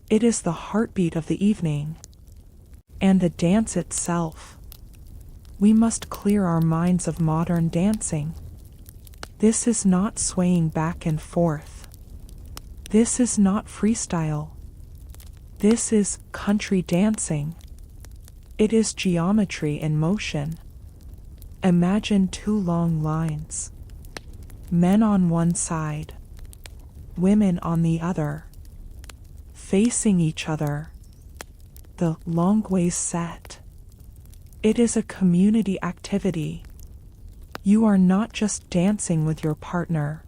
It is the heartbeat of the evening. And the dance itself. We must clear our minds of modern dancing. This is not swaying back and forth. This is not freestyle. This is country dancing. It is geometry in motion. Imagine 2 long lines. Men on one side. Women on the other. Facing each other. The long ways set. It is a community activity. You are not just dancing with your partner.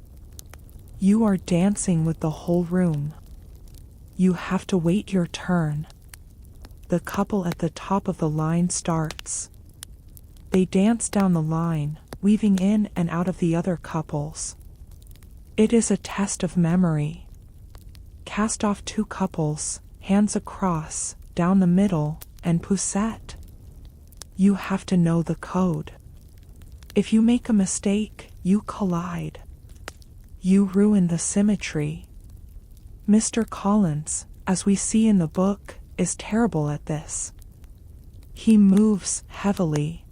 You are dancing with the whole room. You have to wait your turn. The couple at the top of the line starts. They dance down the line, weaving in and out of the other couples. It is a test of memory. Cast off 2 couples, hands across, down the middle, and poussette. You have to know the code. If you make a mistake, you collide. You ruin the symmetry. Mr. Collins, as we see in the book, is terrible at this. He moves heavily.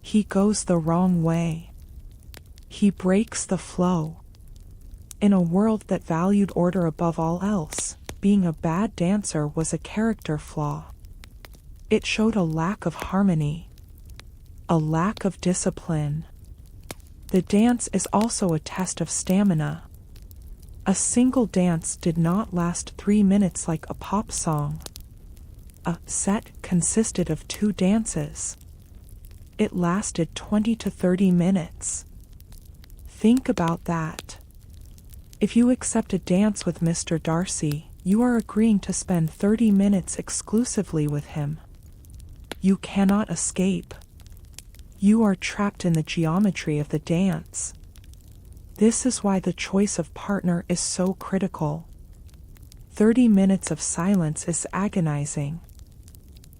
He goes the wrong way. He breaks the flow. In a world that valued order above all else, being a bad dancer was a character flaw. It showed a lack of harmony, a lack of discipline. The dance is also a test of stamina. A single dance did not last 3 minutes like a pop song. A set consisted of 2 dances. It lasted 20 to 30 minutes. Think about that. If you accept a dance with Mr. Darcy, you are agreeing to spend 30 minutes exclusively with him. You cannot escape. You are trapped in the geometry of the dance. This is why the choice of partner is so critical. 30 minutes of silence is agonizing.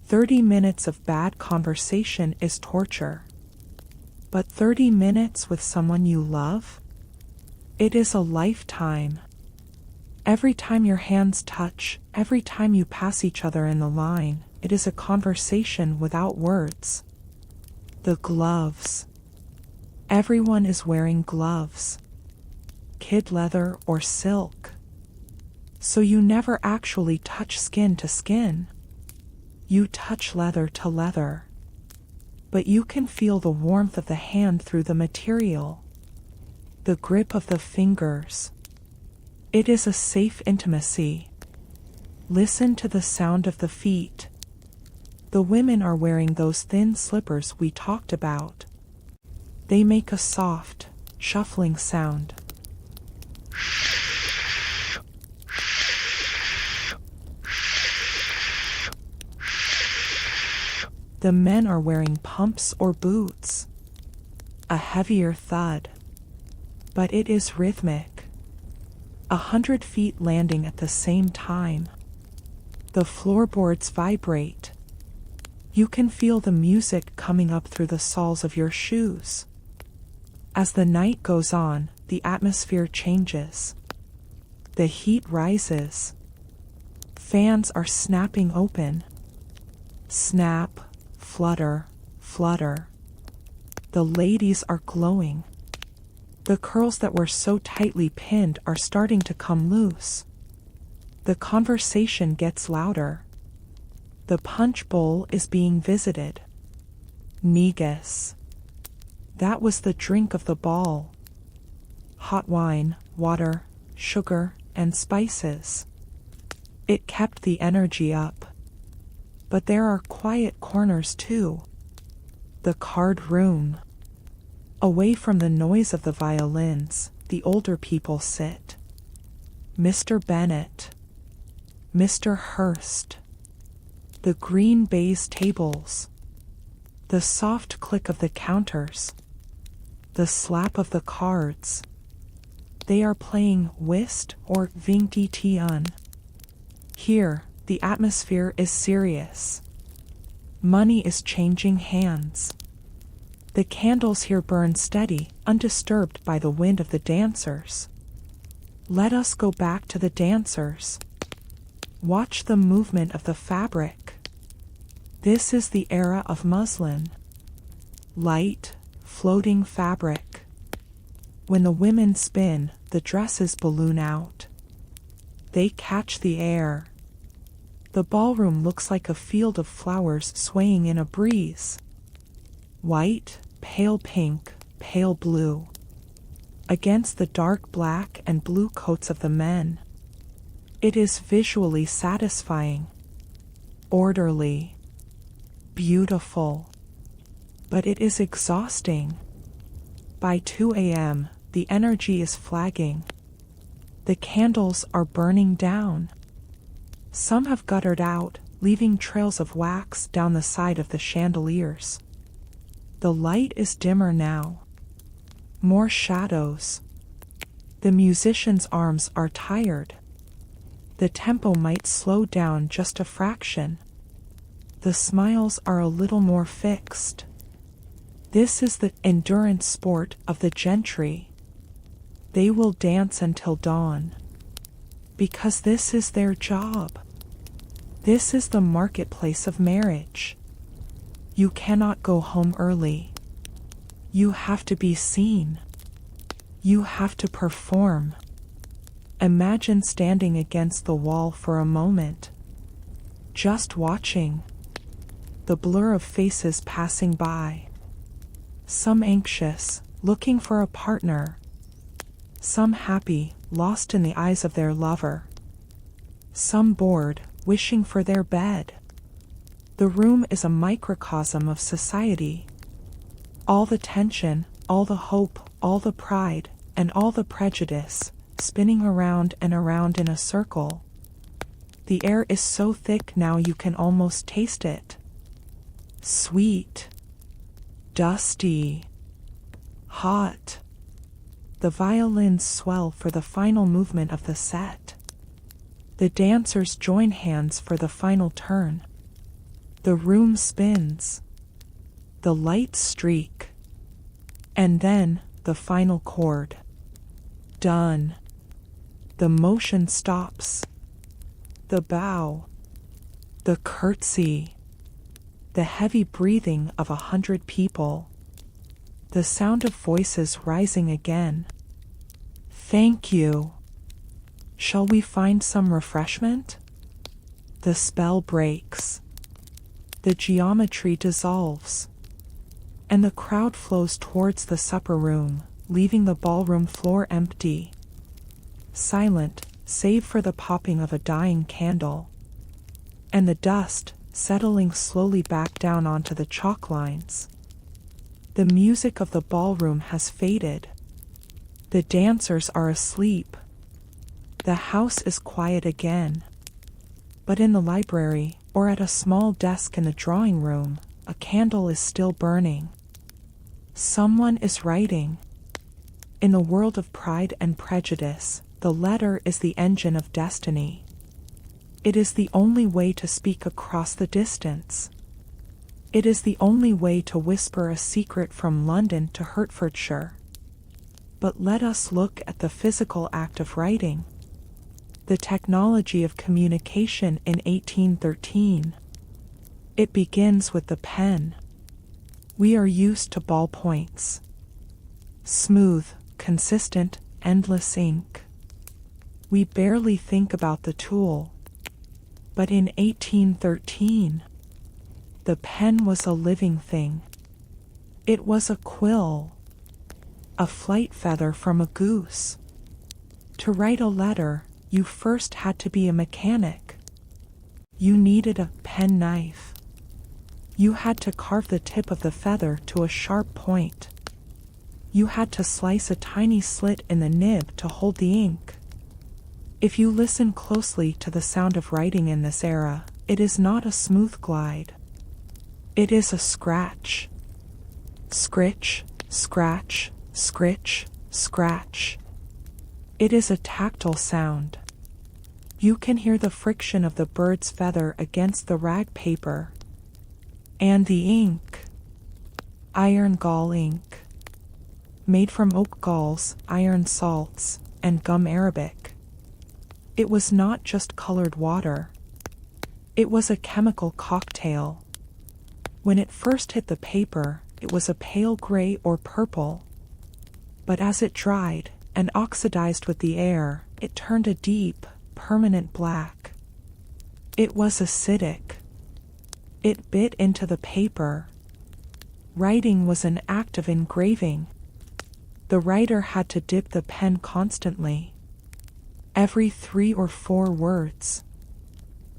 30 minutes of bad conversation is torture. But 30 minutes with someone you love? It is a lifetime. Every time your hands touch, every time you pass each other in the line, it is a conversation without words. The gloves. Everyone is wearing gloves. Kid leather or silk. So you never actually touch skin to skin. You touch leather to leather. But you can feel the warmth of the hand through the material. The grip of the fingers. It is a safe intimacy. Listen to the sound of the feet. The women are wearing those thin slippers we talked about. They make a soft, shuffling sound. The men are wearing pumps or boots. A heavier thud. But it is rhythmic. 100 feet landing at the same time. The floorboards vibrate. You can feel the music coming up through the soles of your shoes. As the night goes on, the atmosphere changes. The heat rises. Fans are snapping open. Snap, flutter, flutter. The ladies are glowing. The curls that were so tightly pinned are starting to come loose. The conversation gets louder. The punch bowl is being visited. Negus. That was the drink of the ball. Hot wine, water, sugar, and spices. It kept the energy up. But there are quiet corners too. The card room. Away from the noise of the violins, the older people sit. Mr. Bennet. Mr. Hurst. The green baize tables. The soft click of the counters. The slap of the cards. They are playing whist or vingt-et-un. Here, the atmosphere is serious. Money is changing hands. The candles here burn steady, undisturbed by the wind of the dancers. Let us go back to the dancers. Watch the movement of the fabric. This is the era of muslin. Light, floating fabric. When the women spin, the dresses balloon out. They catch the air. The ballroom looks like a field of flowers swaying in a breeze. White, pale pink, pale blue. Against the dark black and blue coats of the men. It is visually satisfying. Orderly. Beautiful. But it is exhausting. By 2 a.m., the energy is flagging. The candles are burning down. Some have guttered out, leaving trails of wax down the side of the chandeliers. The light is dimmer now. More shadows. The musicians' arms are tired. The tempo might slow down just a fraction. The smiles are a little more fixed. This is the endurance sport of the gentry. They will dance until dawn. Because this is their job. This is the marketplace of marriage. You cannot go home early. You have to be seen. You have to perform. Imagine standing against the wall for a moment. Just watching. The blur of faces passing by. Some anxious, looking for a partner. Some happy, lost in the eyes of their lover. Some bored, wishing for their bed. The room is a microcosm of society. All the tension, all the hope, all the pride, and all the prejudice, spinning around and around in a circle. The air is so thick now you can almost taste it. Sweet. Dusty. Hot. The violins swell for the final movement of the set. The dancers join hands for the final turn. The room spins. The lights streak. And then, the final chord. Done. The motion stops. The bow. The curtsy. The heavy breathing of 100 people. The sound of voices rising again. Thank you. Shall we find some refreshment? The spell breaks. The geometry dissolves. And the crowd flows towards the supper room, leaving the ballroom floor empty. Silent, save for the popping of a dying candle. And the dust, settling slowly back down onto the chalk lines. The music of the ballroom has faded. The dancers are asleep. The house is quiet again. But in the library, or at a small desk in the drawing room, a candle is still burning. Someone is writing. In the world of Pride and Prejudice, the letter is the engine of destiny. It is the only way to speak across the distance. It is the only way to whisper a secret from London to Hertfordshire. But let us look at the physical act of writing. The technology of communication in 1813. It begins with the pen. We are used to ballpoints. Smooth, consistent, endless ink. We barely think about the tool. But in 1813, the pen was a living thing. It was a quill. A flight feather from a goose. To write a letter, you first had to be a mechanic. You needed a pen knife. You had to carve the tip of the feather to a sharp point. You had to slice a tiny slit in the nib to hold the ink. If you listen closely to the sound of writing in this era, it is not a smooth glide. It is a scratch. Scritch, scratch, scritch, scratch. It is a tactile sound. You can hear the friction of the bird's feather against the rag paper. And the ink. Iron gall ink. Made from oak galls, iron salts, and gum arabic. It was not just colored water. It was a chemical cocktail. When it first hit the paper, it was a pale gray or purple. But as it dried and oxidized with the air, it turned a deep, permanent black. It was acidic. It bit into the paper. Writing was an act of engraving. The writer had to dip the pen constantly. Every 3 or 4 words.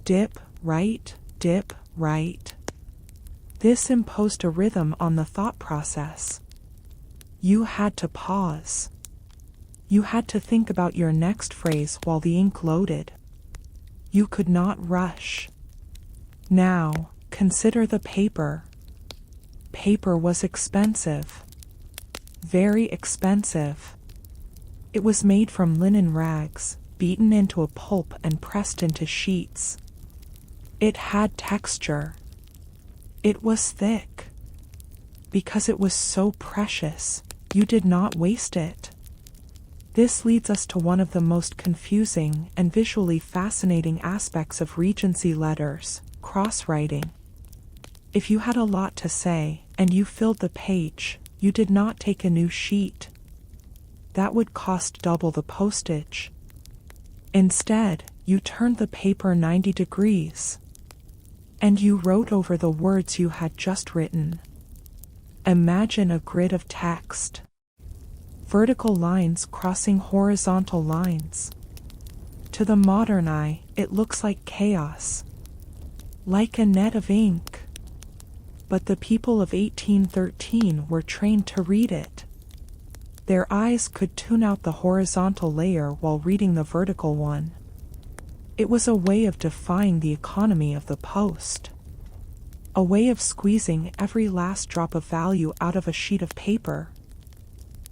Dip, write, dip, write. This imposed a rhythm on the thought process. You had to pause. You had to think about your next phrase while the ink loaded. You could not rush. Now, consider the paper. Paper was expensive. Very expensive. It was made from linen rags, beaten into a pulp and pressed into sheets. It had texture. It was thick. Because it was so precious, you did not waste it. This leads us to one of the most confusing and visually fascinating aspects of Regency letters: cross-writing. If you had a lot to say, and you filled the page, you did not take a new sheet. That would cost double the postage. Instead, you turned the paper 90 degrees. And you wrote over the words you had just written. Imagine a grid of text. Vertical lines crossing horizontal lines. To the modern eye, it looks like chaos. Like a net of ink. But the people of 1813 were trained to read it. Their eyes could tune out the horizontal layer while reading the vertical one. It was a way of defying the economy of the post. A way of squeezing every last drop of value out of a sheet of paper.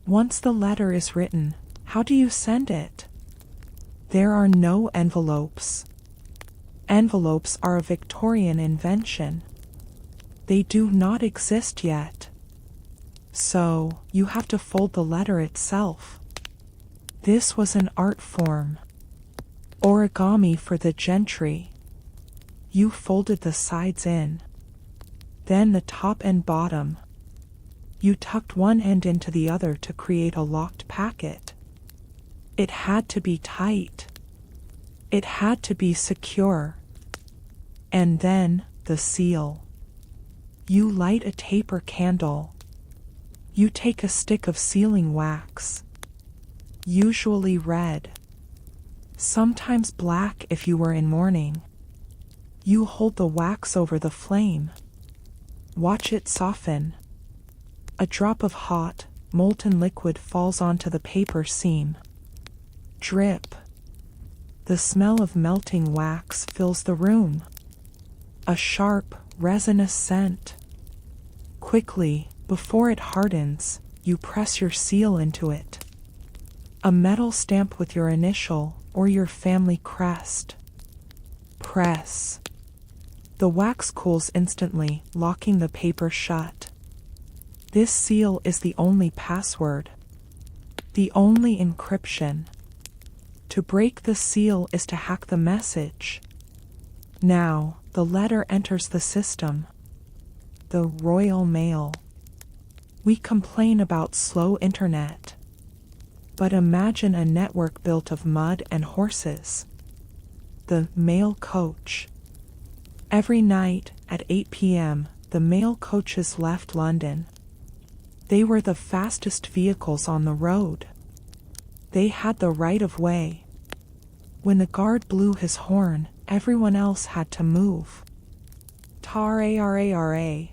Once the letter is written, how do you send it? There are no envelopes. Envelopes are a Victorian invention. They do not exist yet. So, you have to fold the letter itself. This was an art form. Origami for the gentry. You folded the sides in. Then the top and bottom. You tucked one end into the other to create a locked packet. It had to be tight. It had to be secure. And then, the seal. You light a taper candle. You take a stick of sealing wax. Usually red. Sometimes black if you were in mourning. You hold the wax over the flame. Watch it soften. A drop of hot, molten liquid falls onto the paper seam. Drip. The smell of melting wax fills the room. A sharp, resinous scent. Quickly, before it hardens, you press your seal into it. A metal stamp with your initial or your family crest. Press. The wax cools instantly, locking the paper shut. This seal is the only password. The only encryption. To break the seal is to hack the message. Now, the letter enters the system. The Royal Mail. We complain about slow internet. But imagine a network built of mud and horses. The mail coach. Every night, at 8 p.m., the mail coaches left London. They were the fastest vehicles on the road. They had the right of way. When the guard blew his horn, everyone else had to move. Tar-a-ra-ra.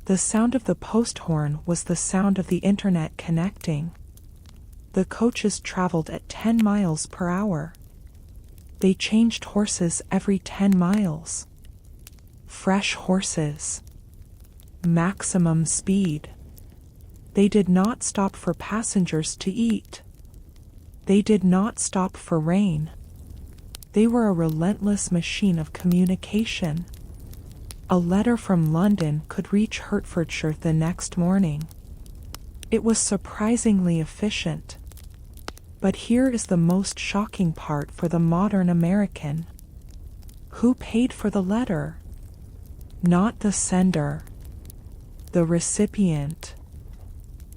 The sound of the post horn was the sound of the internet connecting. The coaches traveled at 10 miles per hour. They changed horses every 10 miles. Fresh horses. Maximum speed. They did not stop for passengers to eat. They did not stop for rain. They were a relentless machine of communication. A letter from London could reach Hertfordshire the next morning. It was surprisingly efficient. But here is the most shocking part for the modern American. Who paid for the letter? Not the sender. The recipient.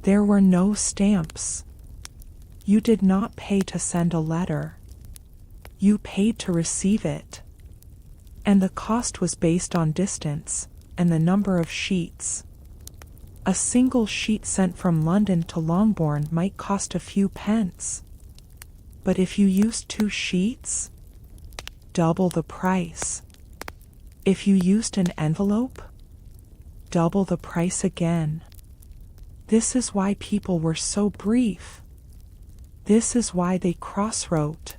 There were no stamps. You did not pay to send a letter. You paid to receive it. And the cost was based on distance and the number of sheets. A single sheet sent from London to Longbourn might cost a few pence. But if you used 2 sheets, double the price. If you used an envelope, double the price again. This is why people were so brief. This is why they cross-wrote.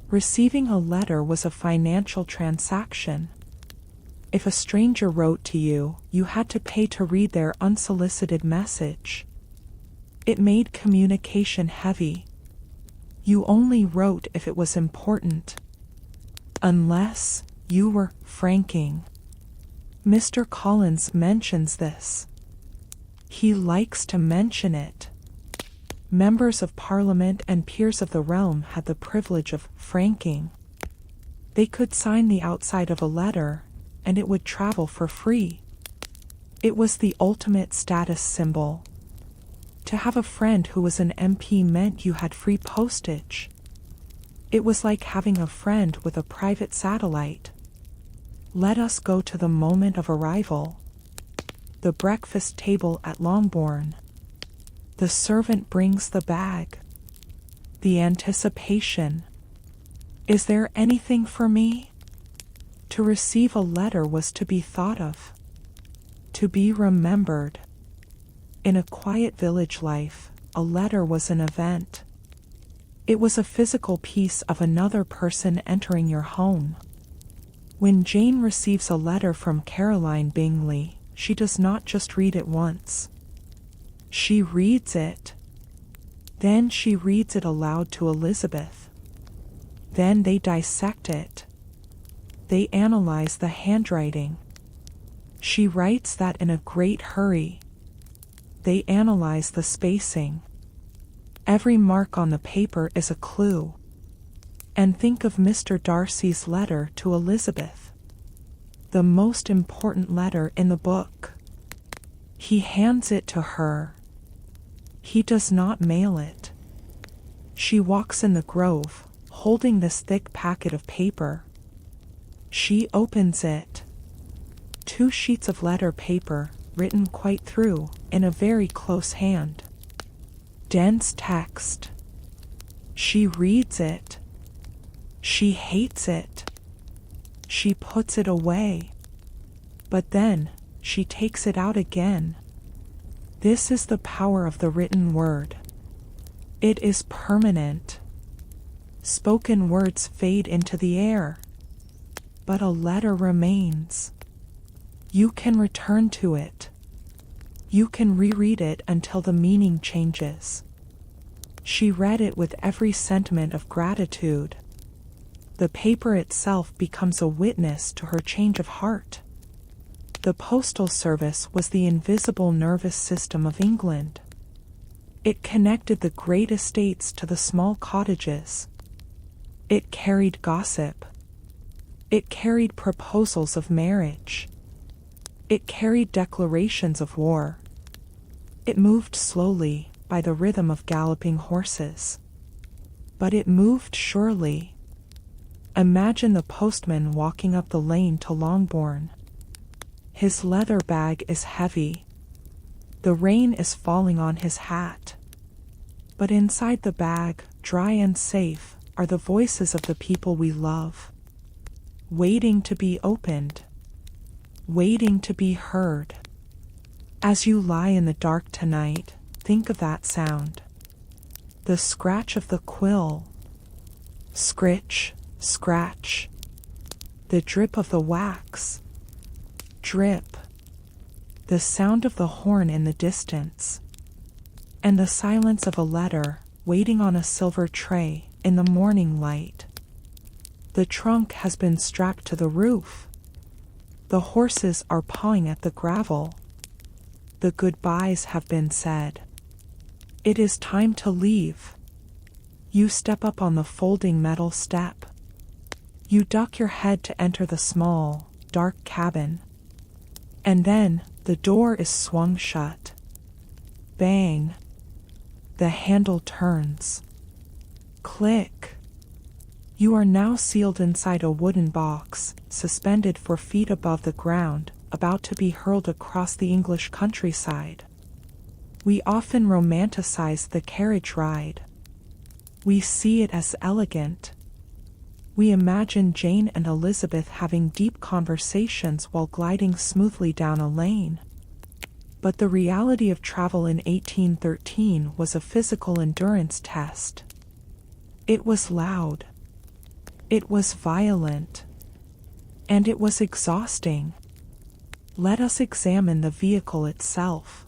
Receiving a letter was a financial transaction. If a stranger wrote to you, you had to pay to read their unsolicited message. It made communication heavy. You only wrote if it was important. Unless you were franking. Mr. Collins mentions this. He likes to mention it. Members of Parliament and peers of the realm had the privilege of franking. They could sign the outside of a letter, and it would travel for free. It was the ultimate status symbol. To have a friend who was an MP meant you had free postage. It was like having a friend with a private satellite. Let us go to the moment of arrival. The breakfast table at Longbourn. The servant brings the bag. The anticipation. Is there anything for me? To receive a letter was to be thought of. To be remembered. In a quiet village life, a letter was an event. It was a physical piece of another person entering your home. When Jane receives a letter from Caroline Bingley, she does not just read it once. She reads it. Then she reads it aloud to Elizabeth. Then they dissect it. They analyze the handwriting. She writes that in a great hurry. They analyze the spacing. Every mark on the paper is a clue. And think of Mr. Darcy's letter to Elizabeth. The most important letter in the book. He hands it to her. He does not mail it. She walks in the grove, holding this thick packet of paper. She opens it. 2 sheets of letter paper, written quite through, in a very close hand. Dense text. She reads it. She hates it. She puts it away. But then, she takes it out again. This is the power of the written word. It is permanent. Spoken words fade into the air. But a letter remains. You can return to it. You can reread it until the meaning changes. She read it with every sentiment of gratitude. The paper itself becomes a witness to her change of heart. The postal service was the invisible nervous system of England. It connected the great estates to the small cottages. It carried gossip. It carried proposals of marriage. It carried declarations of war. It moved slowly, by the rhythm of galloping horses. But it moved surely. Imagine the postman walking up the lane to Longbourn. His leather bag is heavy. The rain is falling on his hat. But inside the bag, dry and safe, are the voices of the people we love. Waiting to be opened. Waiting to be heard. As you lie in the dark tonight, think of that sound. The scratch of the quill. Scritch, scratch. The drip of the wax. Drip. The sound of the horn in the distance. And the silence of a letter, waiting on a silver tray, in the morning light. The trunk has been strapped to the roof. The horses are pawing at the gravel. The goodbyes have been said. It is time to leave. You step up on the folding metal step. You duck your head to enter the small, dark cabin. And then, the door is swung shut. Bang. The handle turns. Click. You are now sealed inside a wooden box, suspended 4 feet above the ground, about to be hurled across the English countryside. We often romanticize the carriage ride. We see it as elegant. We imagine Jane and Elizabeth having deep conversations while gliding smoothly down a lane. But the reality of travel in 1813 was a physical endurance test. It was loud. It was violent. And it was exhausting. Let us examine the vehicle itself.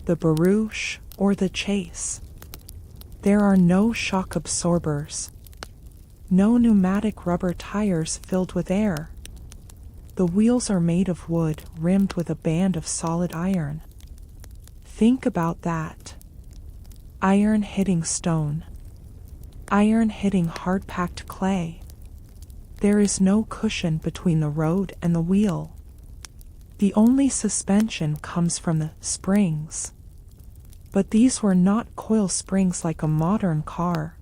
The barouche or the chaise. There are no shock absorbers. No pneumatic rubber tires filled with air. The wheels are made of wood rimmed with a band of solid iron. Think about that. Iron hitting stone. Iron hitting hard-packed clay. There is no cushion between the road and the wheel. The only suspension comes from the springs. But these were not coil springs like a modern car.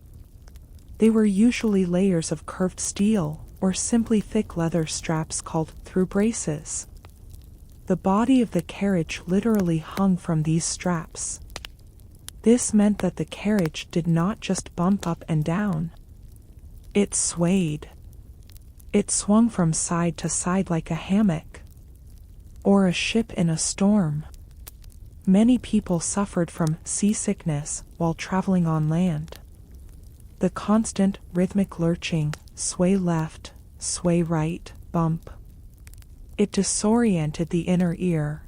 They were usually layers of curved steel, or simply thick leather straps called through braces. The body of the carriage literally hung from these straps. This meant that the carriage did not just bump up and down. It swayed. It swung from side to side like a hammock, or a ship in a storm. Many people suffered from seasickness while traveling on land. The constant, rhythmic lurching, sway left, sway right, bump. It disoriented the inner ear.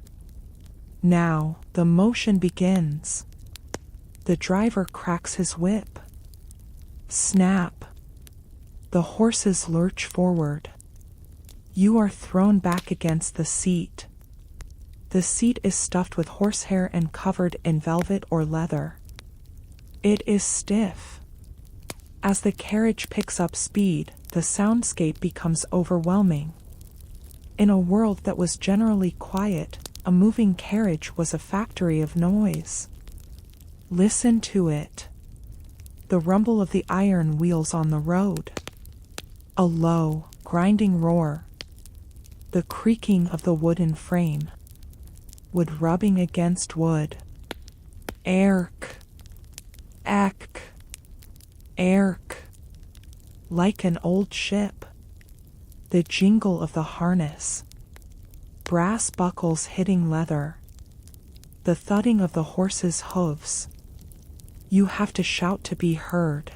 Now, the motion begins. The driver cracks his whip. Snap. The horses lurch forward. You are thrown back against the seat. The seat is stuffed with horsehair and covered in velvet or leather. It is stiff. As the carriage picks up speed, the soundscape becomes overwhelming. In a world that was generally quiet, a moving carriage was a factory of noise. Listen to it. The rumble of the iron wheels on the road. A low, grinding roar. The creaking of the wooden frame. Wood rubbing against wood. Erk. Ek. Erk. Like an old ship. The jingle of the harness. Brass buckles hitting leather. The thudding of the horse's hooves. You have to shout to be heard.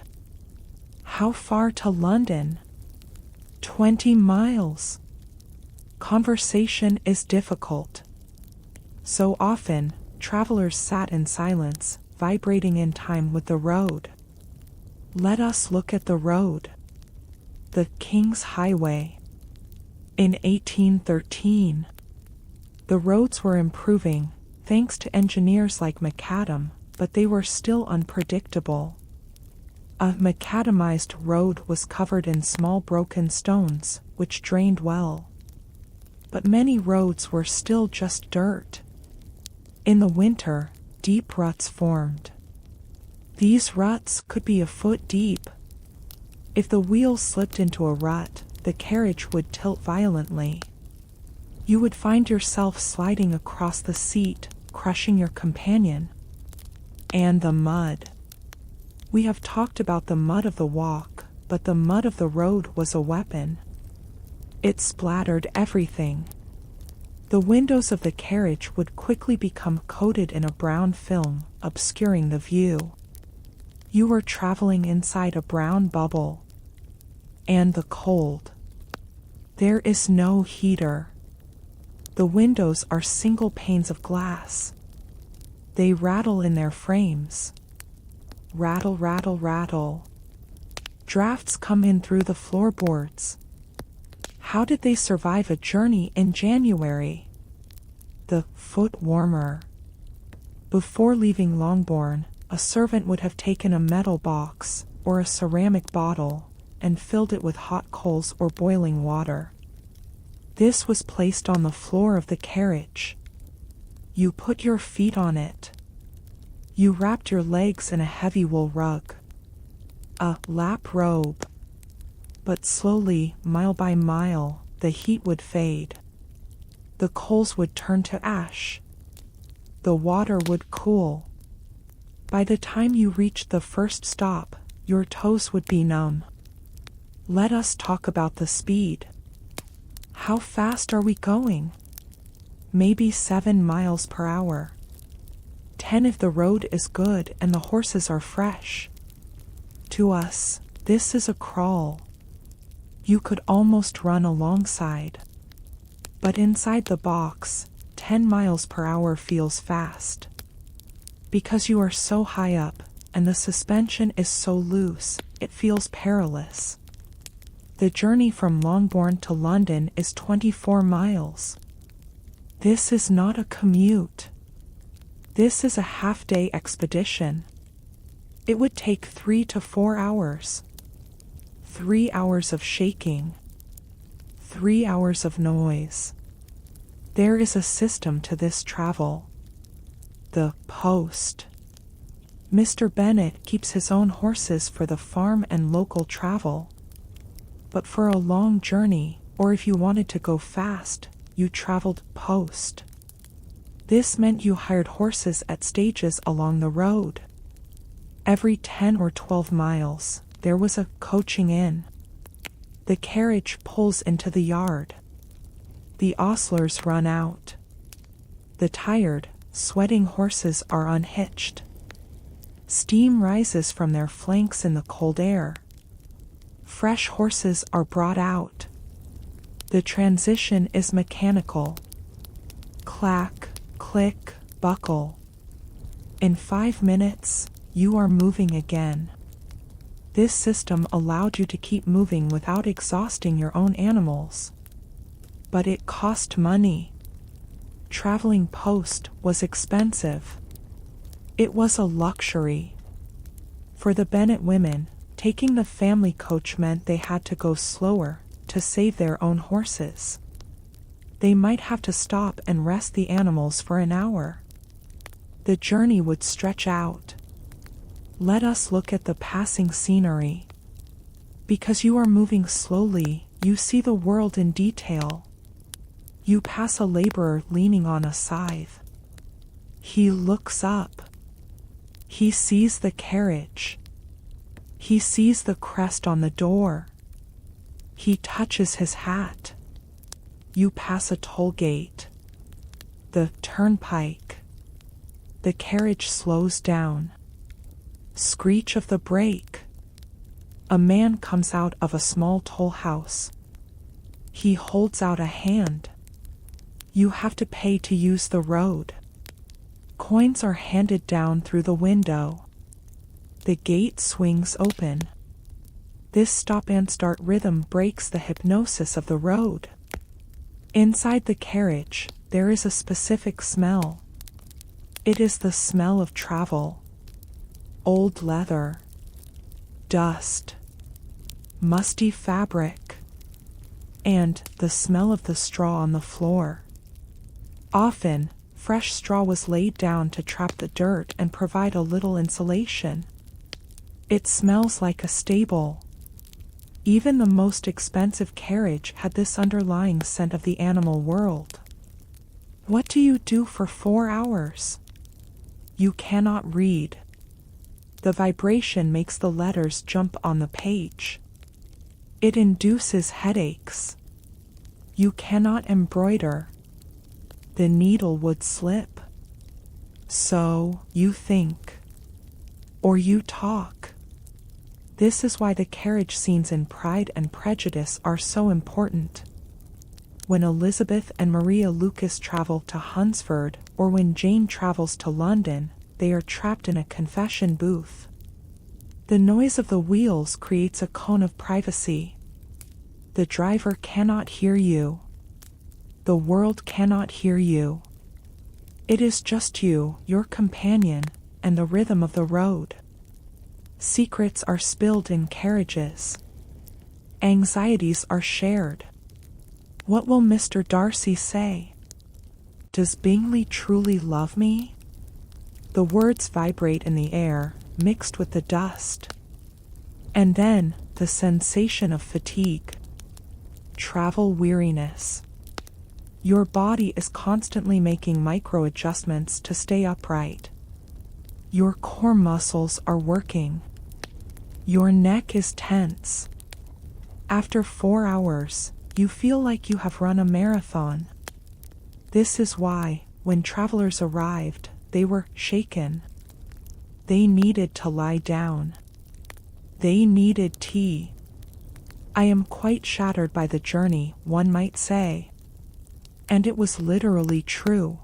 How far to London? 20 miles. Conversation is difficult. So often, travelers sat in silence, vibrating in time with the road. Let us look at the road. The King's Highway. In 1813, the roads were improving, thanks to engineers like macadam, but they were still unpredictable. A macadamized road was covered in small broken stones, which drained well. But many roads were still just dirt. In the winter, deep ruts formed. These ruts could be a foot deep. If the wheels slipped into a rut, the carriage would tilt violently. You would find yourself sliding across the seat, crushing your companion. And the mud. We have talked about the mud of the walk, but the mud of the road was a weapon. It splattered everything. The windows of the carriage would quickly become coated in a brown film, obscuring the view. You were traveling inside a brown bubble. And the cold. There is no heater. The windows are single panes of glass. They rattle in their frames. Rattle, rattle, rattle. Drafts come in through the floorboards. How did they survive a journey in January? The foot warmer. Before leaving Longbourn, a servant would have taken a metal box, or a ceramic bottle, and filled it with hot coals or boiling water. This was placed on the floor of the carriage. You put your feet on it. You wrapped your legs in a heavy wool rug. A lap robe. But slowly, mile by mile, the heat would fade. The coals would turn to ash. The water would cool. By the time you reached the first stop, your toes would be numb. Let us talk about the speed. How fast are we going? Maybe 7 miles per hour. 10 if the road is good and the horses are fresh. To us, this is a crawl. You could almost run alongside. But inside the box, 10 miles per hour feels fast. Because you are so high up, and the suspension is so loose, it feels perilous. The journey from Longbourn to London is 24 miles. This is not a commute. This is a half-day expedition. It would take 3 to 4 hours. 3 hours of shaking. 3 hours of noise. There is a system to this travel. The post. Mr. Bennet keeps his own horses for the farm and local travel. But for a long journey, or if you wanted to go fast, you traveled post. This meant you hired horses at stages along the road. Every 10 or 12 miles, there was a coaching in. The carriage pulls into the yard. The ostlers run out. The tired, sweating horses are unhitched. Steam rises from their flanks in the cold air. Fresh horses are brought out. The transition is mechanical. Clack, click, buckle. In 5 minutes, you are moving again. This system allowed you to keep moving without exhausting your own animals. But it cost money. Traveling post was expensive. It was a luxury. For the Bennet women, taking the family coach meant they had to go slower to save their own horses. They might have to stop and rest the animals for an hour. The journey would stretch out. Let us look at the passing scenery. Because you are moving slowly, you see the world in detail. You pass a laborer leaning on a scythe. He looks up. He sees the carriage. He sees the crest on the door. He touches his hat. You pass a toll gate. The turnpike. The carriage slows down. Screech of the brake. A man comes out of a small toll house. He holds out a hand. You have to pay to use the road. Coins are handed down through the window. The gate swings open. This stop and start rhythm breaks the hypnosis of the road. Inside the carriage, there is a specific smell. It is the smell of travel. Old leather. Dust. Musty fabric. And the smell of the straw on the floor. Often, fresh straw was laid down to trap the dirt and provide a little insulation. It smells like a stable. Even the most expensive carriage had this underlying scent of the animal world. What do you do for 4 hours? You cannot read. The vibration makes the letters jump on the page. It induces headaches. You cannot embroider. The needle would slip. So, you think. Or you talk. This is why the carriage scenes in Pride and Prejudice are so important. When Elizabeth and Maria Lucas travel to Hunsford, or when Jane travels to London, they are trapped in a confession booth. The noise of the wheels creates a cone of privacy. The driver cannot hear you. The world cannot hear you. It is just you, your companion, and the rhythm of the road. Secrets are spilled in carriages. Anxieties are shared. What will Mr. Darcy say? Does Bingley truly love me? The words vibrate in the air, mixed with the dust. And then, the sensation of fatigue. Travel weariness. Your body is constantly making micro-adjustments to stay upright. Your core muscles are working. Your neck is tense. After 4 hours, you feel like you have run a marathon. This is why, when travelers arrived, they were shaken. They needed to lie down. They needed tea. I am quite shattered by the journey, one might say. And it was literally true.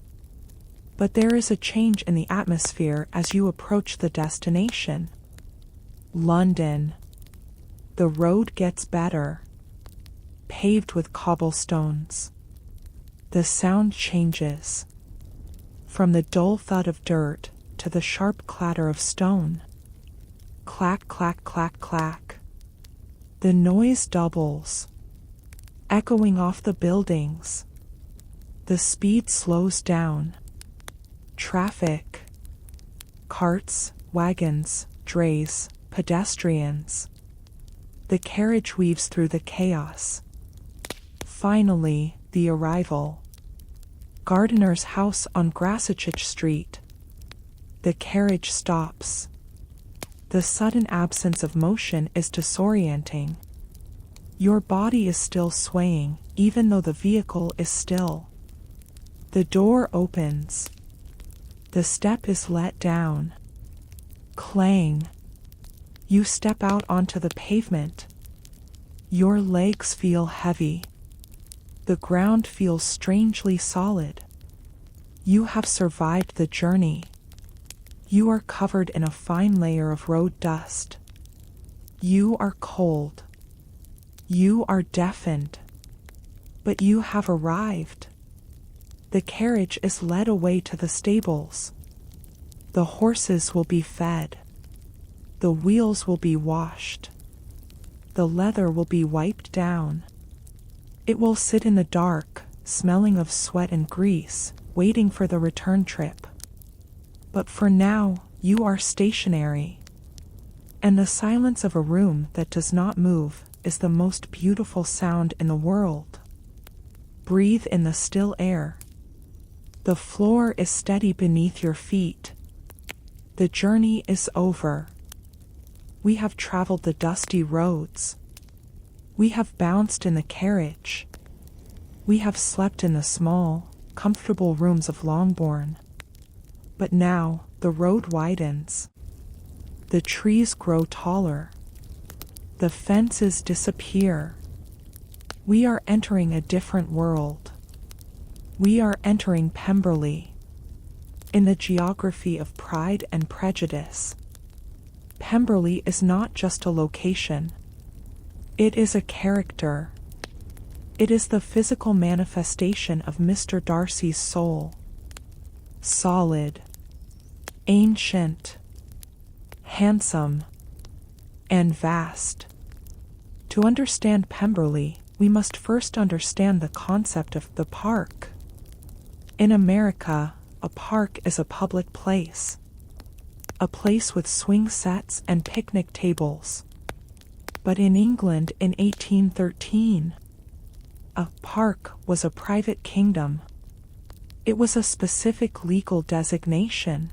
But there is a change in the atmosphere as you approach the destination. London. The road gets better. Paved with cobblestones. The sound changes. From the dull thud of dirt to the sharp clatter of stone. Clack, clack, clack, clack. The noise doubles, echoing off the buildings. The speed slows down. Traffic. Carts, wagons, drays, pedestrians. The carriage weaves through the chaos. Finally, the arrival. Gardener's house on Grasachich Street. The carriage stops. The sudden absence of motion is disorienting. Your body is still swaying, even though the vehicle is still. The door opens. The step is let down. Clang. You step out onto the pavement. Your legs feel heavy. The ground feels strangely solid. You have survived the journey. You are covered in a fine layer of road dust. You are cold. You are deafened. But you have arrived. The carriage is led away to the stables. The horses will be fed. The wheels will be washed. The leather will be wiped down. It will sit in the dark, smelling of sweat and grease, waiting for the return trip. But for now, you are stationary. And the silence of a room that does not move is the most beautiful sound in the world. Breathe in the still air. The floor is steady beneath your feet. The journey is over. We have traveled the dusty roads. We have bounced in the carriage. We have slept in the small, comfortable rooms of Longbourn. But now the road widens. The trees grow taller. The fences disappear. We are entering a different world. We are entering Pemberley. In the geography of Pride and Prejudice, Pemberley is not just a location. It is a character. It is the physical manifestation of Mr. Darcy's soul. Solid, ancient, handsome, and vast. To understand Pemberley, we must first understand the concept of the park. In America, a park is a public place. A place with swing sets and picnic tables. But in England in 1813, a park was a private kingdom. It was a specific legal designation.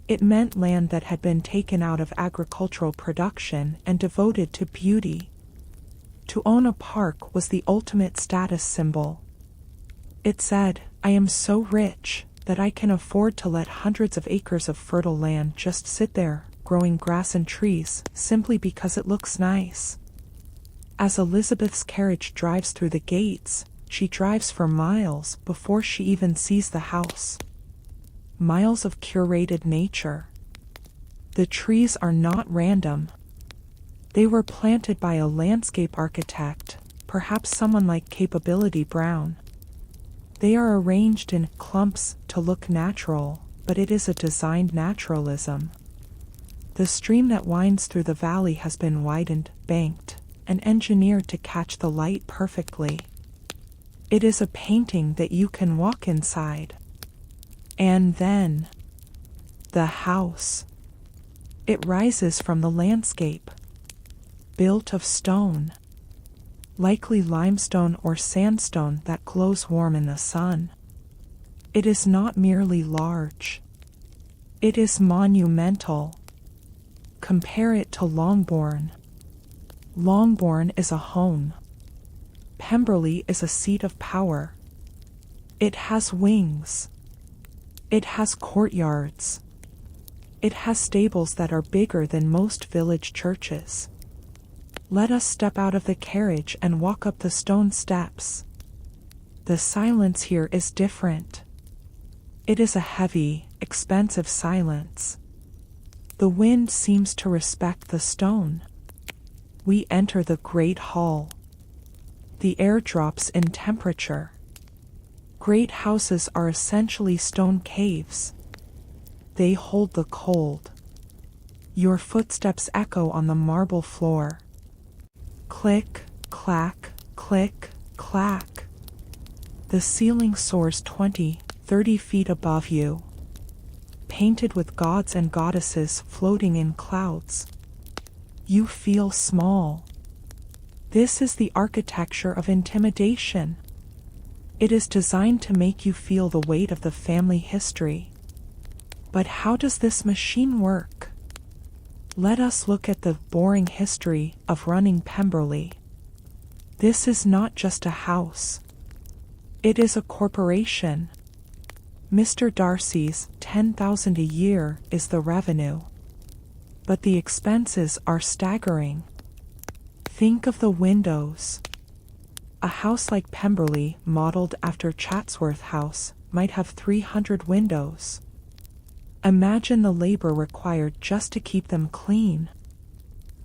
It meant land that had been taken out of agricultural production and devoted to beauty. To own a park was the ultimate status symbol. It said, "I am so rich that I can afford to let hundreds of acres of fertile land just sit there, growing grass and trees, simply because it looks nice." As Elizabeth's carriage drives through the gates, she drives for miles before she even sees the house. Miles of curated nature. The trees are not random. They were planted by a landscape architect, perhaps someone like Capability Brown. They are arranged in clumps to look natural, but it is a designed naturalism. The stream that winds through the valley has been widened, banked, and engineered to catch the light perfectly. It is a painting that you can walk inside. And then, the house. It rises from the landscape. Built of stone. Likely limestone or sandstone that glows warm in the sun. It is not merely large. It is monumental. Compare it to Longbourn. Longbourn is a home. Pemberley is a seat of power. It has wings. It has courtyards. It has stables that are bigger than most village churches. Let us step out of the carriage and walk up the stone steps. The silence here is different. It is a heavy, expensive silence. The wind seems to respect the stone. We enter the great hall. The air drops in temperature. Great houses are essentially stone caves. They hold the cold. Your footsteps echo on the marble floor. Click, clack, click, clack. The ceiling soars 20, 30 feet above you, painted with gods and goddesses floating in clouds. You feel small. This is the architecture of intimidation. It is designed to make you feel the weight of the family history. But how does this machine work? Let us look at the boring history of running Pemberley. This is not just a house. It is a corporation. Mr. Darcy's $10,000 a year is the revenue. But the expenses are staggering. Think of the windows. A house like Pemberley, modeled after Chatsworth House, might have 300 windows. Imagine the labor required just to keep them clean.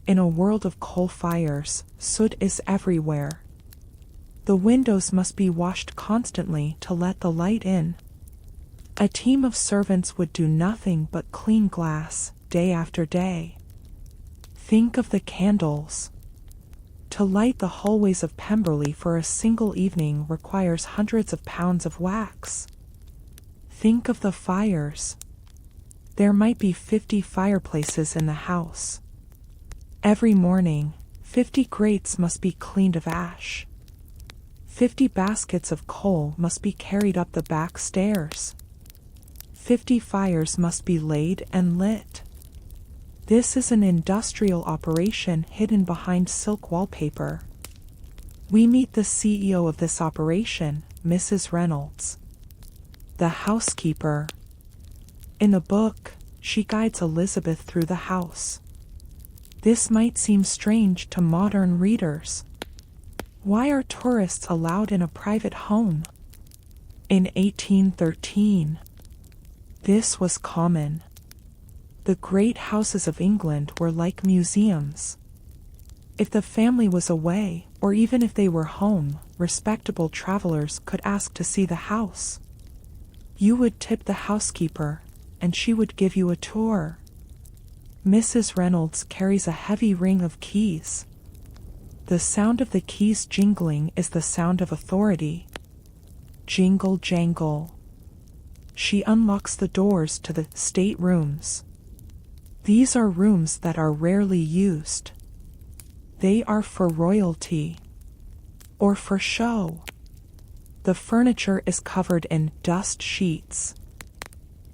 In a world of coal fires, soot is everywhere. The windows must be washed constantly to let the light in. A team of servants would do nothing but clean glass, day after day. Think of the candles. To light the hallways of Pemberley for a single evening requires hundreds of pounds of wax. Think of the fires. There might be 50 fireplaces in the house. Every morning, 50 grates must be cleaned of ash. 50 baskets of coal must be carried up the back stairs. 50 fires must be laid and lit. This is an industrial operation hidden behind silk wallpaper. We meet the CEO of this operation, Mrs. Reynolds. The housekeeper. In the book, she guides Elizabeth through the house. This might seem strange to modern readers. Why are tourists allowed in a private home? In 1813, this was common. The great houses of England were like museums. If the family was away, or even if they were home, respectable travelers could ask to see the house. You would tip the housekeeper, and she would give you a tour. Mrs. Reynolds carries a heavy ring of keys. The sound of the keys jingling is the sound of authority. Jingle jangle. She unlocks the doors to the staterooms. These are rooms that are rarely used. They are for royalty. Or for show. The furniture is covered in dust sheets.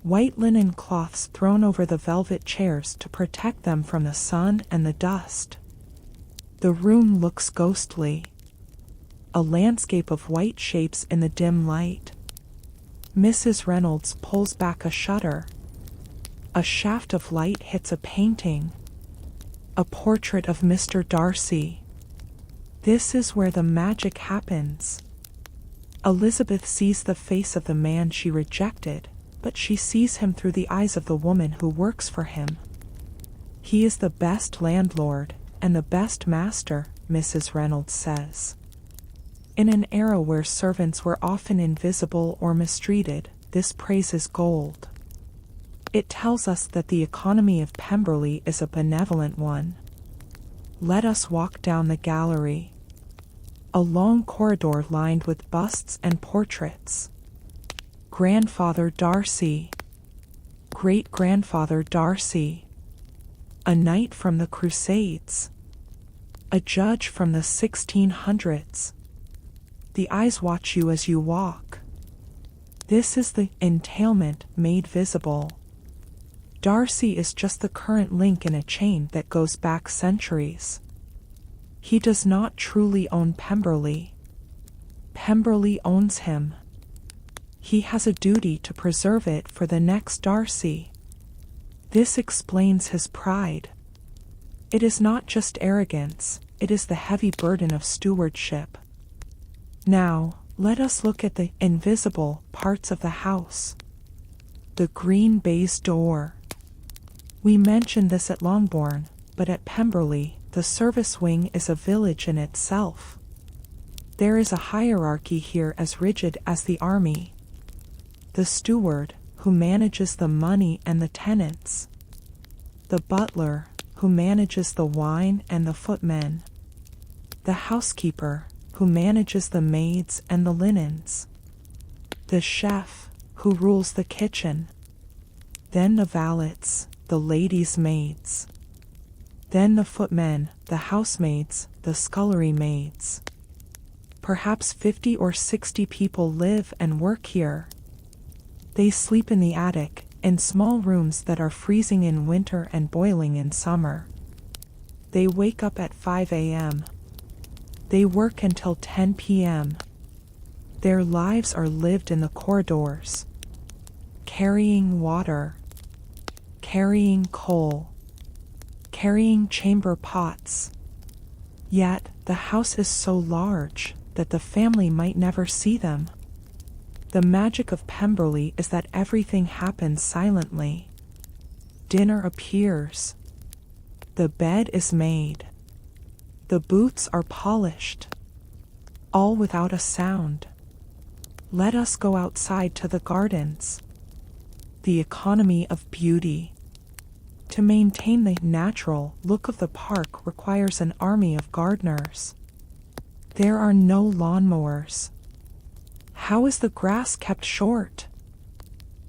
White linen cloths thrown over the velvet chairs to protect them from the sun and the dust. The room looks ghostly. A landscape of white shapes in the dim light. Mrs. Reynolds pulls back a shutter. A shaft of light hits a painting. A portrait of Mr. Darcy. This is where the magic happens. Elizabeth sees the face of the man she rejected, but she sees him through the eyes of the woman who works for him. He is the best landlord, and the best master, Mrs. Reynolds says. In an era where servants were often invisible or mistreated, this praise is gold. It tells us that the economy of Pemberley is a benevolent one. Let us walk down the gallery. A long corridor lined with busts and portraits. Grandfather Darcy. Great-grandfather Darcy. A knight from the Crusades. A judge from the 1600s. The eyes watch you as you walk. This is the entailment made visible. Darcy is just the current link in a chain that goes back centuries. He does not truly own Pemberley. Pemberley owns him. He has a duty to preserve it for the next Darcy. This explains his pride. It is not just arrogance, it is the heavy burden of stewardship. Now, let us look at the invisible parts of the house. The green baize door. We mentioned this at Longbourn, but at Pemberley, the service wing is a village in itself. There is a hierarchy here as rigid as the army. The steward, who manages the money and the tenants. the butler, who manages the wine and the footmen, the housekeeper, who manages the maids and the linens, the chef, who rules the kitchen, then the valets, the ladies' maids, then the footmen, the housemaids, the scullery maids. Perhaps 50 or 60 people live and work here. They sleep in the attic, in small rooms that are freezing in winter and boiling in summer. They wake up at 5 a.m. They work until 10 p.m. Their lives are lived in the corridors, carrying water, carrying coal, carrying chamber pots. Yet, the house is so large that the family might never see them. The magic of Pemberley is that everything happens silently. Dinner appears. The bed is made. The boots are polished. All without a sound. Let us go outside to the gardens. The economy of beauty. To maintain the natural look of the park requires an army of gardeners. There are no lawnmowers. How is the grass kept short?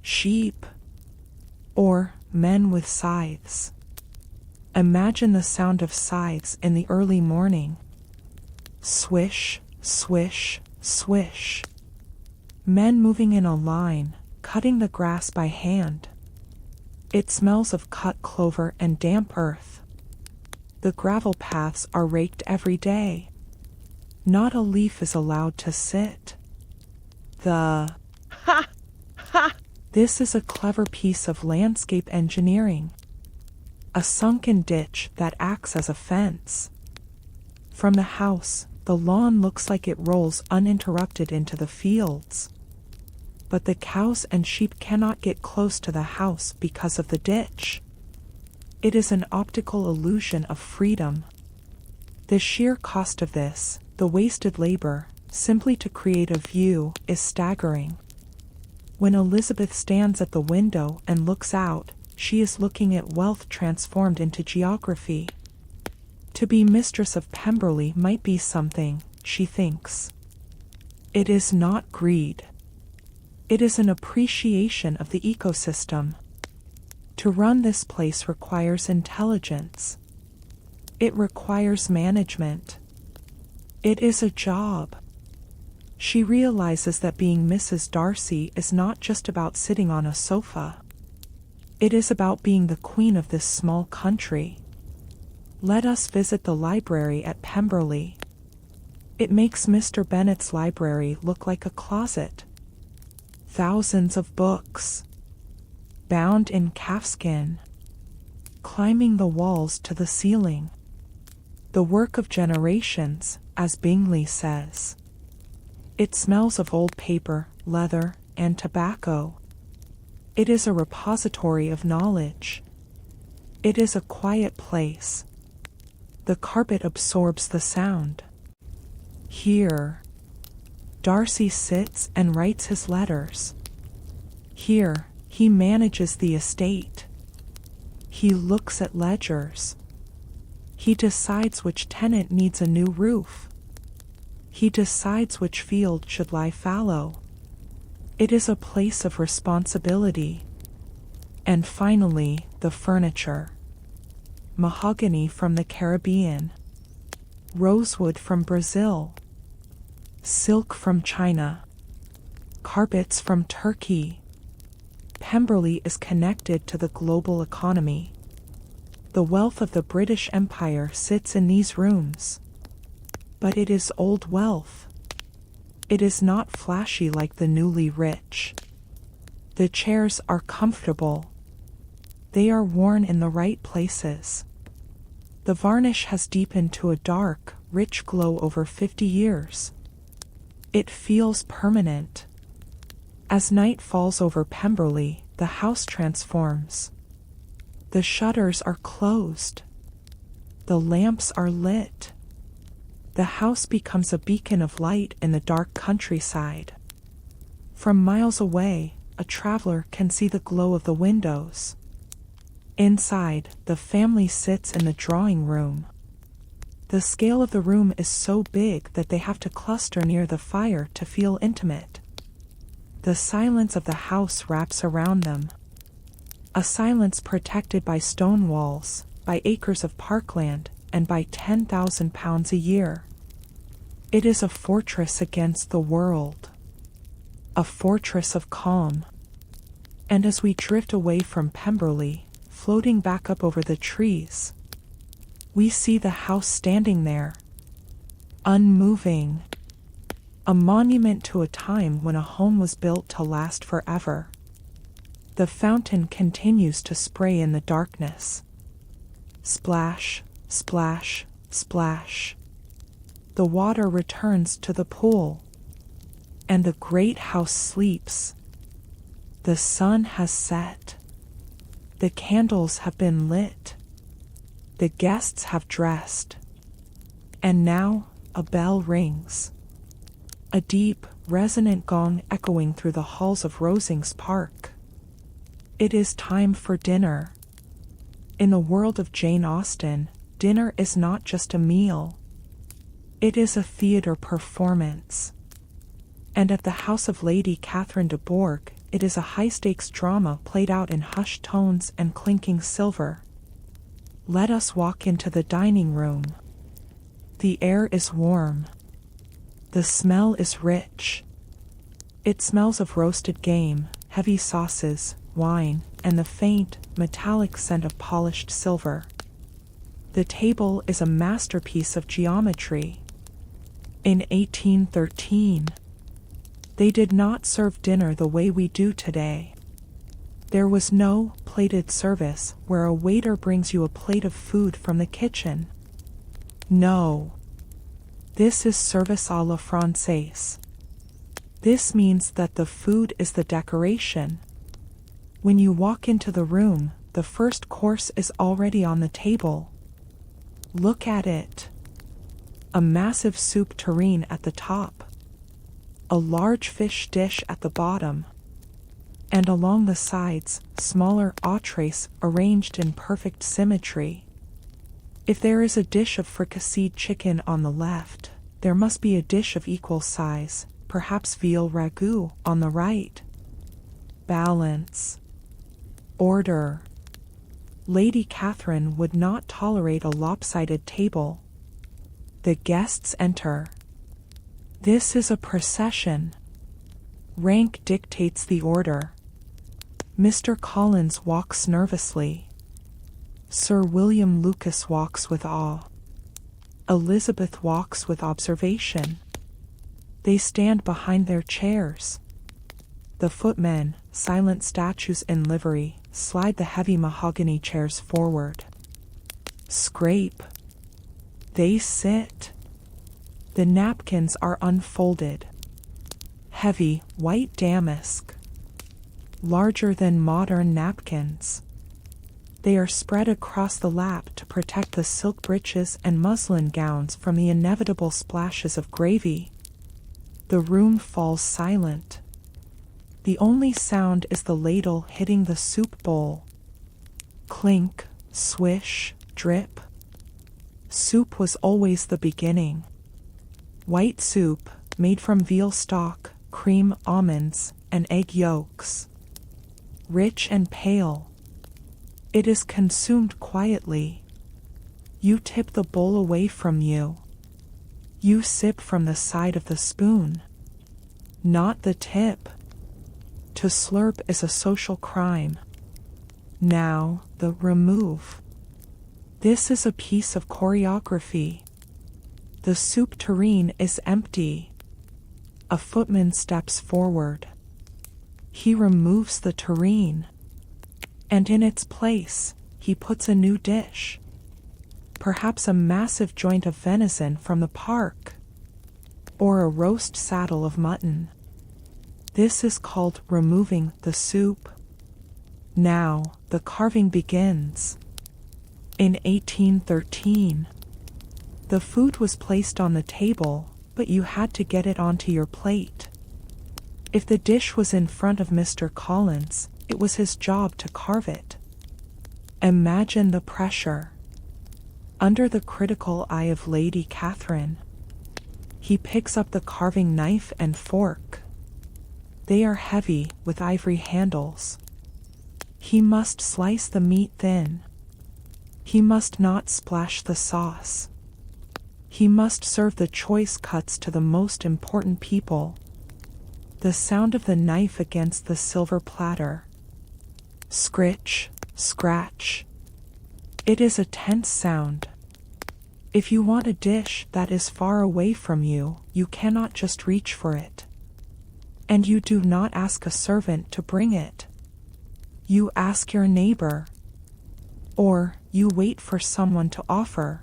Sheep. Or men with scythes. Imagine the sound of scythes in the early morning. Swish, swish, swish. Men moving in a line, cutting the grass by hand. It smells of cut clover and damp earth. The gravel paths are raked every day. Not a leaf is allowed to sit. This is a clever piece of landscape engineering. A sunken ditch that acts as a fence. From the house, the lawn looks like it rolls uninterrupted into the fields. But the cows and sheep cannot get close to the house because of the ditch. It is an optical illusion of freedom. The sheer cost of this, the wasted labor, simply to create a view, is staggering. When Elizabeth stands at the window and looks out, she is looking at wealth transformed into geography. To be mistress of Pemberley might be something, she thinks. It is not greed. It is an appreciation of the ecosystem. To run this place requires intelligence. It requires management. It is a job. She realizes that being Mrs. Darcy is not just about sitting on a sofa. It is about being the queen of this small country. Let us visit the library at Pemberley. It makes Mr. Bennet's library look like a closet. Thousands of books, bound in calfskin, climbing the walls to the ceiling. The work of generations, as Bingley says. It smells of old paper, leather, and tobacco. It is a repository of knowledge. It is a quiet place. The carpet absorbs the sound. Here, Darcy sits and writes his letters. Here, he manages the estate. He looks at ledgers. He decides which tenant needs a new roof. He decides which field should lie fallow. It is a place of responsibility. And finally, the furniture. Mahogany from the Caribbean. Rosewood from Brazil. Silk from China. Carpets from Turkey. Pemberley is connected to the global economy. The wealth of the British Empire sits in these rooms. But it is old wealth. It is not flashy like the newly rich. The chairs are comfortable. They are worn in the right places. The varnish has deepened to a dark, rich glow over 50 years. It feels permanent. As night falls over Pemberley, the house transforms. The shutters are closed. The lamps are lit. The house becomes a beacon of light in the dark countryside. From miles away, a traveler can see the glow of the windows. Inside, the family sits in the drawing room. The scale of the room is so big that they have to cluster near the fire to feel intimate. The silence of the house wraps around them. A silence protected by stone walls, by acres of parkland, and by £10,000 a year. It is a fortress against the world. A fortress of calm. And as we drift away from Pemberley, floating back up over the trees, we see the house standing there, unmoving. A monument to a time when a home was built to last forever. The fountain continues to spray in the darkness. Splash, splash, splash. The water returns to the pool. And the great house sleeps. The sun has set. The candles have been lit. The guests have dressed. And now a bell rings. A deep, resonant gong echoing through the halls of Rosings Park. It is time for dinner. In the world of Jane Austen, dinner is not just a meal. It is a theatre performance. And at the house of Lady Catherine de Bourgh, it is a high-stakes drama played out in hushed tones and clinking silver. Let us walk into the dining room. The air is warm. The smell is rich. It smells of roasted game, heavy sauces, wine, and the faint, metallic scent of polished silver. The table is a masterpiece of geometry. In 1813, they did not serve dinner the way we do today. There was no plated service where a waiter brings you a plate of food from the kitchen. No. This is service à la Française. This means that the food is the decoration. When you walk into the room, the first course is already on the table. Look at it. A massive soup tureen at the top. A large fish dish at the bottom. And along the sides, smaller entrees arranged in perfect symmetry. If there is a dish of fricasseed chicken on the left, there must be a dish of equal size, perhaps veal ragout, on the right. Balance. Order. Lady Catherine would not tolerate a lopsided table. The guests enter. This is a procession. Rank dictates the order. Mr. Collins walks nervously. Sir William Lucas walks with awe. Elizabeth walks with observation. They stand behind their chairs. The footmen, silent statues in livery, slide the heavy mahogany chairs forward. Scrape. They sit. The napkins are unfolded. Heavy, white damask. Larger than modern napkins. They are spread across the lap to protect the silk breeches and muslin gowns from the inevitable splashes of gravy. The room falls silent. The only sound is the ladle hitting the soup bowl. Clink, swish, drip. Soup was always the beginning. White soup, made from veal stock, cream, almonds, and egg yolks. Rich and pale. It is consumed quietly. You tip the bowl away from you. You sip from the side of the spoon. Not the tip. To slurp is a social crime. Now, the remove. This is a piece of choreography. The soup tureen is empty. A footman steps forward. He removes the tureen. And in its place, he puts a new dish. Perhaps a massive joint of venison from the park. Or a roast saddle of mutton. This is called removing the soup. Now, the carving begins. In 1813, the food was placed on the table, but you had to get it onto your plate. If the dish was in front of Mr. Collins, it was his job to carve it. Imagine the pressure. Under the critical eye of Lady Catherine, he picks up the carving knife and fork. They are heavy, with ivory handles. He must slice the meat thin. He must not splash the sauce. He must serve the choice cuts to the most important people. The sound of the knife against the silver platter. Scritch, scratch. It is a tense sound. If you want a dish that is far away from you, you cannot just reach for it. And you do not ask a servant to bring it. You ask your neighbor. Or you wait for someone to offer.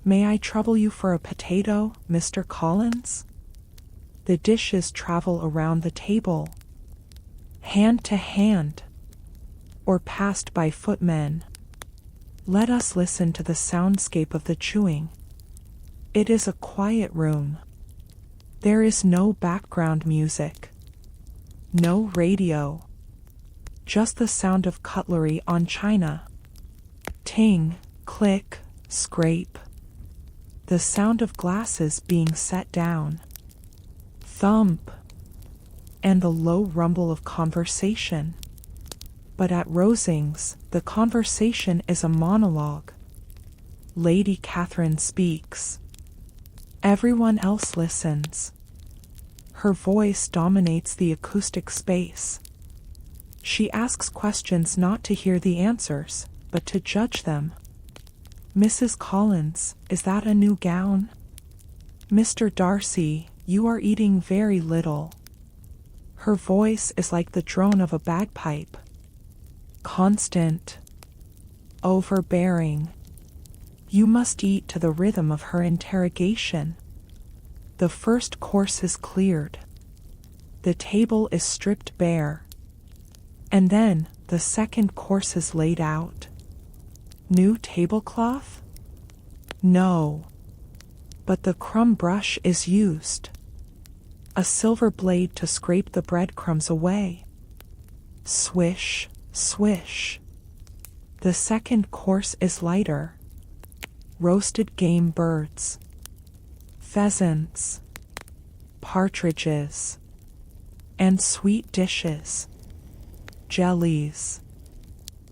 May I trouble you for a potato, Mr. Collins? The dishes travel around the table, hand to hand, or passed by footmen. Let us listen to the soundscape of the chewing. It is a quiet room. There is no background music, no radio, just the sound of cutlery on china. Ting, click, scrape. The sound of glasses being set down. Thump. And the low rumble of conversation. But at Rosings, the conversation is a monologue. Lady Catherine speaks. Everyone else listens. Her voice dominates the acoustic space. She asks questions not to hear the answers, but to judge them. Mrs. Collins, is that a new gown? Mr. Darcy, you are eating very little. Her voice is like the drone of a bagpipe. Constant. Overbearing. You must eat to the rhythm of her interrogation. The first course is cleared. The table is stripped bare. And then the second course is laid out. New tablecloth? No. But the crumb brush is used. A silver blade to scrape the breadcrumbs away. Swish, swish. The second course is lighter. Roasted game birds. Pheasants. Partridges. And sweet dishes. Jellies.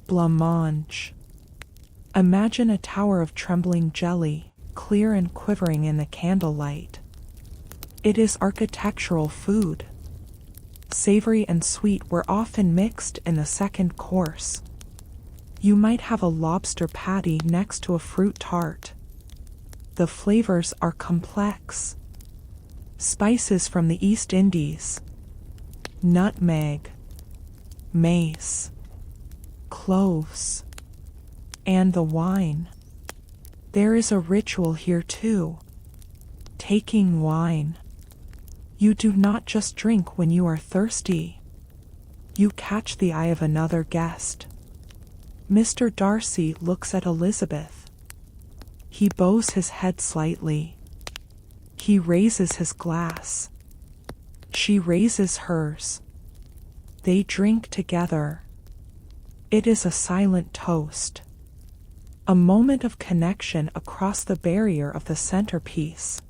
Blancmange. Imagine a tower of trembling jelly, clear and quivering in the candlelight. It is architectural food. Savory and sweet were often mixed in the second course. You might have a lobster patty next to a fruit tart. The flavors are complex. Spices from the East Indies. Nutmeg. Mace. Cloves. And the wine. There is a ritual here too. Taking wine. You do not just drink when you are thirsty. You catch the eye of another guest. Mr. Darcy looks at Elizabeth. He bows his head slightly. He raises his glass. She raises hers. They drink together. It is a silent toast. A moment of connection across the barrier of the centerpiece.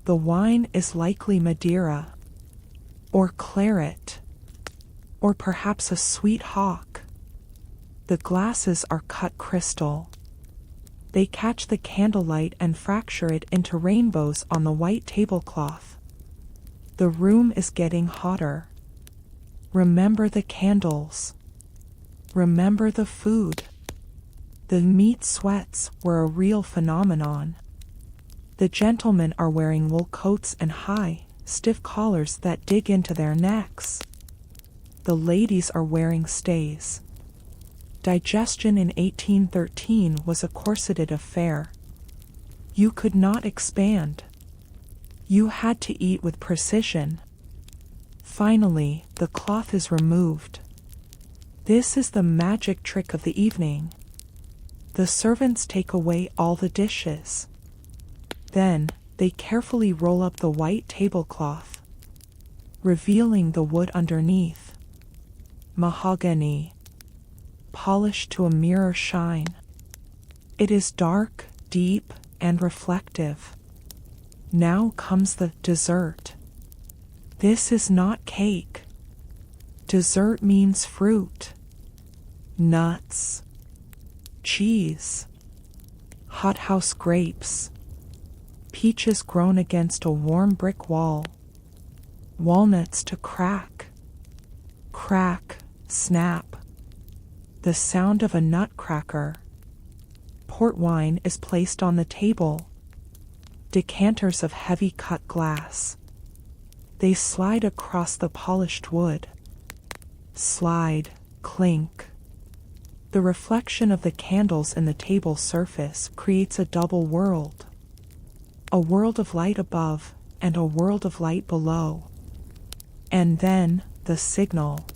The wine is likely Madeira, or claret, or perhaps a sweet hock. The glasses are cut crystal. They catch the candlelight and fracture it into rainbows on the white tablecloth. The room is getting hotter. Remember the candles. Remember the food. The meat sweats were a real phenomenon. The gentlemen are wearing wool coats and high, stiff collars that dig into their necks. The ladies are wearing stays. Digestion in 1813 was a corseted affair. You could not expand. You had to eat with precision. Finally, the cloth is removed. This is the magic trick of the evening. The servants take away all the dishes. Then, they carefully roll up the white tablecloth, revealing the wood underneath. Mahogany. polished to a mirror shine. It is dark, deep, and reflective. Now comes the dessert. This is not cake. Dessert means fruit, nuts, cheese, hothouse grapes, peaches grown against a warm brick wall, walnuts to crack, crack, snap, the sound of a nutcracker. Port wine is placed on the table, decanters of heavy cut glass. They slide across the polished wood. Slide, clink. The reflection of the candles in the table surface creates a double world. A world of light above and a world of light below. And then, the signal.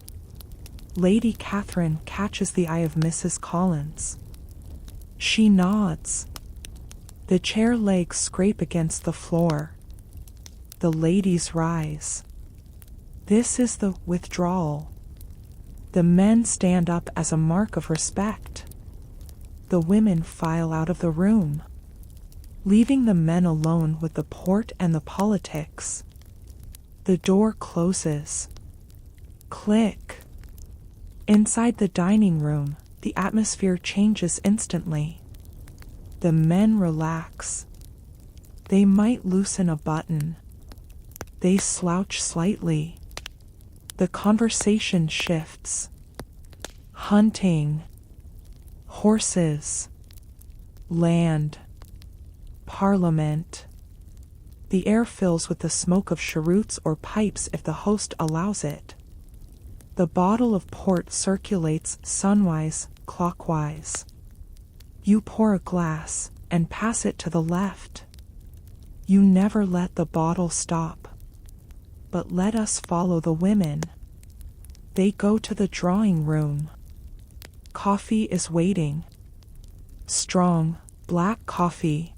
Lady Catherine catches the eye of Mrs. Collins. She nods. The chair legs scrape against the floor. The ladies rise. This is the withdrawal. The men stand up as a mark of respect. The women file out of the room, leaving the men alone with the port and the politics. The door closes. Click. Inside the dining room, the atmosphere changes instantly. The men relax. They might loosen a button. They slouch slightly. The conversation shifts. Hunting, horses, land, parliament. The air fills with the smoke of cheroots or pipes if the host allows it. The bottle of port circulates sunwise, clockwise. You pour a glass and pass it to the left. You never let the bottle stop. But let us follow the women. They go to the drawing room. Coffee is waiting. Strong, black coffee.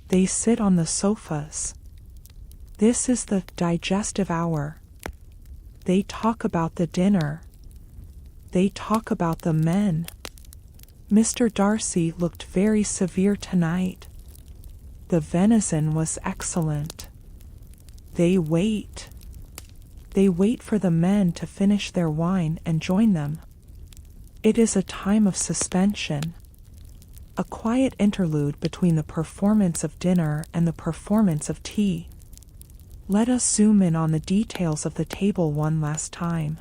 They sit on the sofas. This is the digestive hour. They talk about the dinner. They talk about the men. Mr. Darcy looked very severe tonight. The venison was excellent. They wait. They wait for the men to finish their wine and join them. It is a time of suspension. A quiet interlude between the performance of dinner and the performance of tea. Let us zoom in on the details of the table one last time.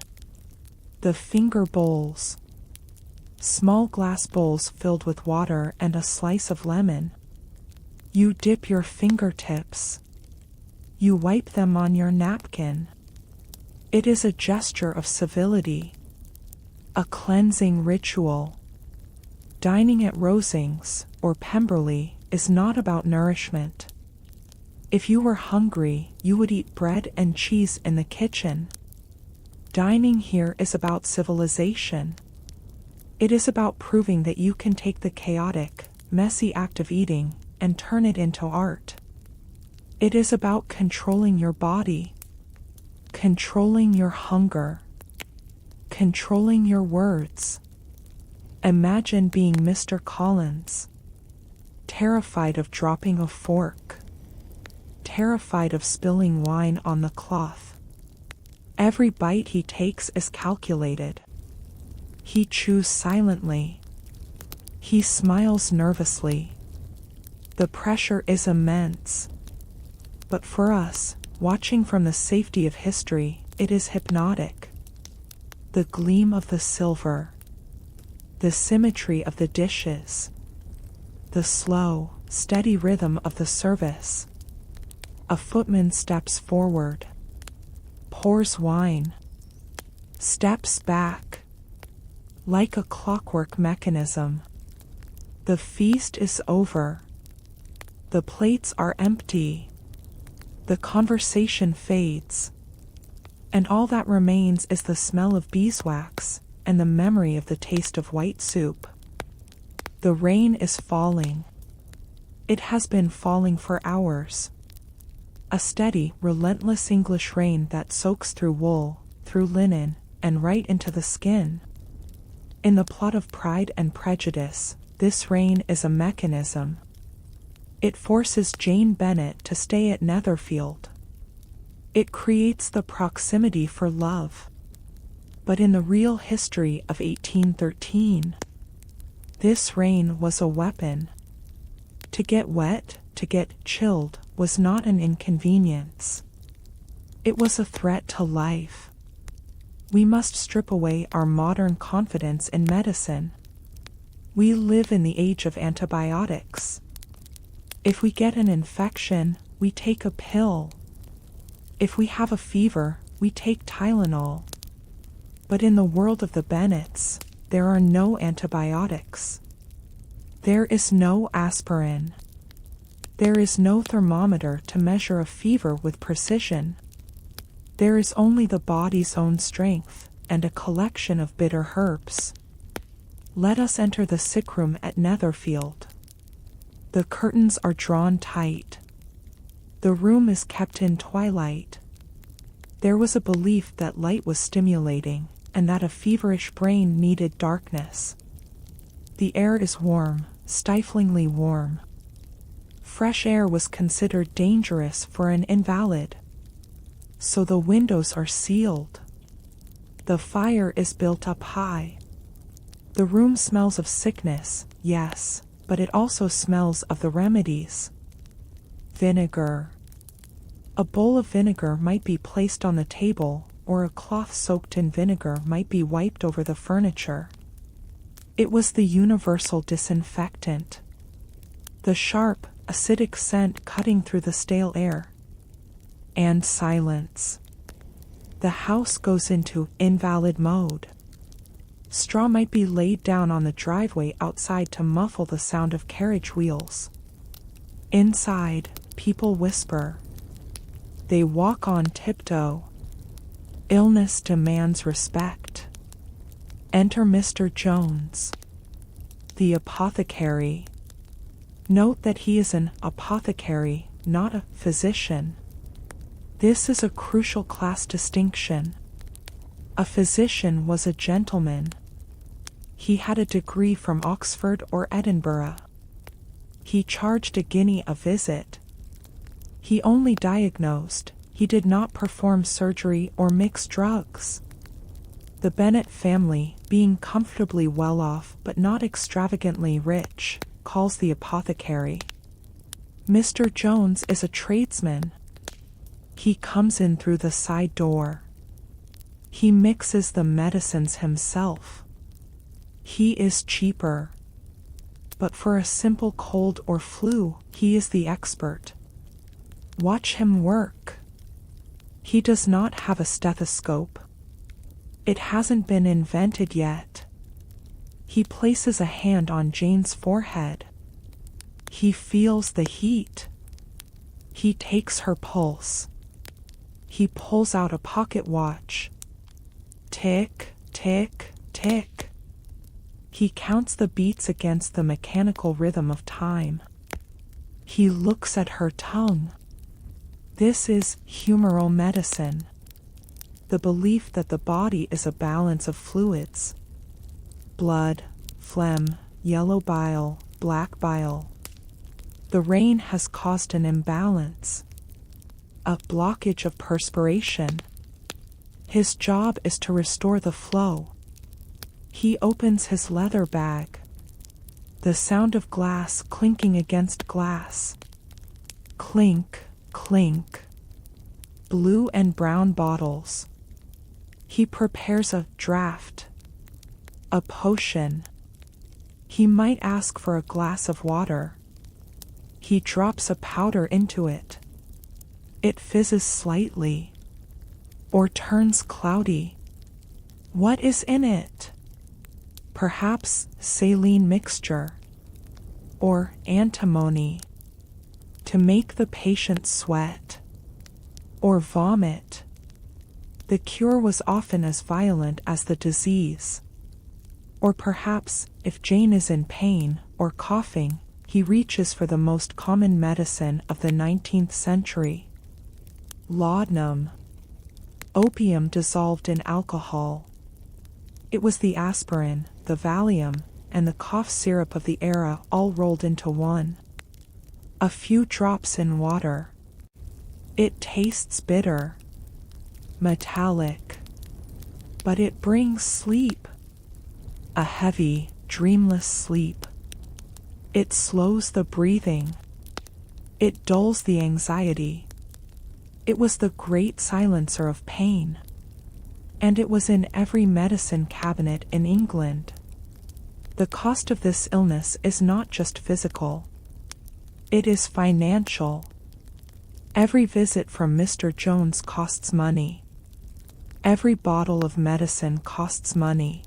The finger bowls. Small glass bowls filled with water and a slice of lemon. You dip your fingertips. You wipe them on your napkin. It is a gesture of civility. A cleansing ritual. Dining at Rosings or Pemberley is not about nourishment. If you were hungry, you would eat bread and cheese in the kitchen. Dining here is about civilization. It is about proving that you can take the chaotic, messy act of eating and turn it into art. It is about controlling your body, controlling your hunger, controlling your words. Imagine being Mr. Collins, terrified of dropping a fork, terrified of spilling wine on the cloth. Every bite he takes is calculated. He chews silently. He smiles nervously. The pressure is immense. But for us, watching from the safety of history, it is hypnotic. The gleam of the silver, the symmetry of the dishes, the slow, steady rhythm of the service. A footman steps forward, pours wine, steps back, like a clockwork mechanism. The feast is over. The plates are empty. The conversation fades. And all that remains is the smell of beeswax and the memory of the taste of white soup. The rain is falling. It has been falling for hours. A steady, relentless English rain that soaks through wool, through linen, and right into the skin. In the plot of Pride and Prejudice, this rain is a mechanism. It forces Jane Bennet to stay at Netherfield. It creates the proximity for love. But in the real history of 1813, this rain was a weapon. To get wet, to get chilled, was not an inconvenience. It was a threat to life. We must strip away our modern confidence in medicine. We live in the age of antibiotics. If we get an infection, we take a pill. If we have a fever, we take Tylenol. But in the world of the Bennets, there are no antibiotics. There is no aspirin. There is no thermometer to measure a fever with precision. There is only the body's own strength and a collection of bitter herbs. Let us enter the sick room at Netherfield. The curtains are drawn tight. The room is kept in twilight. There was a belief that light was stimulating, and that a feverish brain needed darkness. The air is warm, stiflingly warm. Fresh air was considered dangerous for an invalid. So the windows are sealed. The fire is built up high. The room smells of sickness, yes, but it also smells of the remedies. Vinegar. A bowl of vinegar might be placed on the table, or a cloth soaked in vinegar might be wiped over the furniture. It was the universal disinfectant. The sharp, acidic scent cutting through the stale air. And silence. The house goes into invalid mode. Straw might be laid down on the driveway outside to muffle the sound of carriage wheels. Inside, people whisper. They walk on tiptoe. Illness demands respect. Enter Mr. Jones, the apothecary. Note that he is an apothecary, not a physician. This is a crucial class distinction. A physician was a gentleman. He had a degree from Oxford or Edinburgh. He charged a guinea a visit. He only diagnosed, he did not perform surgery or mix drugs. The Bennet family, being comfortably well off but not extravagantly rich, calls the apothecary. Mr. Jones is a tradesman. He comes in through the side door. He mixes the medicines himself. He is cheaper. But for a simple cold or flu, he is the expert. Watch him work. He does not have a stethoscope. It hasn't been invented yet. He places a hand on Jane's forehead. He feels the heat. He takes her pulse. He pulls out a pocket watch. Tick, tick, tick. He counts the beats against the mechanical rhythm of time. He looks at her tongue. This is humoral medicine. The belief that the body is a balance of fluids. Blood, phlegm, yellow bile, black bile. The rain has caused an imbalance. A blockage of perspiration. His job is to restore the flow. He opens his leather bag. The sound of glass clinking against glass. Clink, clink. Blue and brown bottles. He prepares a draught. A potion. He might ask for a glass of water. He drops a powder into it. It fizzes slightly. Or turns cloudy. What is in it? Perhaps saline mixture. Or antimony. To make the patient sweat. Or vomit. The cure was often as violent as the disease. Or perhaps, if Jane is in pain or coughing, he reaches for the most common medicine of the 19th century. Laudanum. Opium dissolved in alcohol. It was the aspirin, the Valium, and the cough syrup of the era all rolled into one. A few drops in water. It tastes bitter, metallic, but it brings sleep. A heavy, dreamless sleep. It slows the breathing. It dulls the anxiety. It was the great silencer of pain. And it was in every medicine cabinet in England. The cost of this illness is not just physical. It is financial. Every visit from Mr. Jones costs money. Every bottle of medicine costs money.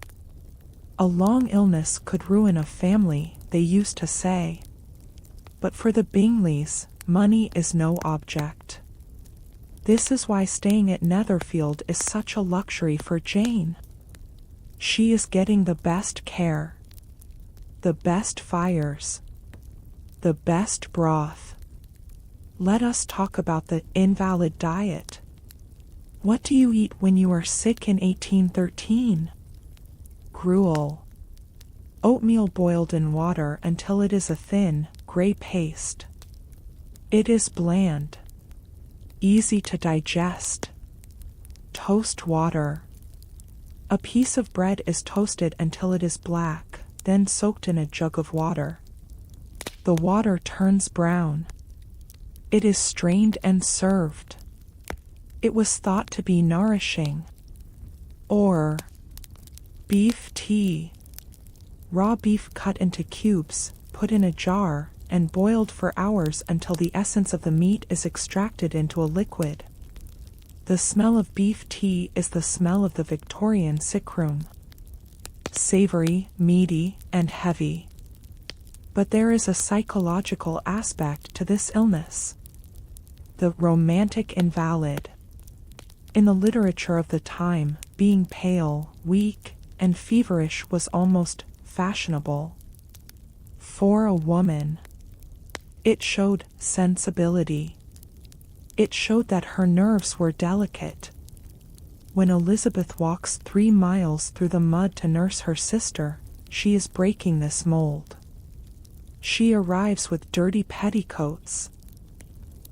A long illness could ruin a family, they used to say. But for the Bingleys, money is no object. This is why staying at Netherfield is such a luxury for Jane. She is getting the best care, the best fires, the best broth. Let us talk about the invalid diet. What do you eat when you are sick in 1813? Gruel. Oatmeal boiled in water until it is a thin, gray paste. It is bland, easy to digest. Toast water. A piece of bread is toasted until it is black, then soaked in a jug of water. The water turns brown. It is strained and served. It was thought to be nourishing. Or beef tea. Raw beef cut into cubes, put in a jar, and boiled for hours until the essence of the meat is extracted into a liquid. The smell of beef tea is the smell of the Victorian sickroom. Savory, meaty, and heavy. But there is a psychological aspect to this illness. The romantic invalid. In the literature of the time, being pale, weak, and feverish was almost fashionable. For a woman, it showed sensibility. It showed that her nerves were delicate. When Elizabeth walks 3 miles through the mud to nurse her sister, she is breaking this mold. She arrives with dirty petticoats,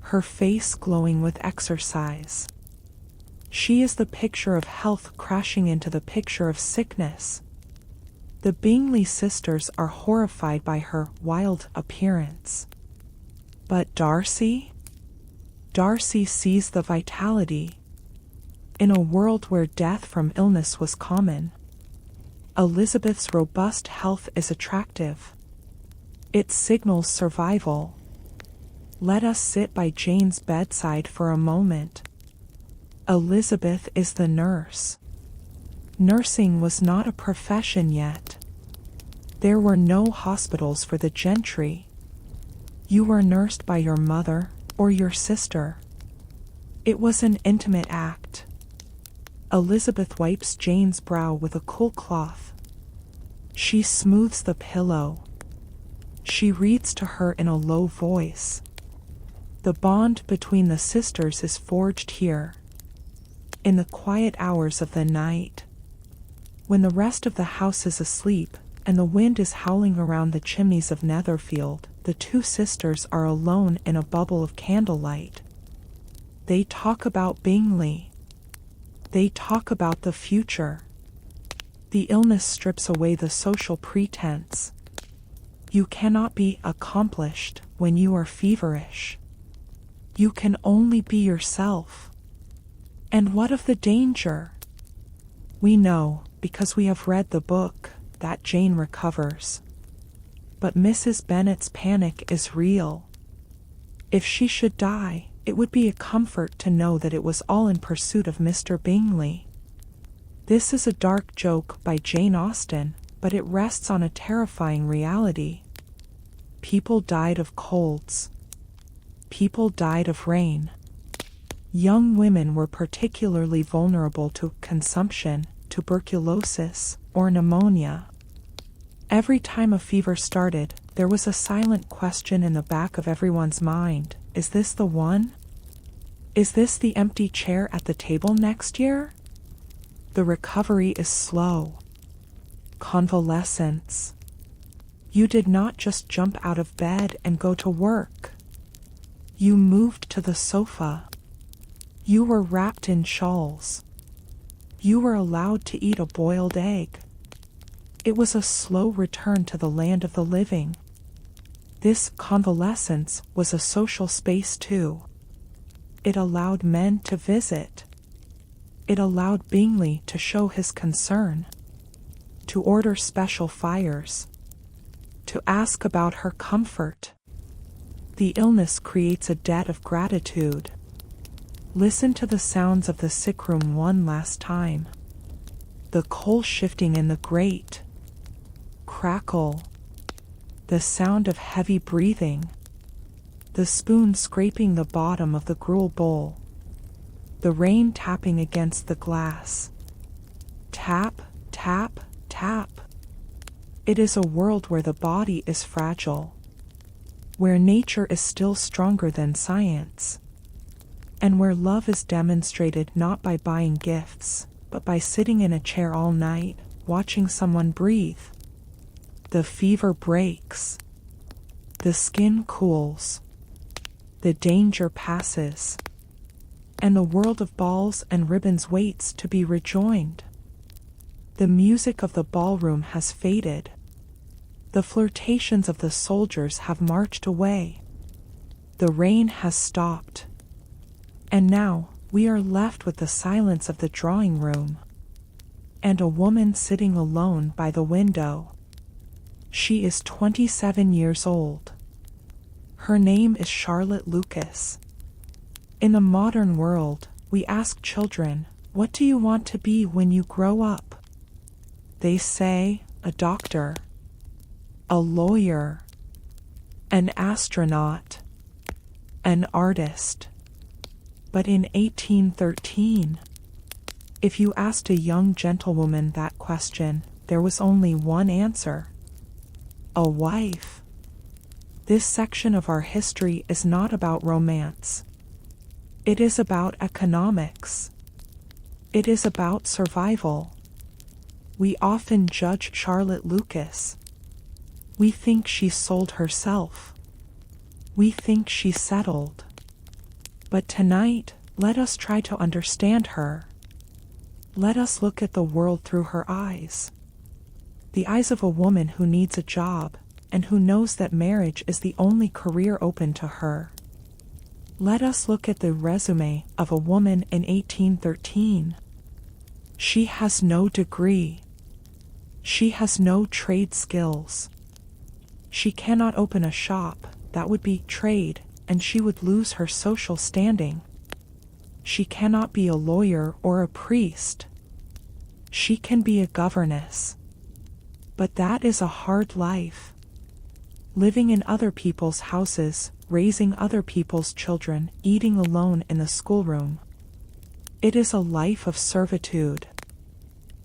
her face glowing with exercise. She is the picture of health crashing into the picture of sickness. The Bingley sisters are horrified by her wild appearance. But Darcy? Darcy sees the vitality. In a world where death from illness was common, Elizabeth's robust health is attractive. It signals survival. Let us sit by Jane's bedside for a moment. Elizabeth is the nurse. Nursing was not a profession yet. There were no hospitals for the gentry. You were nursed by your mother or your sister. It was an intimate act. Elizabeth wipes Jane's brow with a cool cloth. She smooths the pillow. She reads to her in a low voice. The bond between the sisters is forged here, in the quiet hours of the night. When the rest of the house is asleep, and the wind is howling around the chimneys of Netherfield, the 2 sisters are alone in a bubble of candlelight. They talk about Bingley. They talk about the future. The illness strips away the social pretense. You cannot be accomplished when you are feverish. You can only be yourself. And what of the danger? We know, because we have read the book, that Jane recovers. But Mrs. Bennet's panic is real. If she should die, it would be a comfort to know that it was all in pursuit of Mr. Bingley. This is a dark joke by Jane Austen, but it rests on a terrifying reality. People died of colds. People died of rain. Young women were particularly vulnerable to consumption, tuberculosis, or pneumonia. Every time a fever started, there was a silent question in the back of everyone's mind. Is this the one? Is this the empty chair at the table next year? The recovery is slow. Convalescence. You did not just jump out of bed and go to work. You moved to the sofa. You were wrapped in shawls. You were allowed to eat a boiled egg. It was a slow return to the land of the living. This convalescence was a social space too. It allowed men to visit. It allowed Bingley to show his concern, to order special fires, to ask about her comfort. The illness creates a debt of gratitude. Listen to the sounds of the sick room one last time. The coal shifting in the grate. Crackle. The sound of heavy breathing. The spoon scraping the bottom of the gruel bowl. The rain tapping against the glass. Tap, tap, tap. It is a world where the body is fragile, where nature is still stronger than science, and where love is demonstrated not by buying gifts, but by sitting in a chair all night, watching someone breathe. The fever breaks. The skin cools. The danger passes. And the world of balls and ribbons waits to be rejoined. The music of the ballroom has faded. The flirtations of the soldiers have marched away. The rain has stopped. And now we are left with the silence of the drawing room, and a woman sitting alone by the window. She is 27 years old. Her name is Charlotte Lucas. In the modern world, we ask children, "What do you want to be when you grow up?" They say, a doctor, a lawyer, an astronaut, an artist. But in 1813, if you asked a young gentlewoman that question, there was only one answer: a wife. This section of our history is not about romance. It is about economics. It is about survival. We often judge Charlotte Lucas. We think she sold herself. We think she settled. But tonight, let us try to understand her. Let us look at the world through her eyes. The eyes of a woman who needs a job and who knows that marriage is the only career open to her. Let us look at the resume of a woman in 1813. She has no degree. She has no trade skills. She cannot open a shop, that would be trade, and she would lose her social standing. She cannot be a lawyer or a priest. She can be a governess. But that is a hard life. Living in other people's houses, raising other people's children, eating alone in the schoolroom. It is a life of servitude.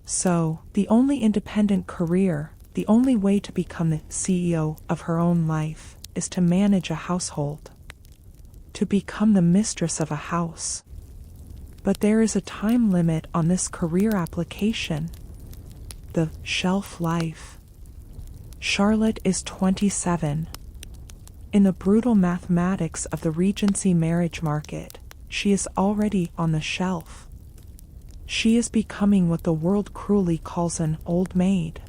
So, the only independent career, the only way to become the CEO of her own life, is to manage a household. To become the mistress of a house. But there is a time limit on this career application. The shelf life. Charlotte is 27. In the brutal mathematics of the Regency marriage market, she is already on the shelf. She is becoming what the world cruelly calls an old maid,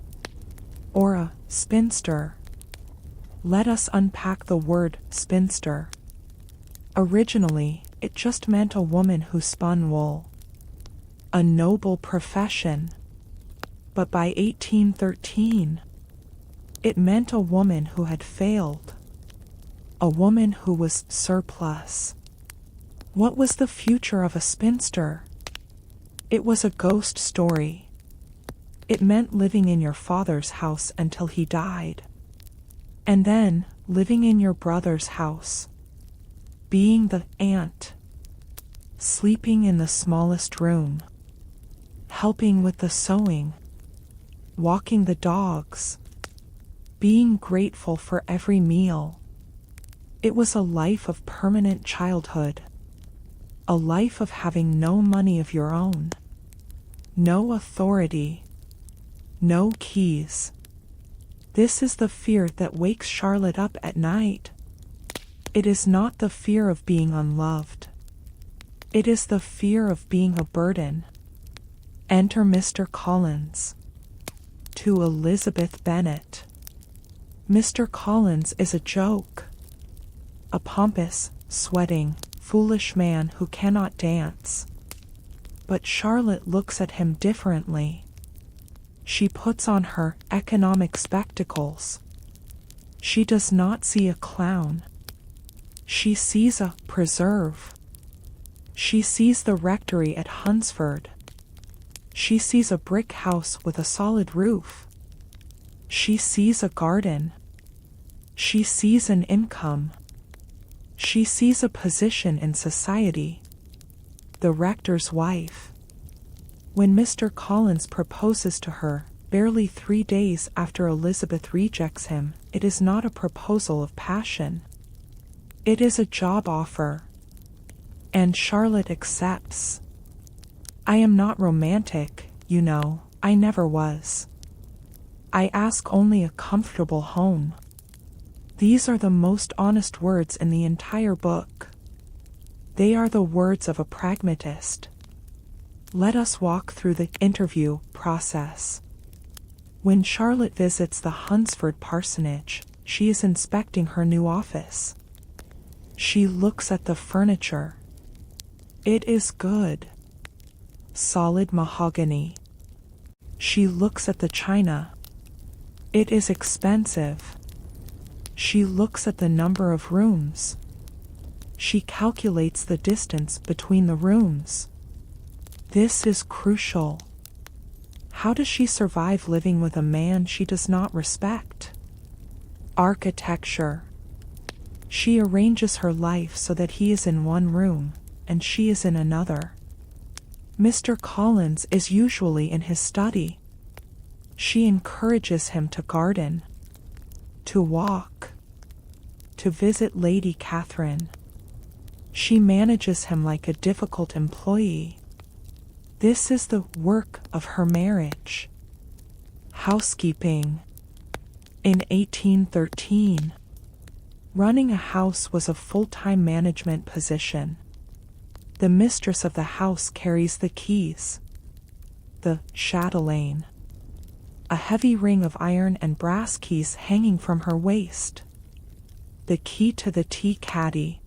or a spinster. Let us unpack the word spinster. Originally, it just meant a woman who spun wool. A noble profession. But by 1813, it meant a woman who had failed. A woman who was surplus. What was the future of a spinster? It was a ghost story. It meant living in your father's house until he died. And then, living in your brother's house. Being the aunt. Sleeping in the smallest room. Helping with the sewing. Walking the dogs. Being grateful for every meal. It was a life of permanent childhood. A life of having no money of your own. No authority. No keys. This is the fear that wakes Charlotte up at night. It is not the fear of being unloved. It is the fear of being a burden. Enter Mr. Collins. To Elizabeth Bennet. Mr. Collins is a joke. A pompous, sweating, foolish man who cannot dance. But Charlotte looks at him differently. She puts on her economic spectacles. She does not see a clown. She sees a preserve. She sees the rectory at Hunsford. She sees a brick house with a solid roof. She sees a garden. She sees an income. She sees a position in society. The rector's wife. When Mr. Collins proposes to her, barely 3 days after Elizabeth rejects him, it is not a proposal of passion. It is a job offer. And Charlotte accepts. I am not romantic, you know, I never was. I ask only a comfortable home. These are the most honest words in the entire book. They are the words of a pragmatist. Let us walk through the interview process. When Charlotte visits the Hunsford parsonage, she is inspecting her new office. She looks at the furniture. It is good. Solid mahogany. She looks at the china. It is expensive. She looks at the number of rooms. She calculates the distance between the rooms. This is crucial. How does she survive living with a man she does not respect? Architecture. She arranges her life so that he is in one room, and she is in another. Mr. Collins is usually in his study. She encourages him to garden, to walk, to visit Lady Catherine. She manages him like a difficult employee. This is the work of her marriage. Housekeeping. In 1813, running a house was a full-time management position. The mistress of the house carries the keys. The chatelaine. A heavy ring of iron and brass keys hanging from her waist. The key to the tea caddy.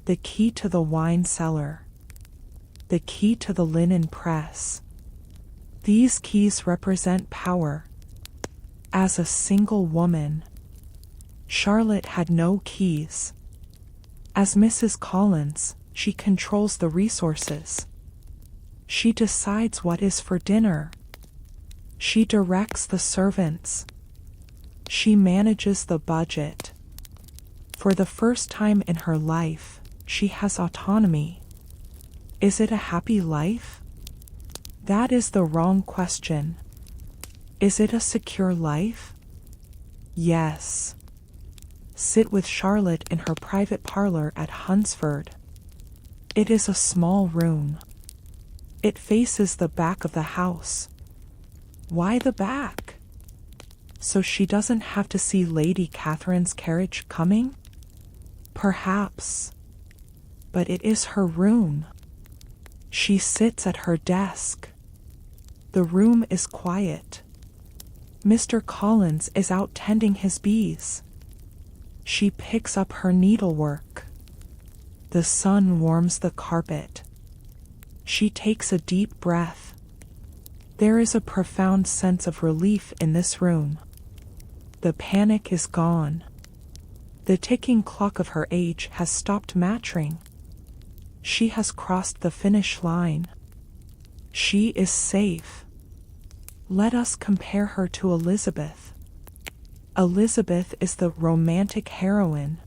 The key to the wine cellar. The key to the linen press. These keys represent power. As a single woman, Charlotte had no keys. As Mrs. Collins, she controls the resources. She decides what is for dinner. She directs the servants. She manages the budget. For the first time in her life, she has autonomy. Is it a happy life? That is the wrong question. Is it a secure life? Yes. Sit with Charlotte in her private parlor at Hunsford. It is a small room. It faces the back of the house. Why the back? So she doesn't have to see Lady Catherine's carriage coming? Perhaps. But it is her room. She sits at her desk. The room is quiet. Mr. Collins is out tending his bees. She picks up her needlework. The sun warms the carpet. She takes a deep breath. There is a profound sense of relief in this room. The panic is gone. The ticking clock of her age has stopped matching. She has crossed the finish line. She is safe. Let us compare her to Elizabeth. Elizabeth is the romantic heroine.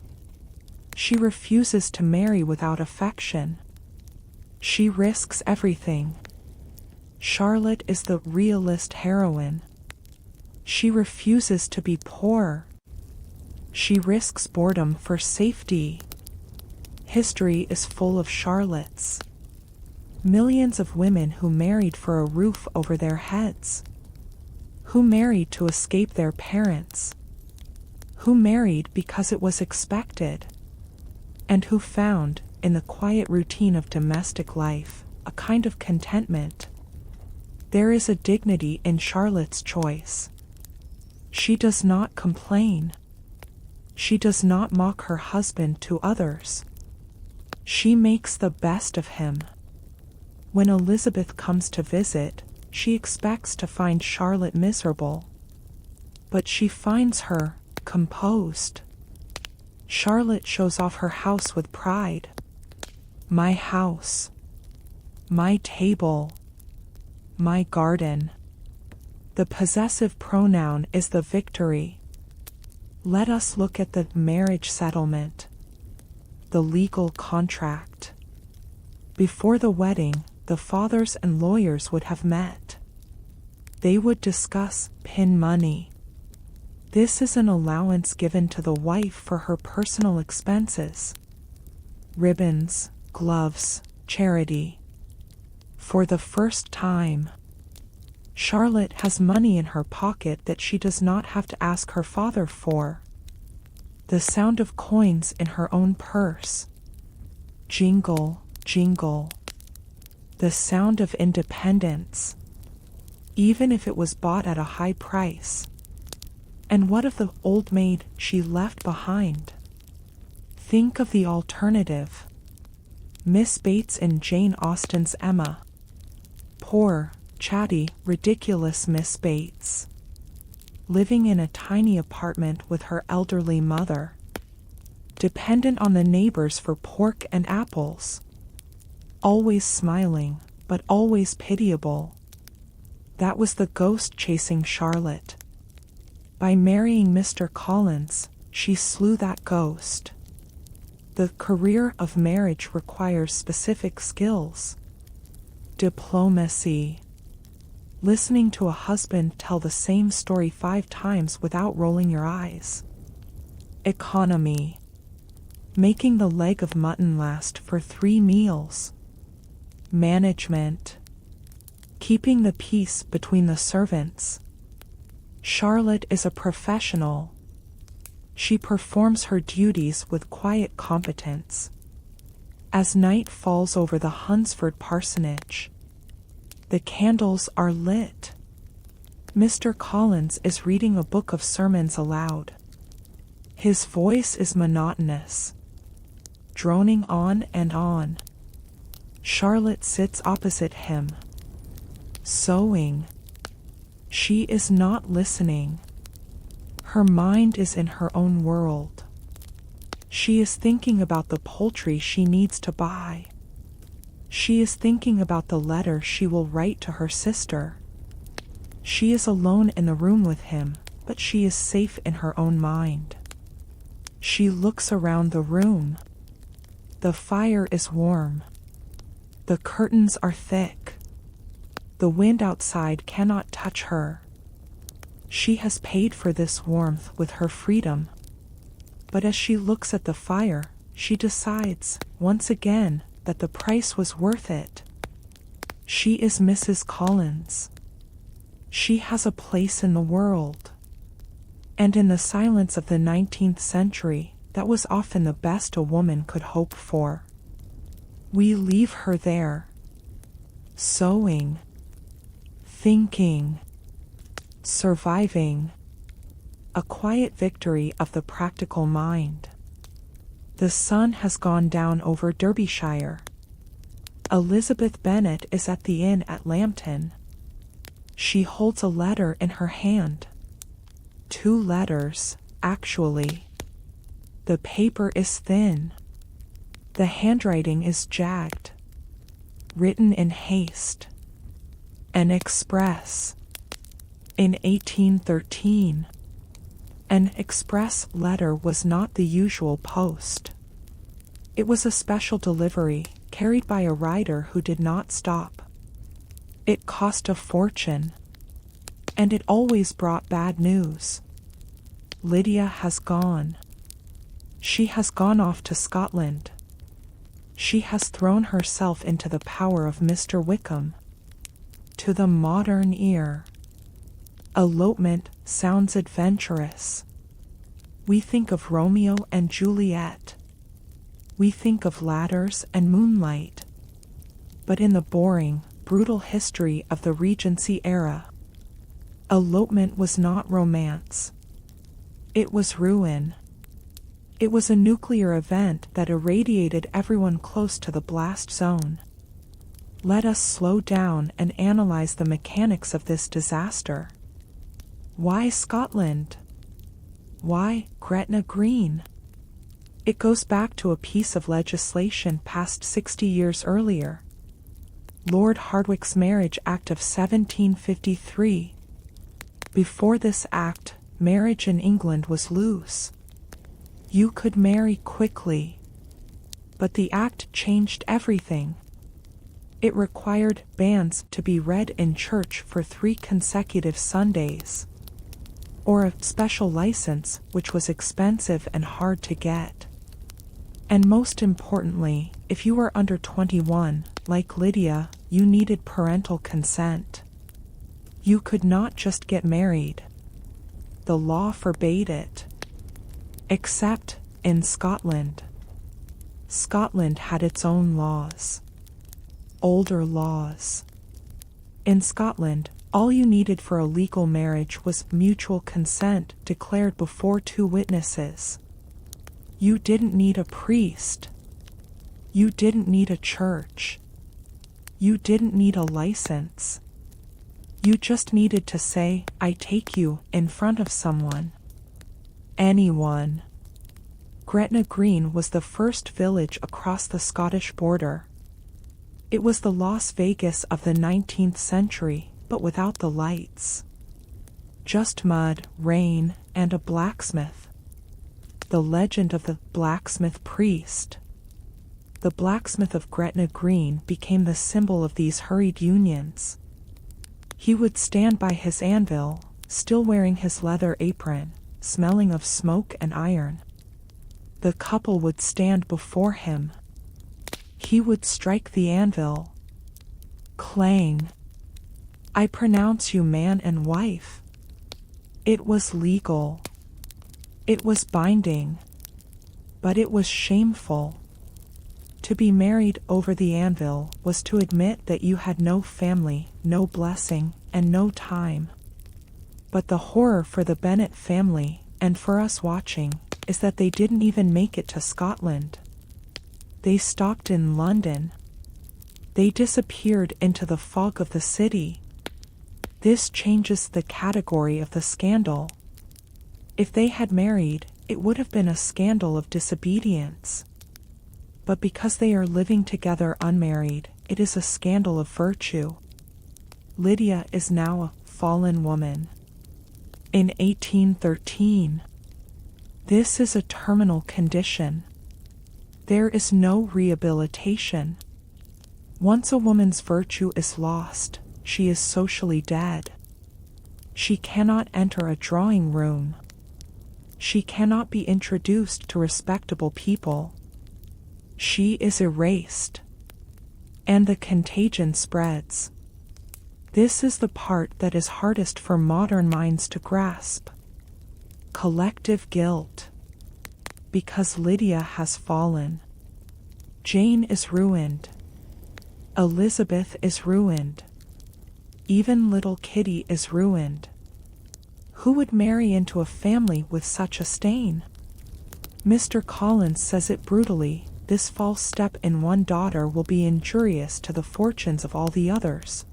She refuses to marry without affection. She risks everything. Charlotte is the realist heroine. She refuses to be poor. She risks boredom for safety. History is full of Charlottes. Millions of women who married for a roof over their heads. who married to escape their parents, who married because it was expected, and who found, in the quiet routine of domestic life, a kind of contentment. There is a dignity in Charlotte's choice. She does not complain. She does not mock her husband to others. She makes the best of him. When Elizabeth comes to visit, she expects to find Charlotte miserable. But she finds her composed. Charlotte shows off her house with pride. My house. My table. My garden. The possessive pronoun is the victory. Let us look at the marriage settlement. The legal contract. Before the wedding, the fathers and lawyers would have met. They would discuss pin money. This is an allowance given to the wife for her personal expenses. Ribbons, gloves, charity. For the first time, Charlotte has money in her pocket that she does not have to ask her father for. The sound of coins in her own purse. Jingle, jingle. The sound of independence. Even if it was bought at a high price. And what of the old maid she left behind? Think of the alternative. Miss Bates in Jane Austen's Emma. Poor, chatty, ridiculous Miss Bates. Living in a tiny apartment with her elderly mother. Dependent on the neighbors for pork and apples. Always smiling, but always pitiable. That was the ghost chasing Charlotte. By marrying Mr. Collins, she slew that ghost. The career of marriage requires specific skills. Diplomacy. Listening to a husband tell the same story 5 times without rolling your eyes. Economy. Making the leg of mutton last for 3 meals. Management. Keeping the peace between the servants. Charlotte is a professional. She performs her duties with quiet competence. As night falls over the Hunsford parsonage, the candles are lit. Mr. Collins is reading a book of sermons aloud. His voice is monotonous, droning on and on. Charlotte sits opposite him, sewing. She is not listening. Her mind is in her own world. She is thinking about the poultry she needs to buy. She is thinking about the letter she will write to her sister. She is alone in the room with him, but she is safe in her own mind. She looks around the room. The fire is warm. The curtains are thick. The wind outside cannot touch her. She has paid for this warmth with her freedom. But as she looks at the fire, she decides, once again, that the price was worth it. She is Mrs. Collins. She has a place in the world. And in the silence of the 19th century, that was often the best a woman could hope for. We leave her there, sewing, thinking, surviving, a quiet victory of the practical mind. The sun has gone down over Derbyshire. Elizabeth Bennet is at the inn at Lambton. She holds a letter in her hand. 2 letters, actually. The paper is thin. The handwriting is jagged. Written in haste. An express. In 1813. An express letter was not the usual post. It was a special delivery, carried by a rider who did not stop. It cost a fortune. And it always brought bad news. Lydia has gone. She has gone off to Scotland. She has thrown herself into the power of Mr. Wickham. To the modern ear, Elopement sounds adventurous. We think of Romeo and Juliet. We think of ladders and moonlight. But in the boring, brutal history of the Regency era, elopement was not romance. It was ruin. It was a nuclear event that irradiated everyone close to the blast zone. Let us slow down and analyze the mechanics of this disaster. Why Scotland? Why Gretna Green? It goes back to a piece of legislation passed 60 years earlier. Lord Hardwicke's Marriage Act of 1753. Before this act, marriage in England was loose. You could marry quickly. But the act changed everything. It required banns to be read in church for 3 consecutive Sundays, or a special license which was expensive and hard to get. And most importantly, if you were under 21, like Lydia, you needed parental consent. You could not just get married. The law forbade it. Except in Scotland. Scotland had its own laws. Older laws. In Scotland, all you needed for a legal marriage was mutual consent declared before 2 witnesses. You didn't need a priest. You didn't need a church. You didn't need a license. You just needed to say, "I take you," in front of someone. Anyone. Gretna Green was the first village across the Scottish border. It was the Las Vegas of the 19th century, but without the lights. Just mud, rain, and a blacksmith. The legend of the blacksmith priest. The blacksmith of Gretna Green became the symbol of these hurried unions. He would stand by his anvil, still wearing his leather apron, smelling of smoke and iron. The couple would stand before him. He would strike the anvil. Clang. "I pronounce you man and wife." It was legal. It was binding. But it was shameful. To be married over the anvil was to admit that you had no family, no blessing, and no time. But the horror for the Bennet family, and for us watching, is that they didn't even make it to Scotland. They stopped in London. They disappeared into the fog of the city. This changes the category of the scandal. If they had married, it would have been a scandal of disobedience. But because they are living together unmarried, it is a scandal of virtue. Lydia is now a fallen woman. In 1813. This is a terminal condition. There is no rehabilitation. Once a woman's virtue is lost, she is socially dead. She cannot enter a drawing room. She cannot be introduced to respectable people. She is erased. And the contagion spreads. This is the part that is hardest for modern minds to grasp. Collective guilt. Because Lydia has fallen. Jane is ruined. Elizabeth is ruined. Even little Kitty is ruined. Who would marry into a family with such a stain? Mr. Collins says it brutally. This false step in one daughter will be injurious to the fortunes of all the others.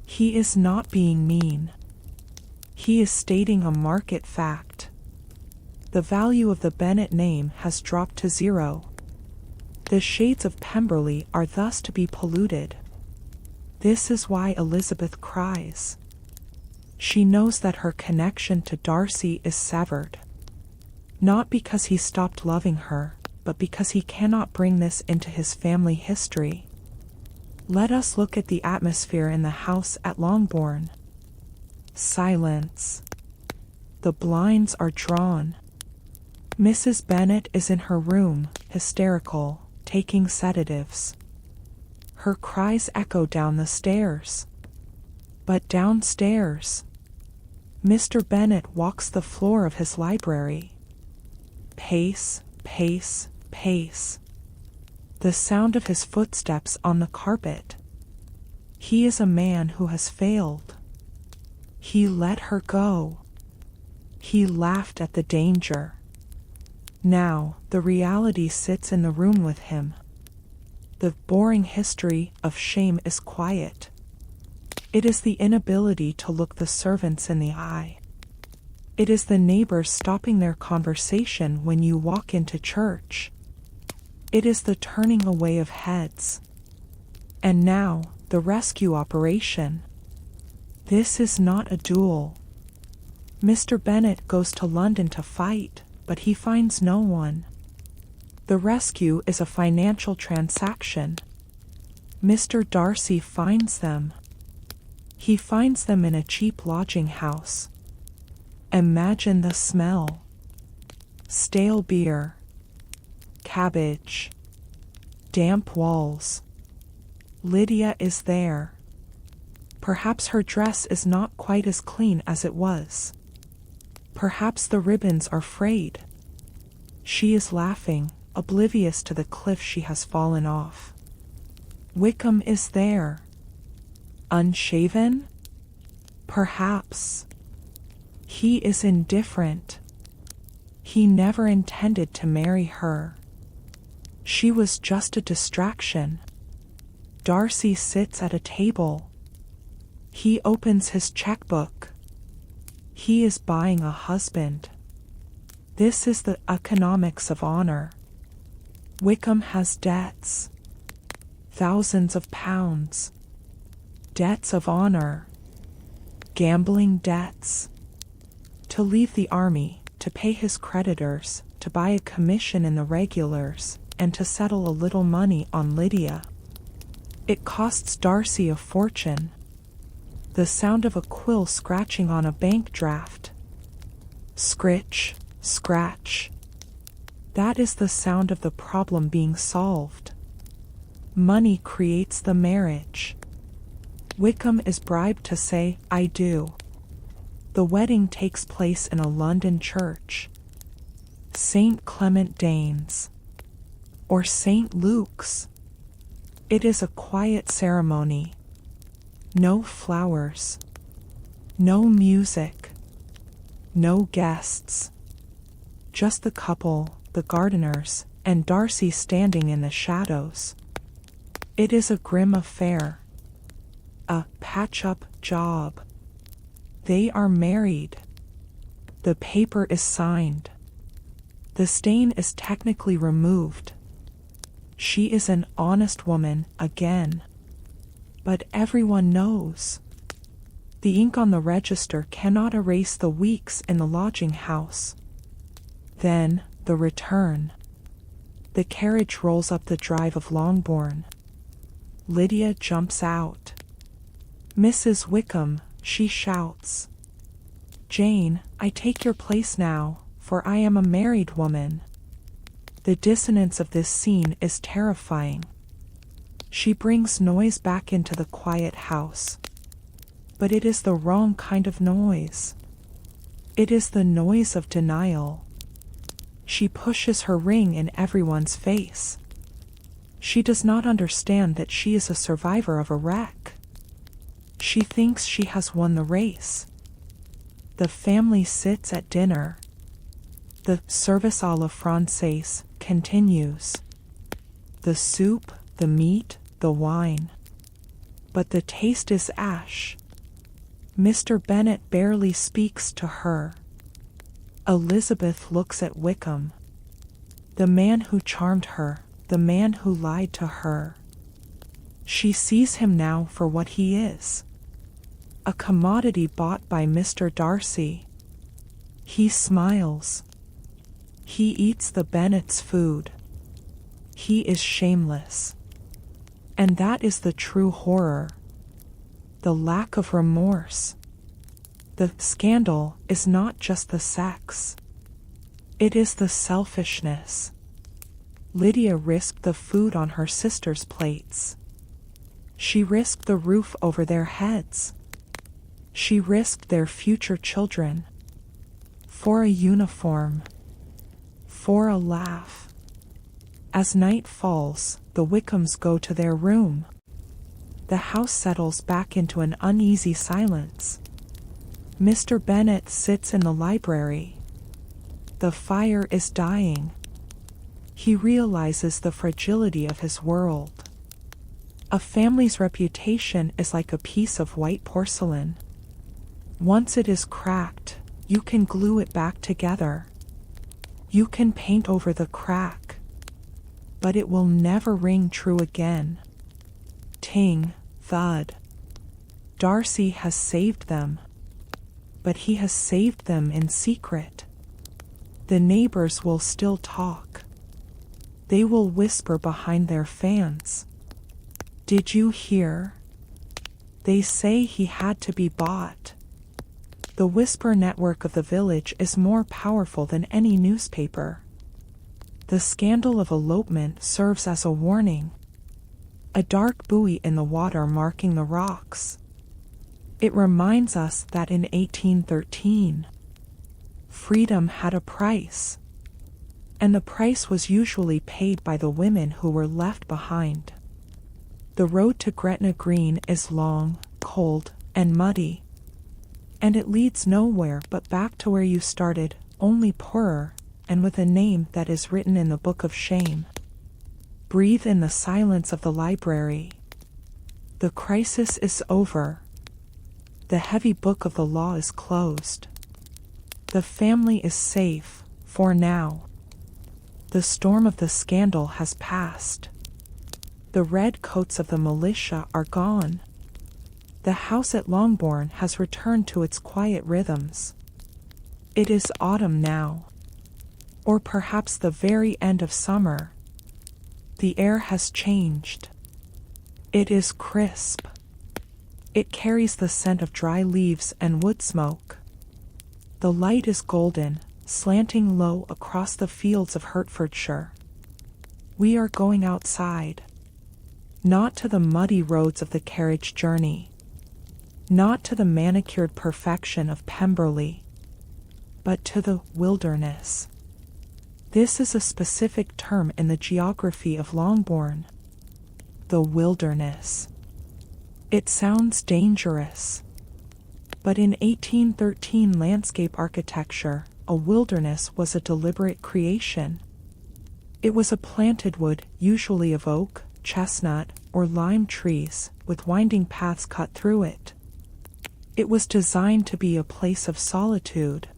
He is not being mean. He is stating a market fact. The value of the Bennet name has dropped to 0. The shades of Pemberley are thus to be polluted. This is why Elizabeth cries. She knows that her connection to Darcy is severed. Not because he stopped loving her, but because he cannot bring this into his family history. Let us look at the atmosphere in the house at Longbourn. Silence. The blinds are drawn. Mrs. Bennet is in her room, hysterical, taking sedatives. Her cries echo down the stairs. But downstairs, Mr. Bennet walks the floor of his library. Pace, pace, pace. The sound of his footsteps on the carpet. He is a man who has failed. He let her go. He laughed at the danger. Now, the reality sits in the room with him. The boring history of shame is quiet. It is the inability to look the servants in the eye. It is the neighbors stopping their conversation when you walk into church. It is the turning away of heads. And now, the rescue operation. This is not a duel. Mr. Bennet goes to London to fight, but he finds no one. The rescue is a financial transaction. Mr. Darcy finds them. He finds them in a cheap lodging house. Imagine the smell. Stale beer. Cabbage. Damp walls. Lydia is there. Perhaps her dress is not quite as clean as it was. Perhaps the ribbons are frayed. She is laughing, oblivious to the cliff she has fallen off. Wickham is there. Unshaven? Perhaps. He is indifferent. He never intended to marry her. She was just a distraction. Darcy sits at a table. He opens his checkbook. He is buying a husband. This is the economics of honor. Wickham has debts. Thousands of pounds. Debts of honor. Gambling debts. To leave the army, to pay his creditors, to buy a commission in the regulars, and to settle a little money on Lydia. It costs Darcy a fortune. The sound of a quill scratching on a bank draft. Scritch, scratch. That is the sound of the problem being solved. Money creates the marriage. Wickham is bribed to say, "I do." The wedding takes place in a London church. St. Clement Danes. Or St. Luke's. It is a quiet ceremony. No flowers. No music. No guests. Just the couple, the gardeners, and Darcy standing in the shadows. It is a grim affair. A patch-up job. They are married. The paper is signed. The stain is technically removed. She is an honest woman again. But everyone knows. The ink on the register cannot erase the weeks in the lodging house. Then, the return. The carriage rolls up the drive of Longbourn. Lydia jumps out. "Mrs. Wickham," she shouts. "Jane, I take your place now, for I am a married woman." The dissonance of this scene is terrifying. She brings noise back into the quiet house. But it is the wrong kind of noise. It is the noise of denial. She pushes her ring in everyone's face. She does not understand that she is a survivor of a wreck. She thinks she has won the race. The family sits at dinner. The service à la Française continues. The soup, the meat, the wine. But the taste is ash. Mr. Bennet barely speaks to her. Elizabeth looks at Wickham. The man who charmed her, the man who lied to her. She sees him now for what he is. A commodity bought by Mr. Darcy. He smiles. He eats the Bennet's food. He is shameless. And that is the true horror. The lack of remorse. The scandal is not just the sex. It is the selfishness. Lydia risked the food on her sister's plates. She risked the roof over their heads. She risked their future children. For a uniform. For a laugh. As night falls, the Wickhams go to their room. The house settles back into an uneasy silence. Mr. Bennet sits in the library. The fire is dying. He realizes the fragility of his world. A family's reputation is like a piece of white porcelain. Once it is cracked, you can glue it back together. You can paint over the crack, but it will never ring true again. Ting, thud. Darcy has saved them. But he has saved them in secret. The neighbors will still talk. They will whisper behind their fans. Did you hear? They say he had to be bought. The whisper network of the village is more powerful than any newspaper. The scandal of elopement serves as a warning. A dark buoy in the water marking the rocks. It reminds us that in 1813, freedom had a price, and the price was usually paid by the women who were left behind. The road to Gretna Green is long, cold, and muddy, and it leads nowhere but back to where you started, only poorer, and with a name that is written in the book of shame. Breathe in the silence of the library. The crisis is over. The heavy book of the law is closed. The family is safe, for now. The storm of the scandal has passed. The red coats of the militia are gone. The house at Longbourn has returned to its quiet rhythms. It is autumn now. Or perhaps the very end of summer. The air has changed. It is crisp. It carries the scent of dry leaves and wood smoke. The light is golden, slanting low across the fields of Hertfordshire. We are going outside. Not to the muddy roads of the carriage journey. Not to the manicured perfection of Pemberley. But to the wilderness. This is a specific term in the geography of Longbourn. The wilderness. It sounds dangerous. But in 1813 landscape architecture, a wilderness was a deliberate creation. It was a planted wood, usually of oak, chestnut, or lime trees, with winding paths cut through it. It was designed to be a place of solitude.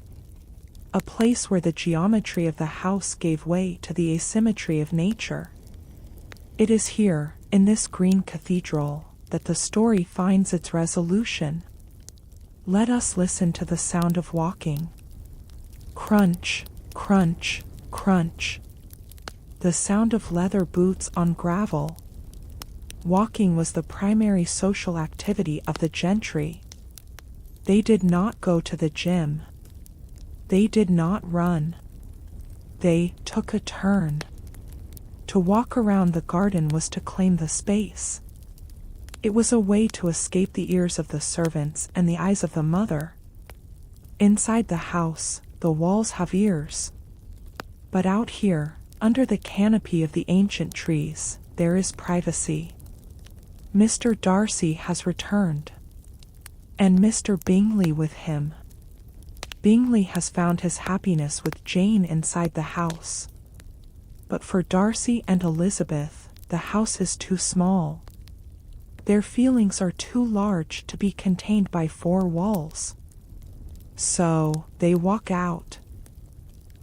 A place where the geometry of the house gave way to the asymmetry of nature. It is here, in this green cathedral, that the story finds its resolution. Let us listen to the sound of walking. Crunch, crunch, crunch. The sound of leather boots on gravel. Walking was the primary social activity of the gentry. They did not go to the gym. They did not run. They took a turn. To walk around the garden was to claim the space. It was a way to escape the ears of the servants and the eyes of the mother. Inside the house, the walls have ears. But out here, under the canopy of the ancient trees, there is privacy. Mr. Darcy has returned. And Mr. Bingley with him. Bingley has found his happiness with Jane inside the house. But for Darcy and Elizabeth, the house is too small. Their feelings are too large to be contained by four walls. So, they walk out.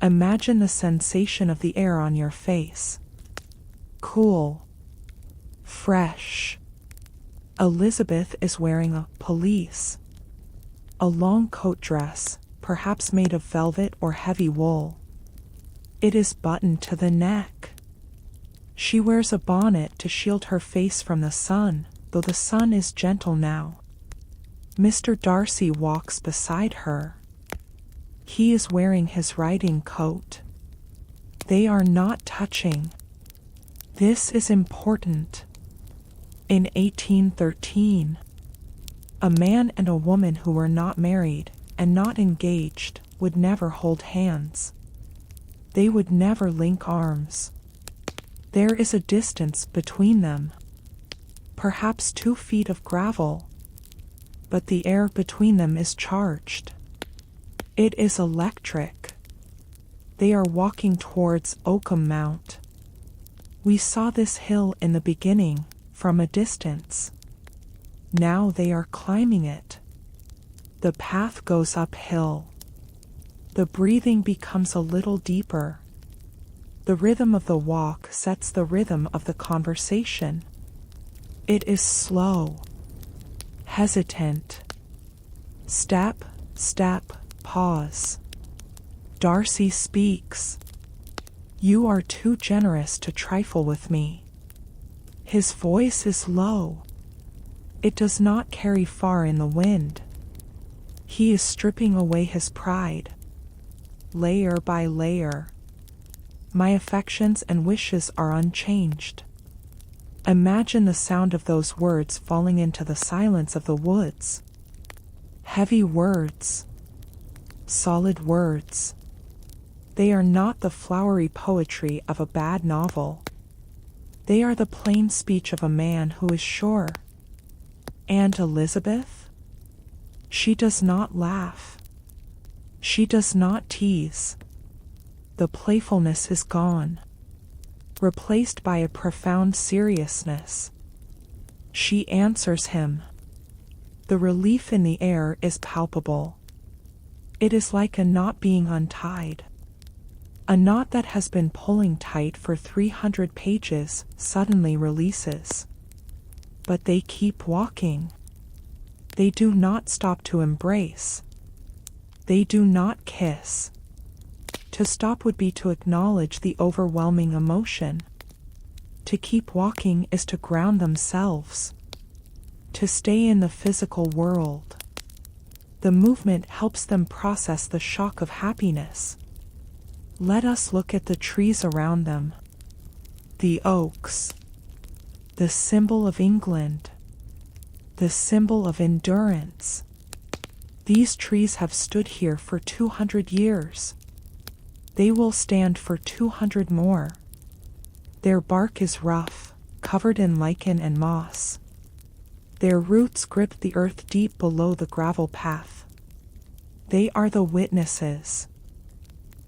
Imagine the sensation of the air on your face. Cool. Fresh. Elizabeth is wearing a pelisse. A long coat dress, perhaps made of velvet or heavy wool. It is buttoned to the neck. She wears a bonnet to shield her face from the sun, though the sun is gentle now. Mr. Darcy walks beside her. He is wearing his riding coat. They are not touching. This is important. In 1813, A man and a woman who were not married and not engaged would never hold hands. They would never link arms. There is a distance between them, perhaps 2 feet of gravel, but the air between them is charged. It is electric. They are walking towards Oakham Mount. We saw this hill in the beginning, from a distance. Now they are climbing it. The path goes uphill. The breathing becomes a little deeper. The rhythm of the walk sets the rhythm of the conversation. It is slow, hesitant. Step, step, pause. Darcy speaks. You are too generous to trifle with me. His voice is low. It does not carry far in the wind. He is stripping away his pride, layer by layer. My affections and wishes are unchanged. Imagine the sound of those words falling into the silence of the woods. Heavy words. Solid words. They are not the flowery poetry of a bad novel. They are the plain speech of a man who is sure. And Elizabeth? She does not laugh. She does not tease. The playfulness is gone, replaced by a profound seriousness. She answers him. The relief in the air is palpable. It is like a knot being untied. A knot that has been pulling tight for 300 pages suddenly releases. But they keep walking. They do not stop to embrace. They do not kiss. To stop would be to acknowledge the overwhelming emotion. To keep walking is to ground themselves. To stay in the physical world. The movement helps them process the shock of happiness. Let us look at the trees around them. The oaks. The symbol of England. The symbol of endurance. These trees have stood here for 200 years. They will stand for 200 more. Their bark is rough, covered in lichen and moss. Their roots grip the earth deep below the gravel path. They are the witnesses.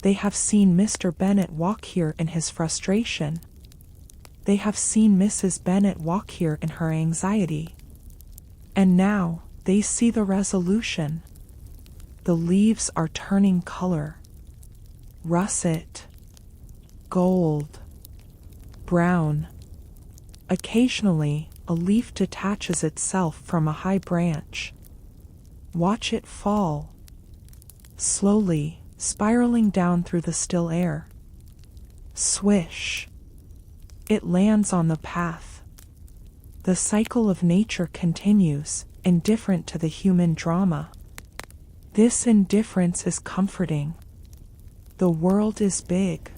They have seen Mr. Bennet walk here in his frustration. They have seen Mrs. Bennet walk here in her anxiety. And now they see the resolution. The leaves are turning color. Russet, gold, brown. Occasionally, a leaf detaches itself from a high branch. Watch it fall. Slowly, spiraling down through the still air. Swish. It lands on the path. The cycle of nature continues, indifferent to the human drama. This indifference is comforting. The world is big.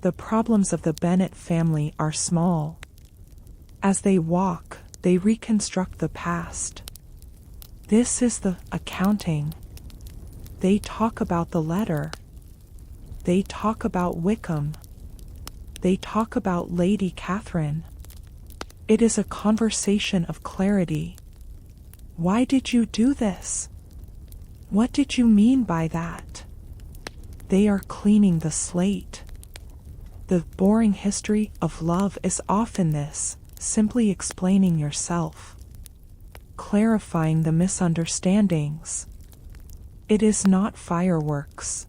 The problems of the Bennet family are small. As they walk, they reconstruct the past. This is the accounting. They talk about the letter. They talk about Wickham. They talk about Lady Catherine. It is a conversation of clarity. Why did you do this? What did you mean by that? They are cleaning the slate. The boring history of love is often this, simply explaining yourself. Clarifying the misunderstandings. It is not fireworks.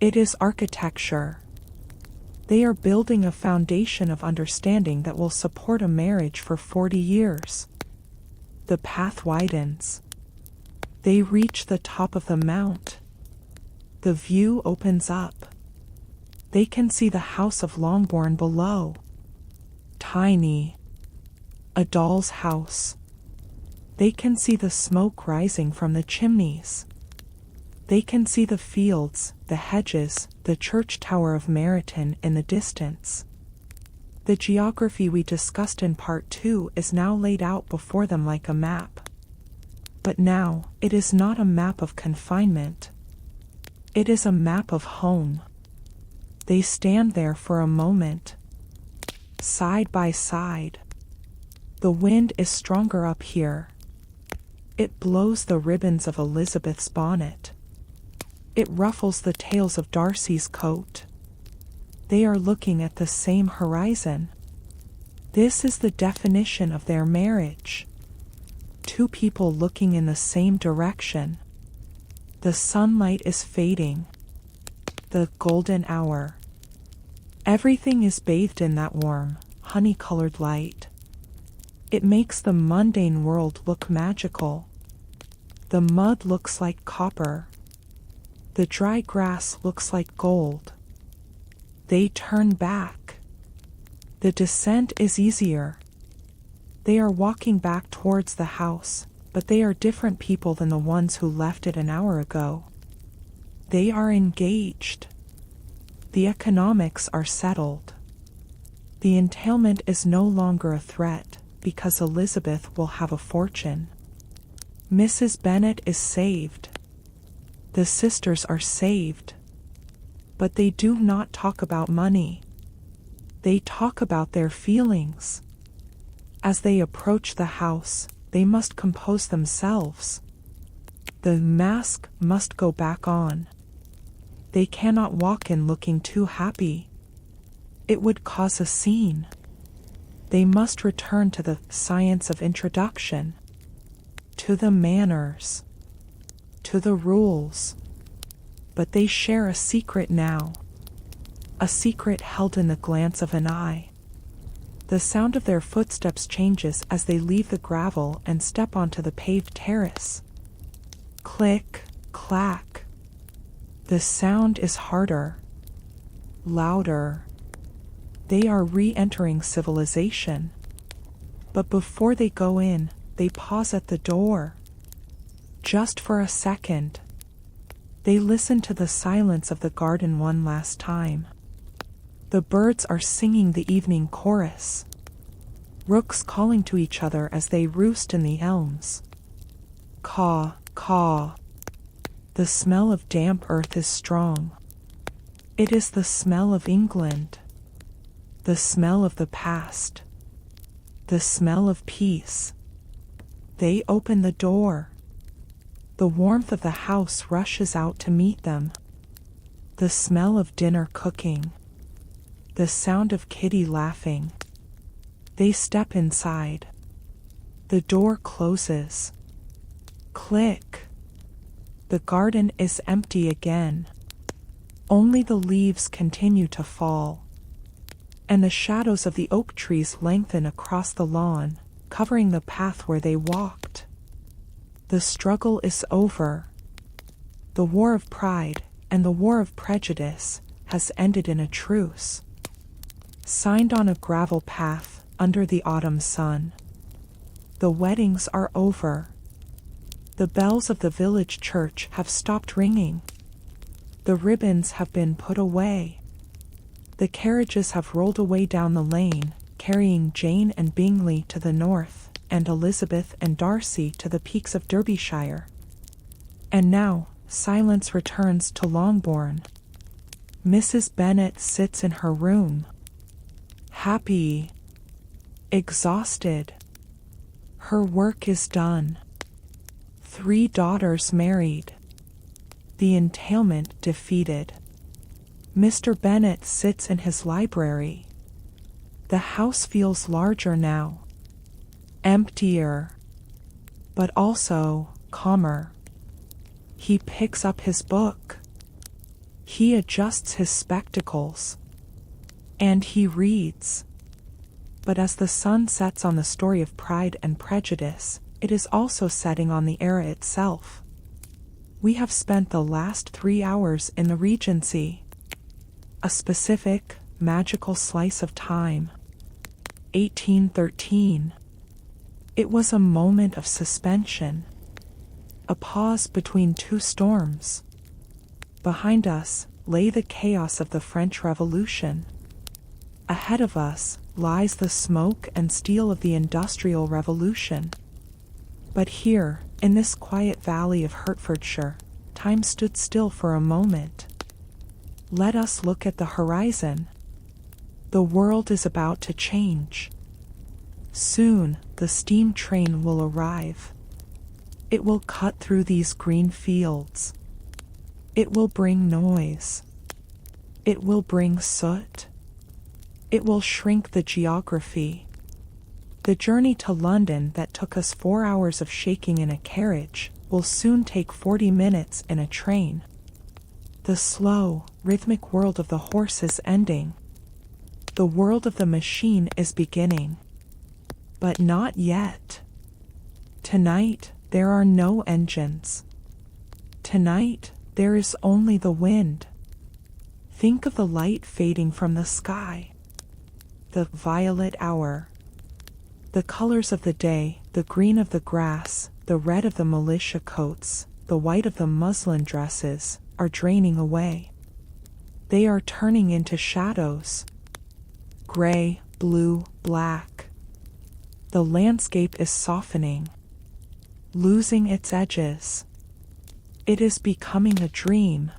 It is architecture. They are building a foundation of understanding that will support a marriage for 40 years. The path widens. They reach the top of the mount. The view opens up. They can see the house of Longbourn below. Tiny. A doll's house. They can see the smoke rising from the chimneys. They can see the fields, the hedges, the church tower of Meryton in the distance. The geography we discussed in Part 2 is now laid out before them like a map. But now, it is not a map of confinement. It is a map of home. They stand there for a moment, side by side. The wind is stronger up here. It blows the ribbons of Elizabeth's bonnet. It ruffles the tails of Darcy's coat. They are looking at the same horizon. This is the definition of their marriage. Two people looking in the same direction. The sunlight is fading. The golden hour. Everything is bathed in that warm, honey-colored light. It makes the mundane world look magical. The mud looks like copper. The dry grass looks like gold. They turn back. The descent is easier. They are walking back towards the house, but they are different people than the ones who left it an hour ago. They are engaged. The economics are settled. The entailment is no longer a threat, because Elizabeth will have a fortune. Mrs. Bennet is saved. The sisters are saved. But they do not talk about money. They talk about their feelings. As they approach the house, they must compose themselves. The mask must go back on. They cannot walk in looking too happy. It would cause a scene. They must return to the science of introduction, to the manners, to the rules. But they share a secret now, a secret held in the glance of an eye. The sound of their footsteps changes as they leave the gravel and step onto the paved terrace. Click, clack. The sound is harder, louder. They are re-entering civilization. But before they go in, they pause at the door. Just for a second. They listen to the silence of the garden one last time. The birds are singing the evening chorus. Rooks calling to each other as they roost in the elms. Caw, caw. The smell of damp earth is strong. It is the smell of England. The smell of the past. The smell of peace. They open the door. The warmth of the house rushes out to meet them. The smell of dinner cooking. The sound of Kitty laughing. They step inside. The door closes. Click. The garden is empty again. Only the leaves continue to fall. And the shadows of the oak trees lengthen across the lawn, covering the path where they walked. The struggle is over. The war of pride and the war of prejudice has ended in a truce. Signed on a gravel path under the autumn sun. The weddings are over. The bells of the village church have stopped ringing. The ribbons have been put away. The carriages have rolled away down the lane, carrying Jane and Bingley to the north, and Elizabeth and Darcy to the peaks of Derbyshire. And now, silence returns to Longbourn. Mrs. Bennet sits in her room. Happy. Exhausted. Her work is done. 3 daughters married. The entailment defeated. Mr. Bennet sits in his library. The house feels larger now. Emptier. But also calmer. He picks up his book. He adjusts his spectacles. And he reads. But as the sun sets on the story of Pride and Prejudice, it is also setting on the era itself. We have spent the last 3 hours in the Regency. A specific, magical slice of time. 1813. It was a moment of suspension. A pause between 2 storms. Behind us lay the chaos of the French Revolution. Ahead of us lies the smoke and steel of the Industrial Revolution. But here, In this quiet valley of Hertfordshire, time stood still for a moment. Let us look at the horizon. The world is about to change. Soon, the steam train will arrive. It will cut through these green fields. It will bring noise. It will bring soot. It will shrink the geography. The journey to London that took us 4 hours of shaking in a carriage will soon take 40 minutes in a train. The slow, rhythmic world of the horse is ending. The world of the machine is beginning. But not yet. Tonight, there are no engines. Tonight, there is only the wind. Think of the light fading from the sky. The violet hour. The colors of the day, the green of the grass, the red of the militia coats, the white of the muslin dresses, are draining away. They are turning into shadows. Gray, blue, black. The landscape is softening, losing its edges. It is becoming a dream.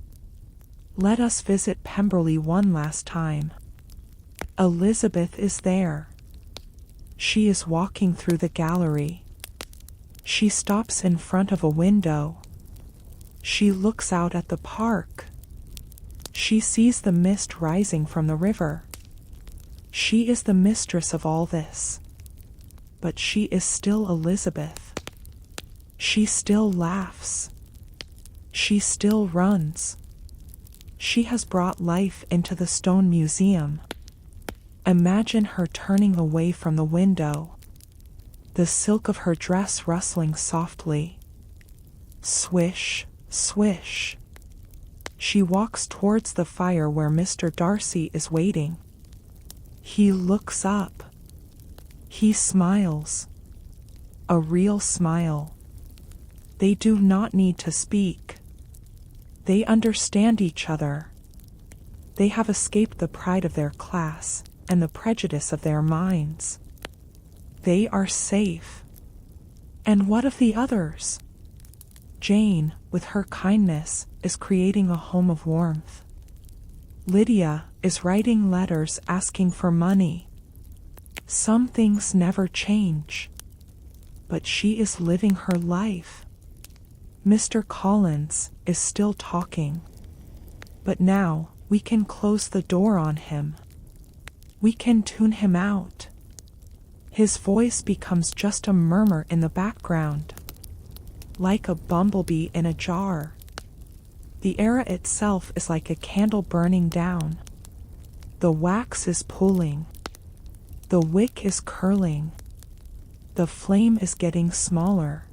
Let us visit Pemberley one last time. Elizabeth is there. She is walking through the gallery. She stops in front of a window. She looks out at the park. She sees the mist rising from the river. She is the mistress of all this. But she is still Elizabeth. She still laughs. She still runs. She has brought life into the stone museum. Imagine her turning away from the window. The silk of her dress rustling softly. Swish, swish. She walks towards the fire where Mr. Darcy is waiting. He looks up. He smiles. A real smile. They do not need to speak. They understand each other. They have escaped the pride of their class and the prejudice of their minds. They are safe. And what of the others? Jane, with her kindness, is creating a home of warmth. Lydia is writing letters asking for money. Some things never change. But she is living her life. Mr. Collins is still talking. But now we can close the door on him. We can tune him out. His voice becomes just a murmur in the background, like a bumblebee in a jar. The era itself is like a candle burning down. The wax is pooling. The wick is curling. The flame is getting smaller.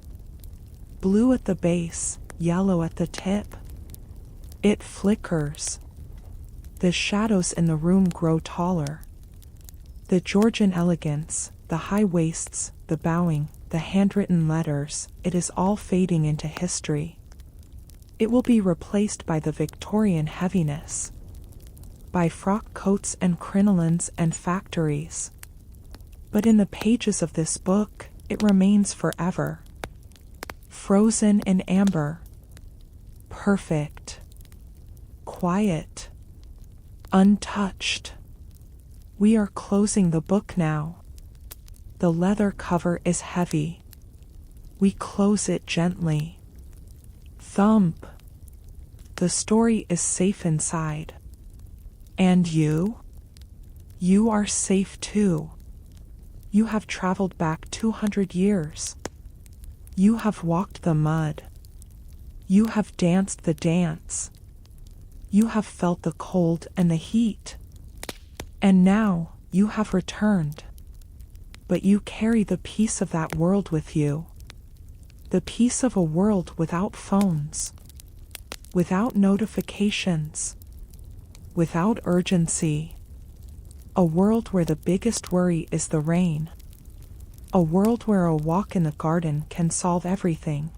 Blue at the base, yellow at the tip. It flickers. The shadows in the room grow taller. The Georgian elegance, the high waists, the bowing, the handwritten letters, it is all fading into history. It will be replaced by the Victorian heaviness, by frock coats and crinolines and factories. But in the pages of this book, it remains forever. Frozen in amber. Perfect. Quiet. Untouched. We are closing the book now. The leather cover is heavy. We close it gently. Thump. The story is safe inside. And you? You are safe too. You have traveled back 200 years. You have walked the mud. You have danced the dance. You have felt the cold and the heat. And now you have returned. But you carry the peace of that world with you. The peace of a world without phones. Without notifications. Without urgency. A world where the biggest worry is the rain. A world where a walk in the garden can solve everything.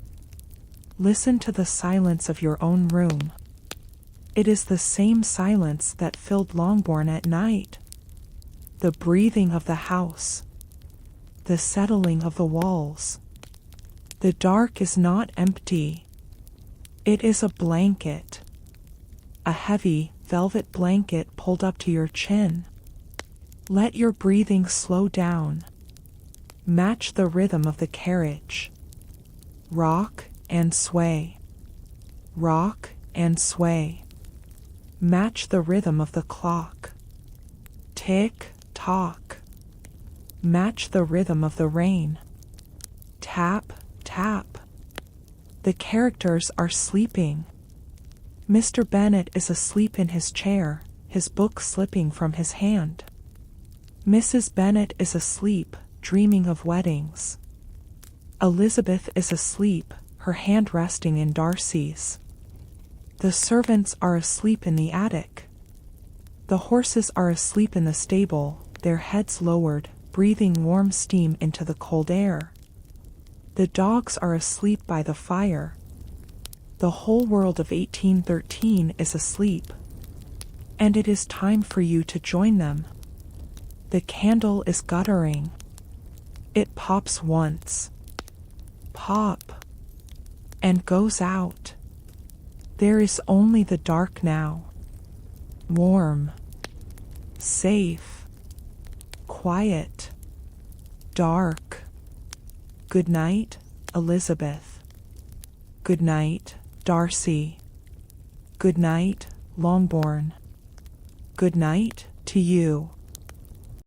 Listen to the silence of your own room. It is the same silence that filled Longbourn at night. The breathing of the house. The settling of the walls. The dark is not empty. It is a blanket. A heavy, velvet blanket pulled up to your chin. Let your breathing slow down. Match the rhythm of the carriage. Rock and sway. Rock and sway. Match the rhythm of the clock. Tick, tock. Match the rhythm of the rain. Tap, tap. The characters are sleeping. Mr. Bennet is asleep in his chair, his book slipping from his hand. Mrs. Bennet is asleep, dreaming of weddings. Elizabeth is asleep, her hand resting in Darcy's. The servants are asleep in the attic. The horses are asleep in the stable, their heads lowered, breathing warm steam into the cold air. The dogs are asleep by the fire. The whole world of 1813 is asleep. And it is time for you to join them. The candle is guttering. It pops once. Pop. And goes out. There is only the dark now. Warm. Safe. Quiet. Dark. Good night, Elizabeth. Good night, Darcy. Good night, Longbourn. Good night to you.